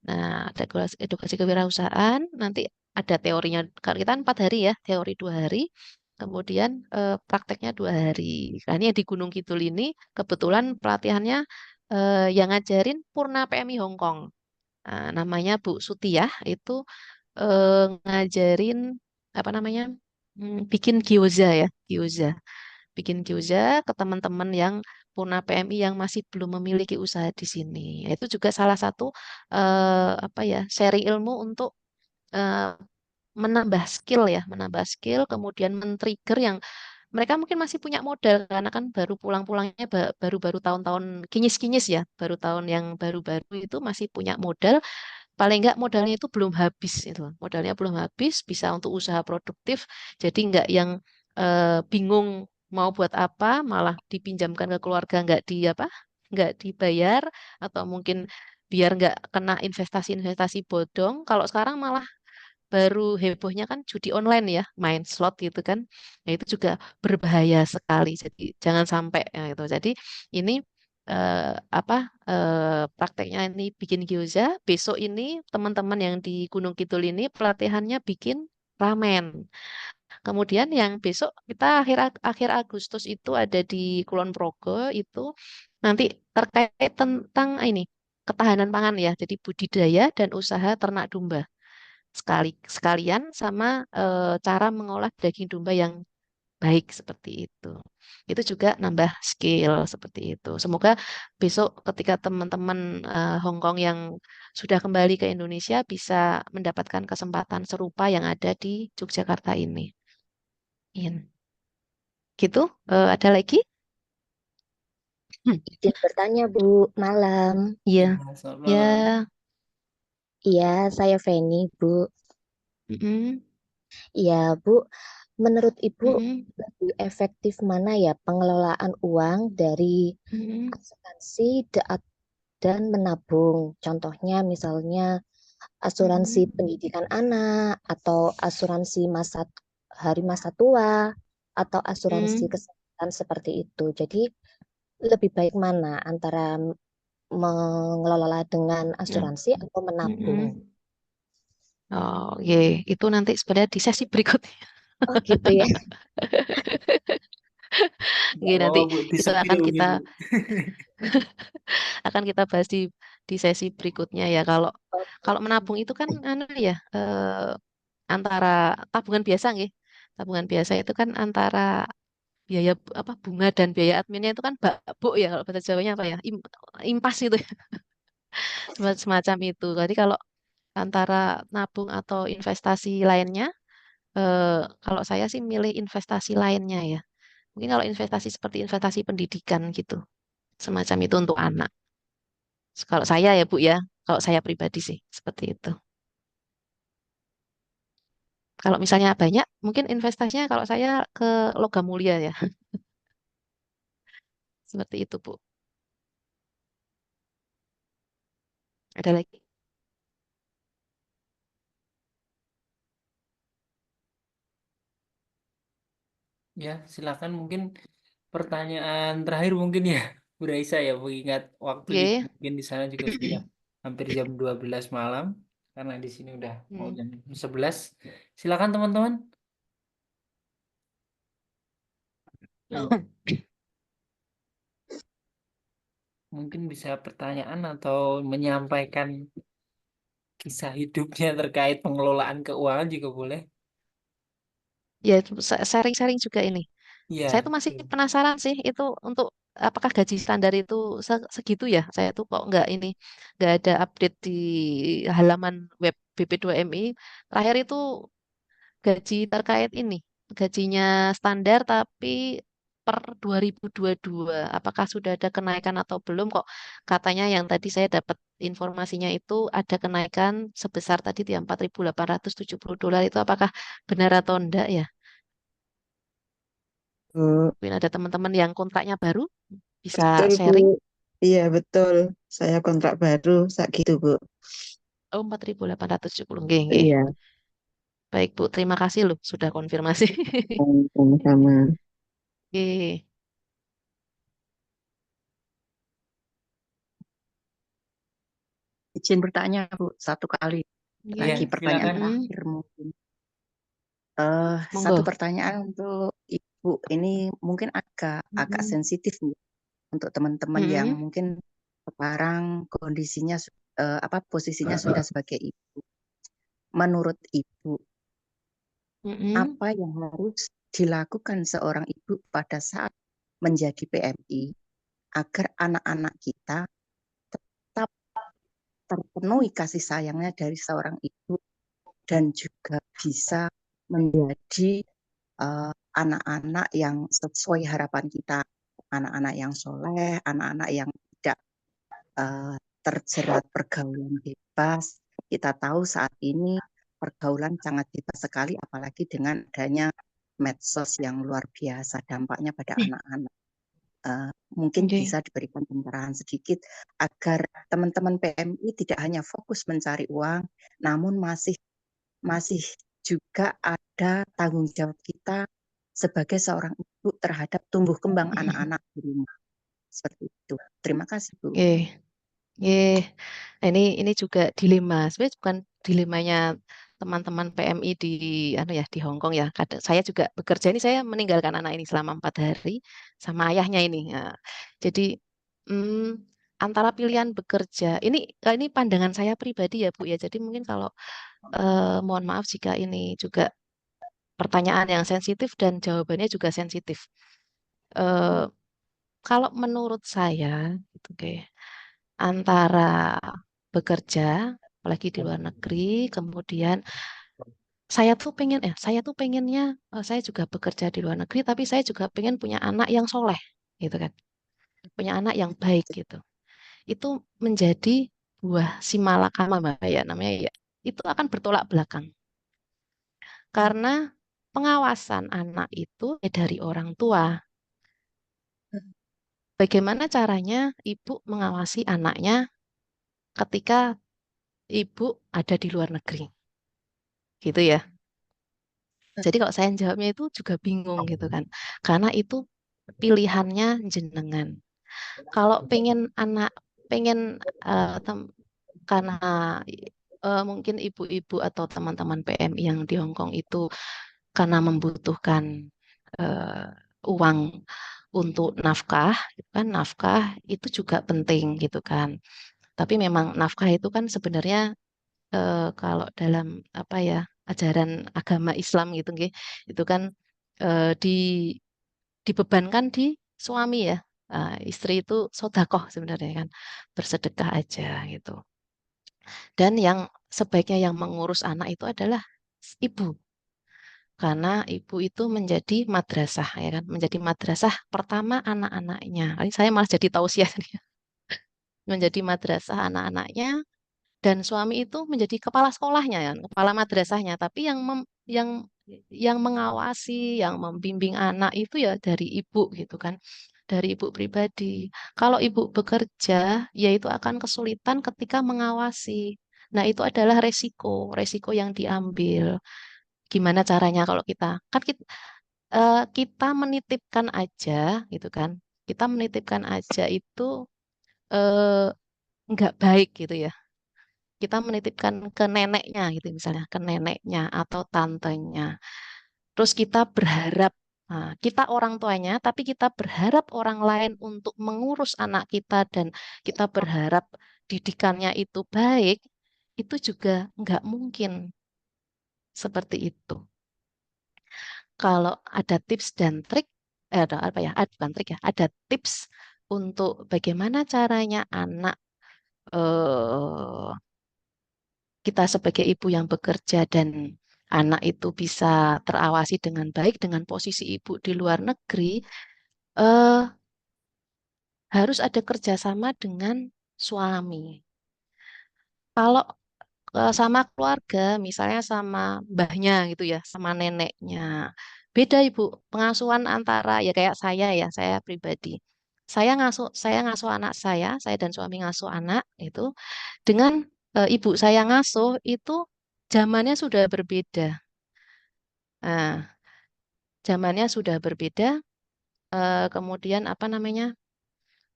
Nah, ada edukasi kewirausahaan, nanti ada teorinya. Kalau kita kan 4 hari ya, teori 2 hari, kemudian prakteknya 2 hari. Nah, ini yang di Gunung Kidul ini, kebetulan pelatihannya yang ngajarin Purna PMI Hong Kong. Nah, namanya Bu Sutiah, itu ngajarin apa namanya, bikin gyoza ya, gyoza. Bikin gyoza ke teman-teman yang Purna PMI yang masih belum memiliki usaha di sini. Itu juga salah satu apa ya, sharing ilmu untuk eh, menambah skill ya, menambah skill, kemudian men-trigger yang mereka mungkin masih punya modal karena kan baru pulang-pulangnya baru-baru tahun-tahun kinyis-kinyis ya, baru tahun yang baru-baru itu masih punya modal. Paling enggak modalnya itu belum habis itu. Modalnya belum habis, bisa untuk usaha produktif. Jadi enggak yang bingung mau buat apa, malah dipinjamkan ke keluarga enggak di apa? Enggak dibayar atau mungkin biar enggak kena investasi-investasi bodong. Kalau sekarang malah baru hebohnya kan judi online ya, main slot gitu kan. Nah, itu juga berbahaya sekali. Jadi jangan sampai ya, gitu. Jadi ini apa prakteknya ini bikin gyoza. Besok ini teman-teman yang di Gunung Kidul ini pelatihannya bikin ramen. Kemudian yang besok kita akhir Agustus itu ada di Kulon Progo itu nanti terkait tentang ini ketahanan pangan ya. Jadi budidaya dan usaha ternak domba sekalian sama cara mengolah daging domba yang baik seperti itu. Itu juga nambah skill seperti itu. Semoga besok ketika teman-teman Hong Kong yang sudah kembali ke Indonesia bisa mendapatkan kesempatan serupa yang ada di Yogyakarta ini. Gitu. Ada lagi? Izin bertanya, Bu. Malam. Iya. Ya, selamat Ya. malam. Iya, saya Feni, Bu. Mm-mm. Iya, Bu. Menurut Ibu, Mm-mm. lebih efektif mana ya pengelolaan uang dari Mm-mm. asuransi dan menabung? Contohnya misalnya asuransi Mm-mm. pendidikan anak atau asuransi masa hari masa tua atau asuransi Hmm. kesehatan seperti itu. Jadi lebih baik mana antara mengelola dengan Ya. asuransi atau menabung? Mm-mm. Oh, itu nanti sebenarnya di sesi berikutnya. Oh gitu ya. Nggak Nanti apa-apa, Bu. itu Di-spill mungkin, Bu. akan kita bahas di sesi berikutnya ya. Kalau Oke. menabung itu kan ya antara tabungan biasa nggih. Tabungan biasa itu kan antara biaya bunga dan biaya adminnya itu kan bakbuk ya, kalau bahasa Jawanya apa ya? Impas itu ya. Semacam itu. Jadi kalau antara nabung atau investasi lainnya, kalau saya sih milih investasi lainnya ya. Mungkin kalau investasi seperti investasi pendidikan gitu, semacam itu untuk anak. Kalau saya ya Bu ya, kalau saya pribadi sih seperti itu. Kalau misalnya banyak, mungkin investasinya kalau saya ke logam mulia ya, seperti itu Bu. Ada lagi? Ya, silakan mungkin pertanyaan terakhir mungkin ya, Bu Raisa ya, mengingat waktu juga Oke. mungkin di sana juga sudah hampir jam 12 malam, karena di sini udah mau Hmm. jam 11. Silakan teman-teman. Mungkin bisa pertanyaan atau menyampaikan kisah hidupnya terkait pengelolaan keuangan juga boleh. Ya, sharing-sharing juga ini. Iya, Saya tuh masih penasaran sih itu untuk apakah gaji standar itu segitu ya? Saya tuh kok nggak ada update di halaman web BP2MI. Terakhir itu gaji terkait ini, gajinya standar tapi per 2022. Apakah sudah ada kenaikan atau belum? Kok katanya yang tadi saya dapat informasinya itu ada kenaikan sebesar tadi di $4.870 itu apakah benar atau enggak ya? Bu. Mungkin ada teman-teman yang kontraknya baru bisa Betul, Bu. sharing. Iya, betul. Saya kontrak baru, sak gitu, Bu. Oh, 4.870. Nggih, nggih. Iya, Baik, Bu. Terima kasih loh sudah konfirmasi. sama-sama. Oke. Izin bertanya, Bu, satu kali Iya. iya, lagi pertanyaan silakan. terakhir mungkin. Satu Monggo. pertanyaan untuk Ibu, ini mungkin agak sensitif Bu, untuk teman-teman yang Mm-mm. mungkin sekarang kondisinya posisinya sudah sebagai ibu. Menurut Ibu, Mm-mm. apa yang harus dilakukan seorang ibu pada saat menjadi PMI agar anak-anak kita tetap terpenuhi kasih sayangnya dari seorang ibu dan juga bisa menjadi anak-anak yang sesuai harapan kita, anak-anak yang soleh, anak-anak yang tidak terjerat pergaulan bebas. Kita tahu saat ini pergaulan sangat bebas sekali, apalagi dengan adanya medsos yang luar biasa dampaknya pada anak-anak. Mungkin Oke. bisa diberikan pencerahan sedikit agar teman-teman PMI tidak hanya fokus mencari uang, namun masih juga ada tanggung jawab kita sebagai seorang ibu terhadap tumbuh kembang anak-anak di rumah. Seperti itu. Terima kasih, Bu. Oke. Nggih. Ini juga dilema. Sebenarnya bukan dilemanya teman-teman PMI di Hong Kong ya. Saya juga bekerja ini, saya meninggalkan anak ini selama 4 hari sama ayahnya ini. Nah, jadi antara pilihan bekerja ini pandangan saya pribadi ya Bu ya. Jadi mungkin kalau mohon maaf jika ini juga pertanyaan yang sensitif dan jawabannya juga sensitif. Eh, Kalau menurut saya, gitu, oke, antara bekerja, apalagi di luar negeri, kemudian saya tuh pengennya, saya juga bekerja di luar negeri, tapi saya juga pengen punya anak yang soleh, gitu kan, punya anak yang baik gitu. Itu menjadi buah si malakama Mbak ya namanya ya. Itu akan bertolak belakang karena pengawasan anak itu dari orang tua. Bagaimana caranya ibu mengawasi anaknya ketika ibu ada di luar negeri? Gitu ya. Jadi kalau saya jawabnya itu juga bingung gitu kan. Karena itu pilihannya jenengan. Kalau pengen karena mungkin ibu-ibu atau teman-teman PMI yang di Hong Kong itu karena membutuhkan eh, uang untuk nafkah, gitu kan nafkah itu juga penting gitu kan. Tapi memang nafkah itu kan sebenarnya kalau dalam apa ya ajaran agama Islam gitu nggih, itu kan eh, di dibebankan di suami ya. Istri itu sodakoh sebenarnya kan, bersedekah aja gitu. Dan yang sebaiknya yang mengurus anak itu adalah ibu, karena ibu itu menjadi madrasah ya kan, menjadi madrasah pertama anak-anaknya. Ini saya malah jadi tausiah nih, menjadi madrasah anak-anaknya dan suami itu menjadi kepala sekolahnya ya, kepala madrasahnya. Tapi yang mengawasi, yang membimbing anak itu ya dari ibu gitu kan, dari ibu pribadi. Kalau ibu bekerja, ya itu akan kesulitan ketika mengawasi. Nah, itu adalah resiko yang diambil. Gimana caranya kalau kita menitipkan aja gitu kan, kita menitipkan aja itu eh, nggak baik gitu ya, kita menitipkan ke neneknya gitu misalnya, ke neneknya atau tantenya. Terus kita berharap, kita orang tuanya, tapi kita berharap orang lain untuk mengurus anak kita dan kita berharap didikannya itu baik, itu juga nggak mungkin seperti itu. Kalau ada tips dan trik, ada apa ya? Bukan trik ya, ada tips untuk bagaimana caranya anak eh, kita sebagai ibu yang bekerja dan anak itu bisa terawasi dengan baik dengan posisi ibu di luar negeri, eh, harus ada kerjasama dengan suami. Kalau sama keluarga, misalnya sama mbahnya gitu ya, sama neneknya, beda ibu pengasuhan antara ya kayak saya pribadi. Saya ngasuh anak saya dan suami ngasuh anak itu dengan ibu saya ngasuh itu zamannya sudah berbeda. Nah, zamannya sudah berbeda, kemudian apa namanya,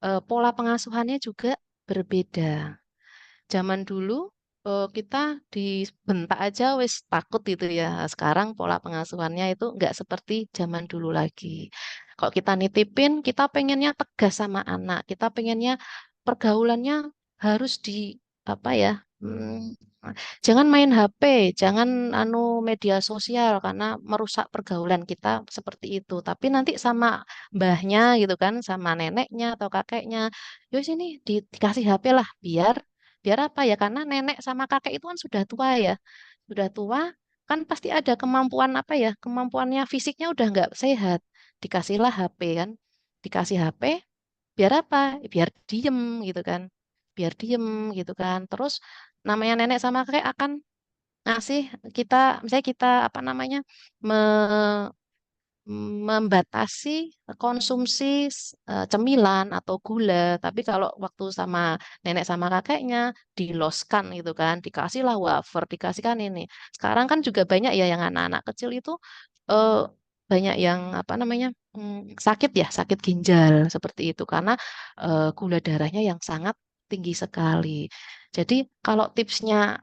pola pengasuhannya juga berbeda. Zaman dulu kita dibentak aja wis takut itu ya. Sekarang pola pengasuhannya itu nggak seperti zaman dulu lagi. Kalau kita nitipin, kita pengennya tegas sama anak. Kita pengennya pergaulannya harus di apa ya? Jangan main HP, jangan media sosial karena merusak pergaulan kita seperti itu. Tapi nanti sama mbahnya gitu kan, sama neneknya atau kakeknya, yuk sini dikasih HP lah biar apa ya? Karena nenek sama kakek itu kan sudah tua ya. Sudah tua kan pasti ada kemampuan apa ya? Kemampuannya fisiknya udah nggak sehat. Dikasihlah HP kan. Dikasih HP biar apa? Biar diem gitu kan. Biar diem gitu kan. Terus namanya nenek sama kakek akan ngasih kita, misalnya kita apa namanya? Membatasi konsumsi cemilan atau gula. Tapi kalau waktu sama nenek sama kakeknya diloskan gitu kan, dikasihlah wafer, dikasihkan ini. Sekarang kan juga banyak ya yang anak-anak kecil itu eh, banyak yang apa namanya sakit ya, sakit ginjal seperti itu karena gula darahnya yang sangat tinggi sekali. Jadi kalau tipsnya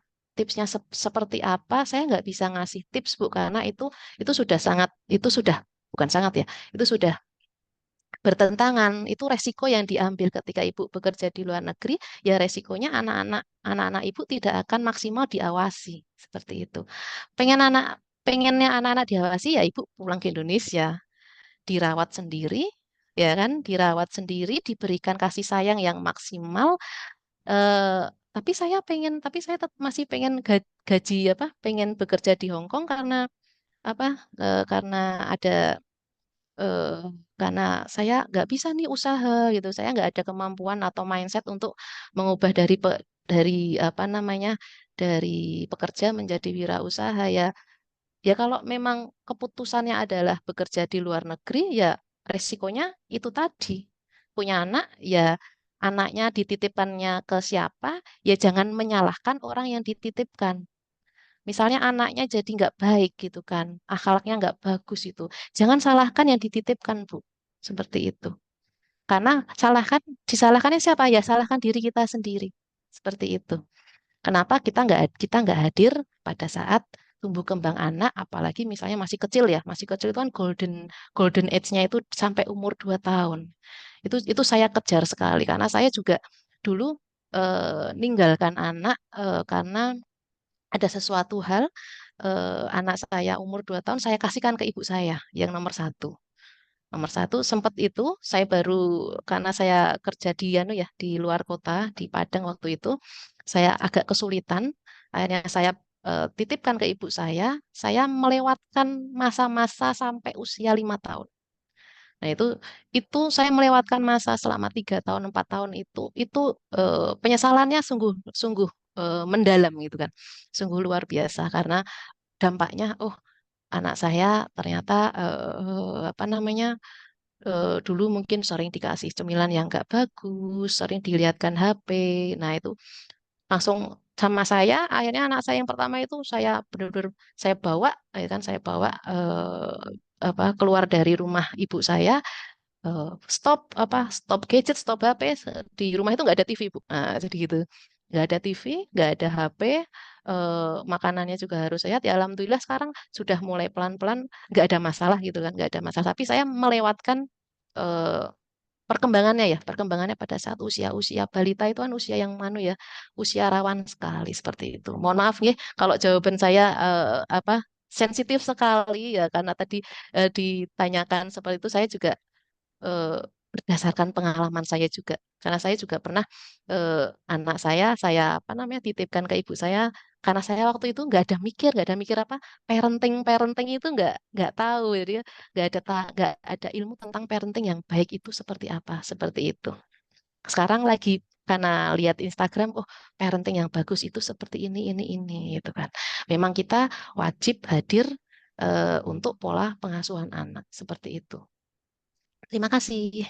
seperti apa, saya nggak bisa ngasih tips Bu karena itu sudah sangat itu sudah bukan sangat ya, itu sudah bertentangan. Itu resiko yang diambil ketika ibu bekerja di luar negeri, ya resikonya anak-anak ibu tidak akan maksimal diawasi seperti itu. Pengennya anak-anak diawasi ya ibu pulang ke Indonesia, dirawat sendiri, ya kan, dirawat sendiri, diberikan kasih sayang yang maksimal. eh, tapi saya tetap masih pengen gaji apa, pengen bekerja di Hong Kong karena apa? Karena ada eh, karena saya nggak bisa nih usaha gitu, saya nggak ada kemampuan atau mindset untuk mengubah dari apa namanya dari pekerja menjadi wirausaha ya. Ya kalau memang keputusannya adalah bekerja di luar negeri ya resikonya itu tadi punya anak ya anaknya dititipkannya ke siapa ya jangan menyalahkan orang yang dititipkan. Misalnya anaknya jadi nggak baik gitu kan, akhlaknya nggak bagus itu. Jangan salahkan yang dititipkan, Bu. Seperti itu. Karena disalahkannya siapa? Ya salahkan diri kita sendiri. Seperti itu. Kenapa kita nggak hadir pada saat tumbuh kembang anak, apalagi misalnya masih kecil ya, masih kecil itu kan golden age-nya itu sampai umur 2 tahun. Itu saya kejar sekali karena saya juga dulu ninggalkan anak karena ada sesuatu hal anak saya umur 2 tahun saya kasihkan ke ibu saya yang nomor satu. Nomor satu sempat itu saya baru karena saya kerja di di luar kota di Padang waktu itu saya agak kesulitan akhirnya saya titipkan ke ibu saya melewatkan masa-masa sampai usia 5 tahun. Nah itu saya melewatkan masa selama 3 tahun 4 tahun itu penyesalannya sungguh sungguh mendalam gitu kan, sungguh luar biasa karena dampaknya anak saya ternyata apa namanya dulu mungkin sering dikasih cemilan yang nggak bagus, sering dilihatkan HP. Nah, itu langsung sama saya, akhirnya anak saya yang pertama itu saya benar-benar saya bawa, ya kan saya bawa keluar dari rumah ibu saya, stop gadget, stop HP. Di rumah itu nggak ada TV, Bu. Nah, jadi gitu. Nggak ada TV, nggak ada HP, makanannya juga harus sehat. Ya, alhamdulillah sekarang sudah mulai pelan-pelan, nggak ada masalah gitu kan, nggak ada masalah. Tapi saya melewatkan eh, perkembangannya pada saat usia balita itu kan usia yang usia rawan sekali seperti itu. Mohon maaf nih kalau jawaban saya sensitif sekali ya karena tadi ditanyakan seperti itu saya juga eh, berdasarkan pengalaman saya juga karena saya juga pernah anak saya titipkan ke ibu saya karena saya waktu itu nggak ada mikir apa parenting itu nggak tahu jadi nggak ada ilmu tentang parenting yang baik itu seperti apa seperti itu. Sekarang lagi karena lihat Instagram, parenting yang bagus itu seperti ini gitu kan. Memang kita wajib hadir untuk pola pengasuhan anak seperti itu. Terima kasih.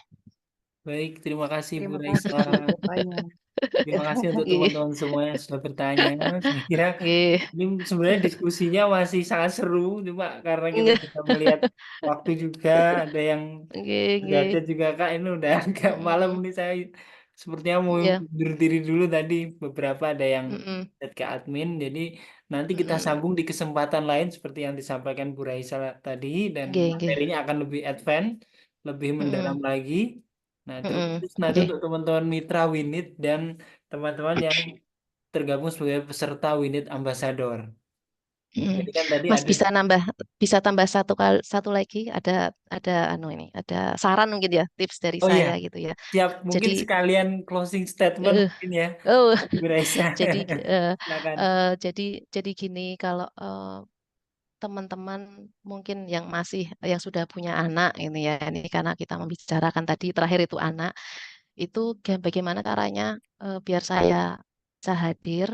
Baik, terima kasih Bu Terima Raisa. kasih jawabannya. Terima kasih untuk Nggih, teman-teman semua yang sudah bertanya. Saya kira nggih, ini sebenarnya diskusinya masih sangat seru, cuma karena kita nggih, sudah melihat waktu juga, ada yang nggih, nggih. mendadak juga Kak, ini udah agak malam Mm-mm. nih saya sepertinya mau Iya, berdiri dulu tadi. Beberapa ada yang mm-mm. chat ke admin, jadi nanti kita Mm-mm. sambung di kesempatan lain seperti yang disampaikan Bu Raisa tadi, dan Nggih, nggih. materinya akan lebih advance, lebih mendalam Mm-mm. lagi. Nah, Mm-mm. terus nanti Nggih. untuk teman-teman mitra Winit dan teman-teman yang tergabung sebagai peserta Winit Ambassador. Mm. Jadi kan tadi Mas ada, bisa tambah satu lagi ada saran mungkin ya tips dari oh ya, saya gitu ya. siap, Jadi mungkin sekalian closing statement eh mungkin ya, oh Bu Raisa. jadi eh, Silakan. jadi gini kalau teman-teman mungkin yang sudah punya anak ini ya ini karena kita membicarakan tadi terakhir itu anak itu bagaimana caranya biar saya bisa hadir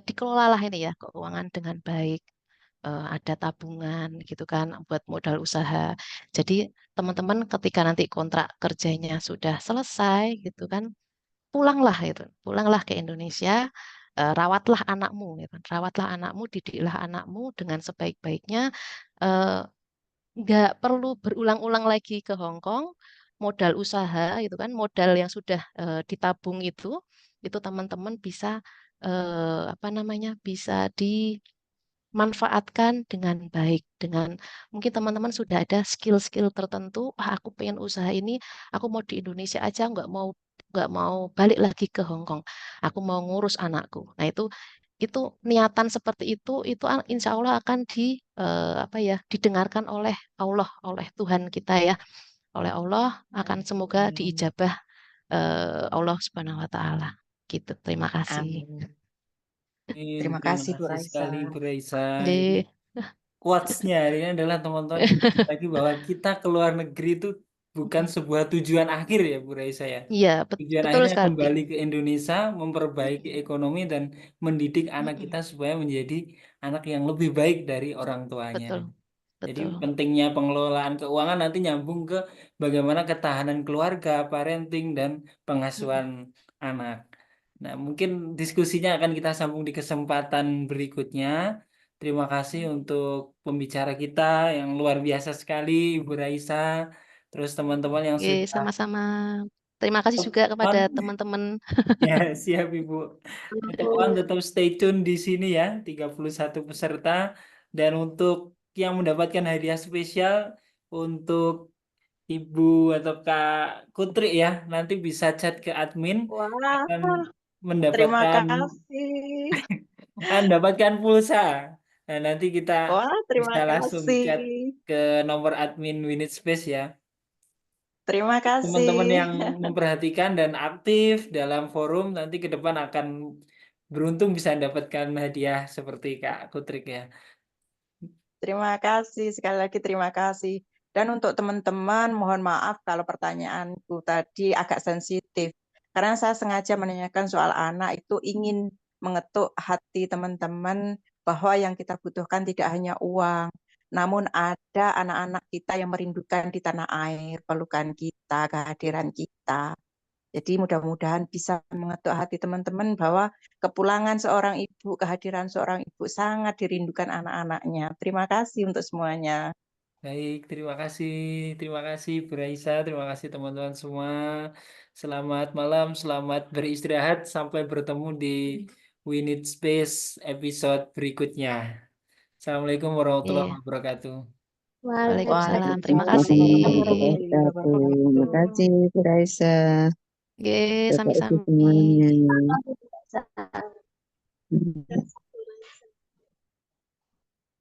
dikelolalah ini ya keuangan dengan baik. Ada tabungan gitu kan buat modal usaha. Jadi teman-teman ketika nanti kontrak kerjanya sudah selesai gitu kan, pulanglah ke Indonesia, rawatlah anakmu, gitu kan. Rawatlah anakmu, didiklah anakmu dengan sebaik-baiknya. Eh, nggak perlu berulang-ulang lagi ke Hong Kong, modal usaha gitu kan, modal yang sudah ditabung itu teman-teman bisa bisa manfaatkan dengan baik dengan mungkin teman-teman sudah ada skill-skill tertentu aku pengen usaha ini aku mau di Indonesia aja nggak mau balik lagi ke Hong Kong aku mau ngurus anakku nah itu niatan seperti itu insya Allah akan didengarkan oleh Allah oleh Tuhan kita ya oleh Allah akan semoga diijabah Allah Subhanahu Wa Taala gitu terima kasih. Amin. Terima Terima kasih Bu kasih Raisa. sekali Bu Raisa. Jadi Nggih. quotes-nya hari ini adalah teman-teman ingat lagi bahwa kita ke luar negeri itu bukan sebuah tujuan akhir ya Bu Raisa ya. Iya, Tujuan betul akhirnya sekali. kembali ke Indonesia, memperbaiki Mm-mm. ekonomi dan mendidik anak Mm-mm. kita supaya menjadi anak yang lebih baik dari orang tuanya. Betul, Jadi betul. pentingnya pengelolaan keuangan nanti nyambung ke bagaimana ketahanan keluarga, parenting, dan Mm-mm. pengasuhan anak. Nah, mungkin diskusinya akan kita sambung di kesempatan berikutnya. Terima kasih untuk pembicara kita yang luar biasa sekali, Ibu Raisa. Terus teman-teman yang Oke, sudah sama-sama. Terima kasih juga kepada telepon. teman-teman. Ya, siap Ibu. Teman-teman tetap stay tune di sini ya, 31 peserta. Dan untuk yang mendapatkan hadiah spesial untuk Ibu atau Kak Kutri ya, nanti bisa chat ke admin Wah, akan terima mendapatkan mendapatkan pulsa. Nah, nanti kita Wah, terima bisa langsung kasih. chat ke nomor admin Winit Space ya. Terima Teman-teman kasih. yang memperhatikan dan aktif dalam forum nanti ke depan akan beruntung bisa mendapatkan hadiah seperti Kak Kutrik ya. Terima kasih, sekali lagi terima kasih. Dan untuk teman-teman, mohon maaf kalau pertanyaanku tadi agak sensitif. Karena saya sengaja menanyakan soal anak itu ingin mengetuk hati teman-teman bahwa yang kita butuhkan tidak hanya uang, namun ada anak-anak kita yang merindukan di tanah air, pelukan kita, kehadiran kita. Jadi mudah-mudahan bisa mengetuk hati teman-teman bahwa kepulangan seorang ibu, kehadiran seorang ibu sangat dirindukan anak-anaknya. Terima kasih untuk semuanya. Baik, terima kasih Bu Raisa, terima kasih teman-teman semua. Selamat malam, selamat beristirahat, sampai bertemu di We Need Space episode berikutnya. Assalamualaikum warahmatullahi Oke, wabarakatuh. Waalaikumsalam. Terima Waalaikumsalam kasih. warahmatullahi wabarakatuh. Terima kasih, Bu Raisa. Oke, Bapak Ibu sami-sami. semuanya. Bisa. Hmm.